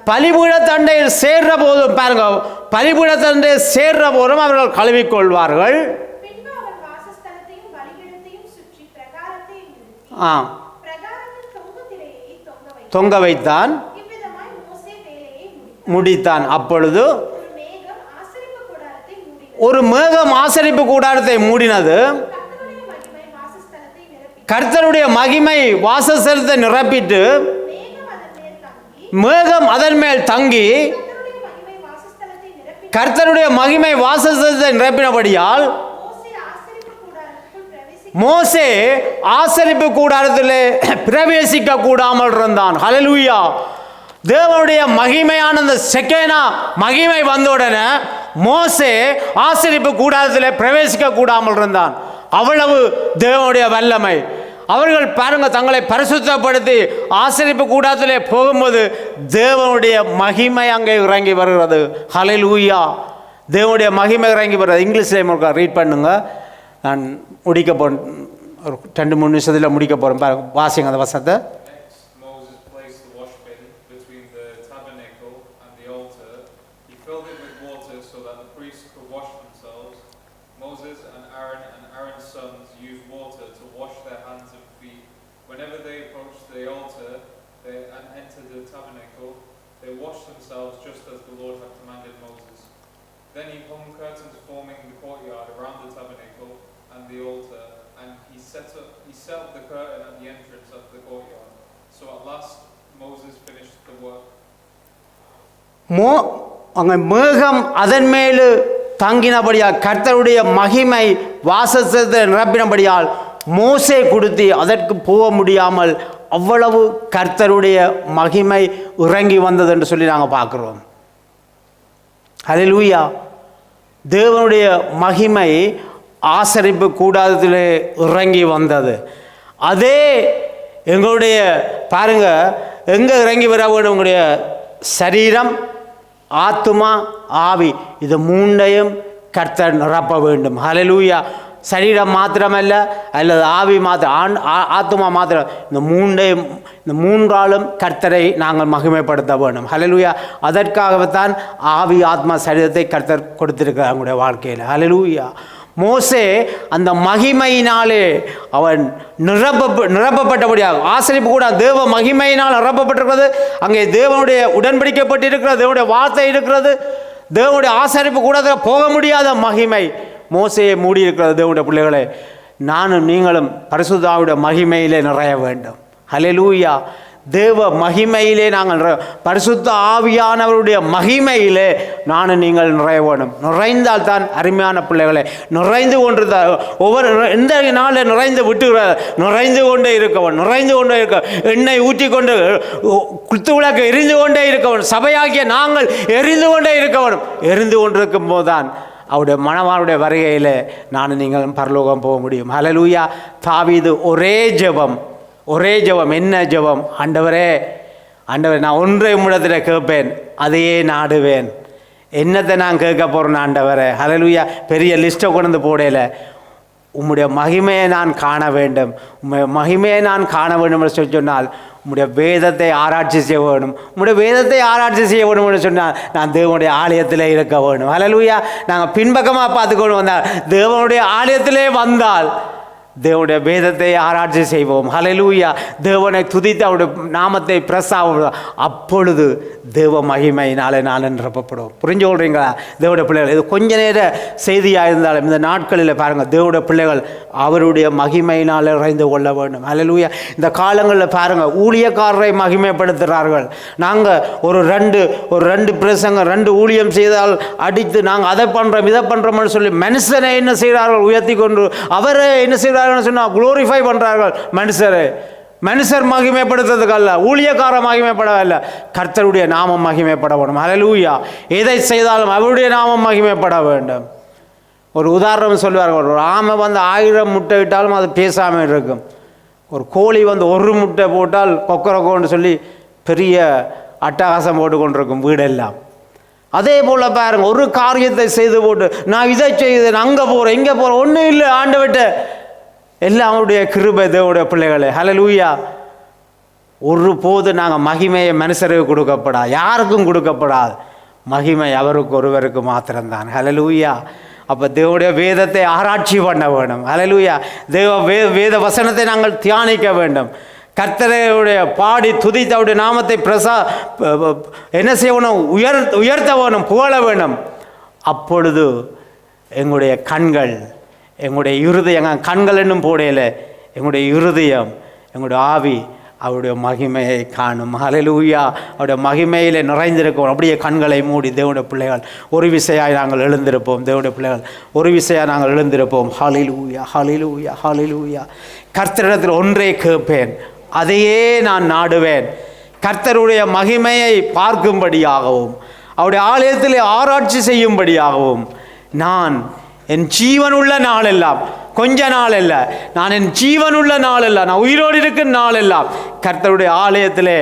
பலிபீட தண்டையில் சேர்ற போதும் பாருங்க, பலிபீட தண்டையில் சேர்ற போதும் அவர்கள் கழுவிக்கொள்வார்கள். தொங்க வைத்தான், முடித்தான். அப்பொழுது ஒரு மேகம் ஆசரிப்பு கூடாரத்தை மூடினது. கர்த்தருடைய மகிமை வாசஸ்தலத்தை நிரப்பிட்டு மேகம் அதன் மேல் தங்கி கர்த்தருடைய மகிமை வாசஸ்தலத்தை நிரப்பினபடியால் மோசே ஆசரிப்பு கூடாரத்திலே பிரவேசிக்க கூடாமல் இருந்தான். ஹல்லேலூயா. தேவனுடைய மகிமையான அந்த செகேனா மகிமை வந்த உடனே மோசே ஆசரிப்பு கூடாரத்தில் பிரவேசிக்க கூடாமல் இருந்தான். அவ்வளவு தேவனுடைய வல்லமை. அவர்கள் பாருங்க, தங்களை பரிசுத்தப்படுத்தி ஆசரிப்பு கூடாரத்திலே போகும்போது தேவனுடைய மகிமை அங்கே இறங்கி வருகிறது. ஹல்லேலூயா. தேவனுடைய மகிமை இறங்கி வருகிறது. இங்கிலீஷ்ல ரீட் பண்ணுங்க. நான் முடிக்க போகிறேன், ஒரு 2-3 நிமிஷத்தில் முடிக்க போகிறேன். வாசிங்க அந்த வசனத்தை. Then he hung curtains forming the courtyard around the tabernacle and the altar, set up the curtain at the entrance of the courtyard. So at last Moses finished the work. அங்கே மேகம் அதன் மேலு தங்கினபடியால் கர்த்தருடைய மகிமை வாசஸ்தலத்தை நிரப்பினபடியால் மோசே கொடுத்து அதற்கு போக முடியாமல் அவ்வளவு கர்த்தருடைய மகிமை இறங்கி வந்தது என்று சொல்லி நாங்கள் பார்க்குறோம். ஹல்லேலூயா. தேவனுடைய மகிமை ஆசரிப்பு கூடாரத்திலே இறங்கி வந்தது. அதே எங்களுடைய பாருங்க, எங்கே இறங்கி வர வேண்டும்? உங்களுடைய சரீரம், ஆத்துமா, ஆவி, இது மூண்டையும் கர்த்தர் நிரப்ப வேண்டும். ஹல்லேலூயா. சரீரம் மாத்திரமல்ல, அல்லது ஆவி மாத்திரம், ஆத்துமா மாத்திரம், இந்த மூன்றாலும் கர்த்தரை நாங்கள் மகிமைப்படுத்த வேண்டும். ஹல்லேலூயா. அதற்காகத்தான் ஆவி, ஆத்மா, சரீரத்தை கர்த்தர் கொடுத்திருக்கிறார் அவங்களுடைய வாழ்க்கையில். ஹல்லேலூயா. மோசே அந்த மகிமையினாலே அவன் நிரப்பப்பட்டபடியாக ஆசரிப்பு கூட தேவ மகிமையினால் நிரப்பப்பட்டிருக்கிறது. அங்கே தேவனுடைய உடன்படிக்கப்பட்டிருக்கிறது, தேவனுடைய வார்த்தை இருக்கிறது. தேவனுடைய ஆசரிப்பு கூட போக முடியாத மகிமை மோசையை மூடியிருக்கிறது. தேவனுடைய பிள்ளைகளே, நானும் நீங்களும் பரிசுத்த ஆவியுடைய மகிமையிலே நிறைய வேண்டும். ஹல்லேலூயா. தேவ மகிமையிலே நாங்கள் பரிசுத்த ஆவியானவருடைய மகிமையிலே நானும் நீங்கள் நிறைய வேண்டும். நிறைந்தால் தான் அருமையான பிள்ளைகளை நிறைந்து கொண்டு ஒவ்வொரு எந்த நாளில் நிறைந்து விட்டு நிறைந்து கொண்டே இருக்கவன், நிறைந்து கொண்டே இருக்க எண்ணெய் ஊற்றி கொண்டு குத்து விளக்கு எரிந்து கொண்டே இருக்கவன், சபையாகிய நாங்கள் எரிந்து கொண்டே இருக்கவனும். எரிந்து கொண்டிருக்கும் போதுதான் அவருடைய மணவாளுடைய வருகையில் நானும் நீங்களும் பரலோகம் போக முடியும். ஹல்லேலூயா. தாவீது ஒரே ஜெபம். என்ன ஜெபம்? ஆண்டவரே, நான் ஒன்றை உம்மிடத்தில் கேட்பேன், அதையே நாடுவேன். என்னத்தை நான் கேட்க போகிறேன் ஆண்டவரே? ஹல்லேலூயா. பெரிய லிஸ்ட்டை கொண்டு போடல. உம்முடைய மகிமையை நான் காண வேண்டும். மகிமையை நான் காண வேண்டும் என்று சொன்னால் உம்முடைய வேதத்தை ஆராய்ச்சி செய்ய வேணும். உம்முடைய வேதத்தை ஆராய்ச்சி செய்ய வேணும் என்று சொன்னால் நான் தேவனுடைய ஆலயத்திலே இருக்க வேணும். ஹல்லேலூயா. நாங்கள் பின்பக்கமாக பார்த்துக்கொண்டு வந்தால், தேவனுடைய ஆலயத்திலே வந்தால் தேவனுடைய வேதத்தை ஆராய்ச்சி செய்வோம். ஹல்லேலூயா. தேவனை துதித்து அவருடைய நாமத்தை பிரஸ்தாபம், அப்பொழுது தேவ மகிமையினாலே நான் நிரப்பப்படும். புரிஞ்சு கொள்றீங்களா தேவனுடைய பிள்ளைகள்? இது கொஞ்ச நேர செய்தியாக இருந்தாலும் இந்த நாட்களில் பாருங்கள், தேவனுடைய பிள்ளைகள் அவருடைய மகிமையினால் இறைந்து கொள்ள வேண்டும். ஹல்லேலூயா. இந்த காலங்களில் பாருங்கள், ஊழியக்காரரை மகிமைப்படுத்துகிறார்கள். நாங்கள் ஒரு ரெண்டு பிரசங்க 2 ஊழியம் செய்தால் அடித்து நாங்கள் அதை பண்ணுறோம் இதை பண்ணுறோம்னு சொல்லி மனுஷனை என்ன செய்கிறார்கள்? உயர்த்தி கொண்டு அவரை என்ன செய்கிறார்கள் சொன்னால் குளோரிஃபை பண்ணுறார்கள். மனுஷர் மகிமைப்படுத்துறதுக்கல்ல, ஊழியக்கார மகிமைப்படவில்லை, கர்த்தருடைய நாமம் மகிமைப்பட வேண்டும். ஹல்லேலூயா. எதை செய்தாலும் அவருடைய நாமம் மகிமைப்பட வேண்டும். ஒரு உதாரணம் சொல்லுவார்கள், ஒரு ஆமை 1000 முட்டை இட்டாலும் அது பேசாமல் இருக்கும். ஒரு கோழி 1 முட்டை போட்டால் கொக்கரக்கோன்னு சொல்லி பெரிய அட்டகாசம் போட்டு கொண்டிருக்கும் வீடெல்லாம். அதே போல் பாருங்க, ஒரு காரியத்தை செய்து போட்டு நான் இதை செய்தேன், அங்கே போகிறேன் இங்கே போகிறேன், ஒன்றும் இல்லை ஆண்டவர்கிட்ட, எல்லாம் அவருடைய கிருபை. தேவனுடைய பிள்ளைகளே, ஹல்லேலூயா. ஒரு போது நாங்கள் மகிமையை மனுஷருக்கு கொடுக்கப்படாது, யாருக்கும் கொடுக்கப்படாது. மகிமை அவருக்கு ஒருவருக்கு மாத்திரம்தான். ஹல்லேலூயா. அப்போ தேவனுடைய வேதத்தை ஆராய்ச்சி பண்ண வேண்டும். ஹல்லேலூயா. வேத வசனத்தை நாங்கள் தியானிக்க வேண்டும். கர்த்தருடைய பாடி துதித்து அவருடைய நாமத்தை என்ன செய்யணும்? உயர்த்த வேணும், புகழ வேணும். அப்பொழுது எங்களுடைய கண்கள், எங்களுடைய இருதயம், கண்கள் என்னும் போடையில் எங்களுடைய இருதயம், எங்களுடைய ஆவி அவருடைய மகிமையை காணும். ஹல்லேலூயா. அவருடைய மகிமையிலே நிறைந்திருக்கும். அப்படியே கண்களை மூடி தேவனுடைய பிள்ளைகள் ஒரு விசையாய் நாங்கள் எழுந்திருப்போம். தேவனுடைய பிள்ளைகள் ஒரு விசையாக நாங்கள் எழுந்திருப்போம். ஹல்லேலூயா, ஹல்லேலூயா, ஹல்லேலூயா. கர்த்தரிடத்தில் ஒன்றே கேட்பேன், அதையே நான் நாடுவேன். கர்த்தருடைய மகிமையை பார்க்கும்படியாகவும் அவருடைய ஆலயத்தில் ஆராய்ச்சி செய்யும்படியாகவும் நான் என் ஜீவனுள்ள நாளெல்லாம், கொஞ்ச நாள் அல்ல, நான் என் ஜீவனுள்ள நாளெல்லாம், நான் உயிரோடு இருக்கும் நாளெல்லாம் கர்த்தருடைய ஆலயத்திலே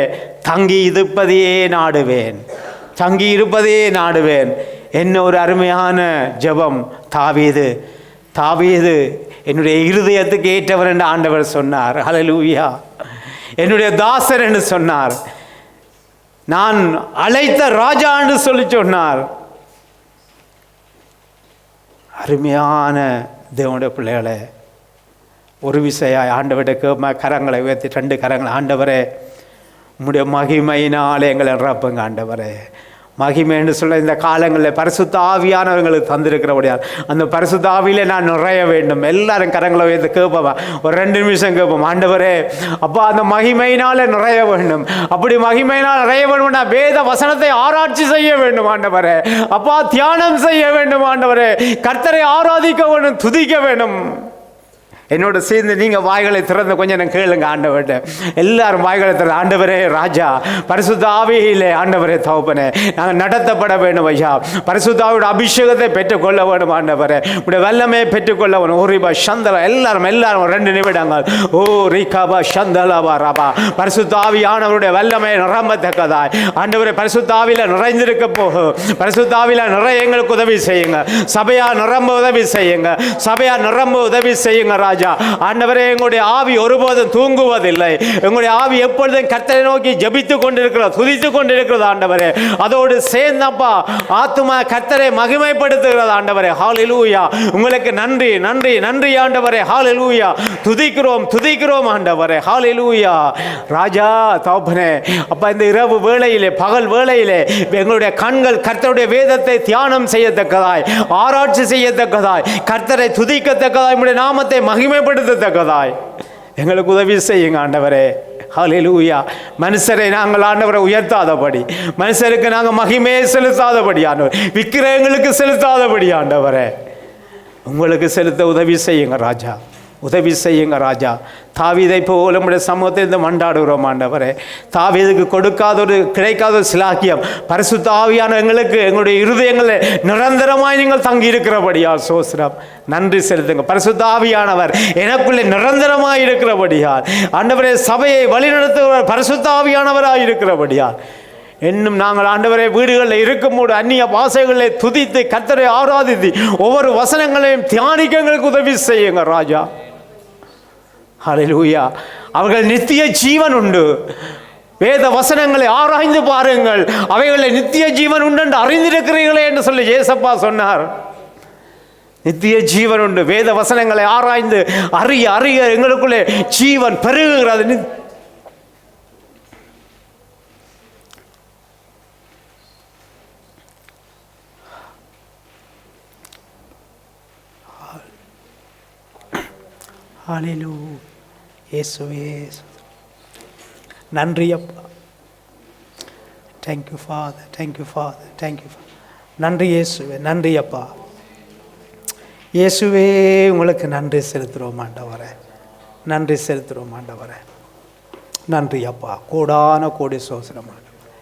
தங்கி இருப்பதே நாடுவேன். என்ன ஒரு அருமையான ஜெபம். தாவீது என்னுடைய இருதயத்துக்கு ஏற்றவர் என்று ஆண்டவர் சொன்னார். ஹல்லேலூயா. என்னுடைய தாசர் என்று சொன்னார். நான் அழைத்த ராஜா என்று சொல்லி சொன்னார். அருமையான தேவனுடைய பிள்ளைகளே, ஒரு விசையாய் ஆண்டவர்கிட்ட கரங்களை உயர்த்தி 2 கரங்களை, ஆண்டவரே உம்முடைய மகிமையினாலே எங்களை நிரப்புங்க. ஆண்டவரே மகிமை என்று சொல்ல இந்த காலங்களில் பரிசுத்த ஆவியானவர்களுக்கு தந்திருக்கிறபடியால் அந்த பரிசுத்த ஆவியிலே நான் நிறைய வேண்டும். எல்லாரும் கரங்களை வைத்து கேட்போம், ஒரு 2 நிமிஷம் கேட்போம். ஆண்டவரே அப்பா அந்த மகிமையினால நிறைய வேண்டும். அப்படி மகிமையினால் நிறைய வேண்டும்னா வேத வசனத்தை ஆராய்ச்சி செய்ய வேண்டும் ஆண்டவரே. அப்பா தியானம் செய்ய வேண்டும் ஆண்டவரே. கர்த்தரை ஆராதிக்க வேண்டும், துதிக்க வேண்டும். என்னோட சேர்ந்து நீங்கள் வாய்களை திறந்து கொஞ்சம் நான் கேளுங்க ஆண்டவர்கிட்ட. எல்லாரும் வாய்களை திறந்து, ஆண்டவரே ராஜா பரிசுத்த ஆவியிலே ஆண்டவரே தகப்பனே நாங்கள் நடத்தப்பட வேண்டும் ஐயா. பரிசுத்த ஆவியோட அபிஷேகத்தை பெற்றுக்கொள்ள வேண்டும் ஆண்டவரே. உடைய வல்லமையை பெற்றுக்கொள்ள வேண்டும். ஓ ரீபா சந்தலா எல்லாரும் 2 நிமிடங்கள். ஓ ரீகாபா சந்தலாபா ராபா பரிசுத்த ஆவியானவருடைய வல்லமையை நிரம்பத்தக்கதாய் ஆண்டவரே பரிசுத்த ஆவியில் நிறைந்திருக்க போகும். பரிசுத்த ஆவியில் நிறைய எங்களுக்கு உதவி செய்யுங்க. சபையா நிரம்ப உதவி செய்யுங்க. சபையா நிரம்ப உதவி செய்யுங்க ராஜா. ஆண்டவரே எங்களுடைய ஆவி ஒருபோதும் தூங்குவதில்லை. எங்களுடைய ஆவி எப்பொழுதும் கர்த்தரை நோக்கி ஜெபித்துக் கொண்டிருக்கிறது, துதித்துக் கொண்டிருக்கிறது ஆண்டவரே. அதோடு சேர்ந்தப்பா ஆத்துமா கர்த்தரை மகிமைப்படுத்துகிறது ஆண்டவரே. ஹல்லேலூயா. உங்களுக்கு நன்றி நன்றி நன்றி ஆண்டவரே. ஹல்லேலூயா. துதிக்கிறோம் ஆண்டவரே. ஹல்லேலூயா. ராஜா தகப்பனே அப்பா இந்த இரவு வேளையிலே பகல் வேளையிலே எங்களுடைய கண்கள் கர்த்தருடைய வேதத்தை தியானம் செய்யத்தக்கதாய், ஆராய்ச்சி செய்யத்தக்கதாய், கர்த்தரை துதிக்கத்தக்கதாய், உம்முடைய நாமத்தை மகிமைப்படுத்தத்தக்கதாய் எங்களுக்கு உதவி செய்யுங்க ஆண்டவரே. ஹல்லேலூயா. மனுஷரை நாங்கள் ஆண்டவரை உயர்த்தாதபடி, மனுஷருக்கு நாங்கள் மகிமையை செலுத்தாதபடி ஆண்டவர், விக்கிரகங்களுக்கு செலுத்தாதபடி ஆண்டவரே உங்களுக்கு செலுத்த உதவி செய்யுங்க ராஜா. உதவி செய்யுங்க ராஜா. தாவீதை போல நம்முடைய சமூகத்தை இந்த மண்டாடுகிறோம் ஆண்டவரே. தாவீதுக்கு கிடைக்காத ஒரு சிலாக்கியம் பரிசுத்த ஆவியான எங்களுக்கு எங்களுடைய இருதயங்களில் நிரந்தரமாய் நீங்கள் தங்கி இருக்கிறபடியா சோஸ்ரம் நன்றி செலுத்துங்க. பரிசுத்த ஆவியானவர் எனக்குள்ளே நிரந்தரமாய் இருக்கிறபடியால் ஆண்டவரே சபையை வழிநடத்துகிறவர் பரிசுத்த ஆவியானவராய் இருக்கிறபடியால் இன்னும் நாங்கள் ஆண்டவரே வீடுகளில் இருக்கும்போது அந்நிய பாஷைகளில் துதித்து கர்த்தரை ஆராதித்து ஒவ்வொரு வசனங்களையும் தியானிக்க எங்களுக்கு உதவி செய்யுங்க ராஜா. ஹல்லேலூயா. அவர்கள் நித்திய ஜீவன் உண்டு. வேத வசனங்களை ஆராய்ந்து பாருங்கள், அவைகளில் நித்திய ஜீவன் உண்டு என்று அறிந்திருக்கிறீர்களே என்று சொல்லி ஏசப்பா சொன்னார். நித்திய ஜீவன் உண்டு. வேத வசனங்களை ஆராய்ந்து அறிய அறிய எங்களுக்குள்ளே ஜீவன் பெருகுகிறது. ஹல்லேலூயா. இயேசுவே நன்றி அப்பா. Thank you father, thank you father, thank you. நன்றி இயேசுவே, நன்றி அப்பா. இயேசுவே உங்களுக்கு நன்றி செலுத்துகிறோம் ஆண்டவரே. நன்றி செலுத்துகிறோம் ஆண்டவரே. நன்றி அப்பா. கோடான கோடி சோசனம் ஆண்டவரே.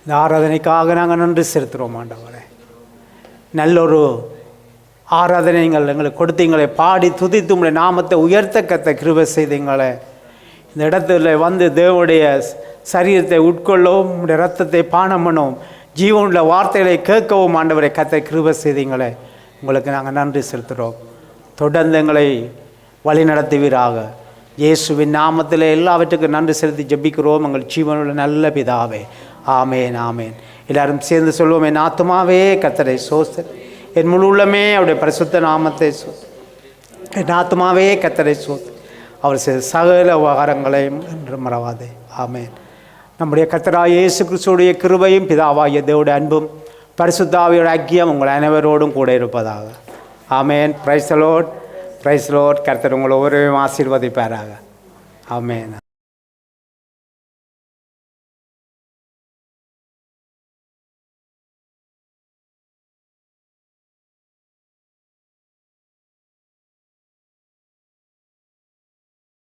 இந்த ஆராதனைக்காக நாங்கள் நன்றி செலுத்துகிறோம் ஆண்டவரே. நல்லொரு ஆராதனை நீங்கள் எங்களுக்கு கொடுத்தீங்களே, பாடி துதித்து உங்களுடைய நாமத்தை உயர்த்த கத்த கிருபை செய்தீங்களே. இந்த இடத்துல வந்து தேவனுடைய சரீரத்தை உட்கொள்ளவும் உங்களுடைய ரத்தத்தை பானம் பண்ணவும் ஜீவனுள்ள வார்த்தைகளை கேட்கவும் ஆண்டவரை கத்த கிருபை செய்தீங்களே. உங்களுக்கு நாங்கள் நன்றி செலுத்துகிறோம். தொடர்ந்து எங்களை வழி நடத்துவீராக. இயேசுவின் நாமத்தில் எல்லாவற்றுக்கும் நன்றி செலுத்தி ஜெபிக்கிறோம் எங்கள் ஜீவனுள்ள நல்ல பிதாவே. ஆமேன் ஆமேன். எல்லாரும் சேர்ந்து சொல்லுவோம், என் ஆத்துமாவே கர்த்தரை சோஸ்தரி, என் முழு உள்ளமே அவருடைய பரிசுத்த நாமத்தை என் ஆத்மாவே கர்த்தரை சோஸ்தரி, அவர் செய்த சகல உபகாரங்களையும் என்று மறவாதே. ஆமேன். நம்முடைய கர்த்தராகிய இயேசு கிறிஸ்துவுடைய கிருபையும் பிதாவாகிய தேவனுடைய அன்பும் பரிசுத்த ஆவியோட ஐக்கியம் உங்கள் அனைவரோடும் கூட இருப்பதாக. ஆமேன். Praise the lord, praise the lord. கர்த்தர் உங்களை ஒவ்வொருவரையும் ஆசீர்வதிப்பாராக. ஆமேன்.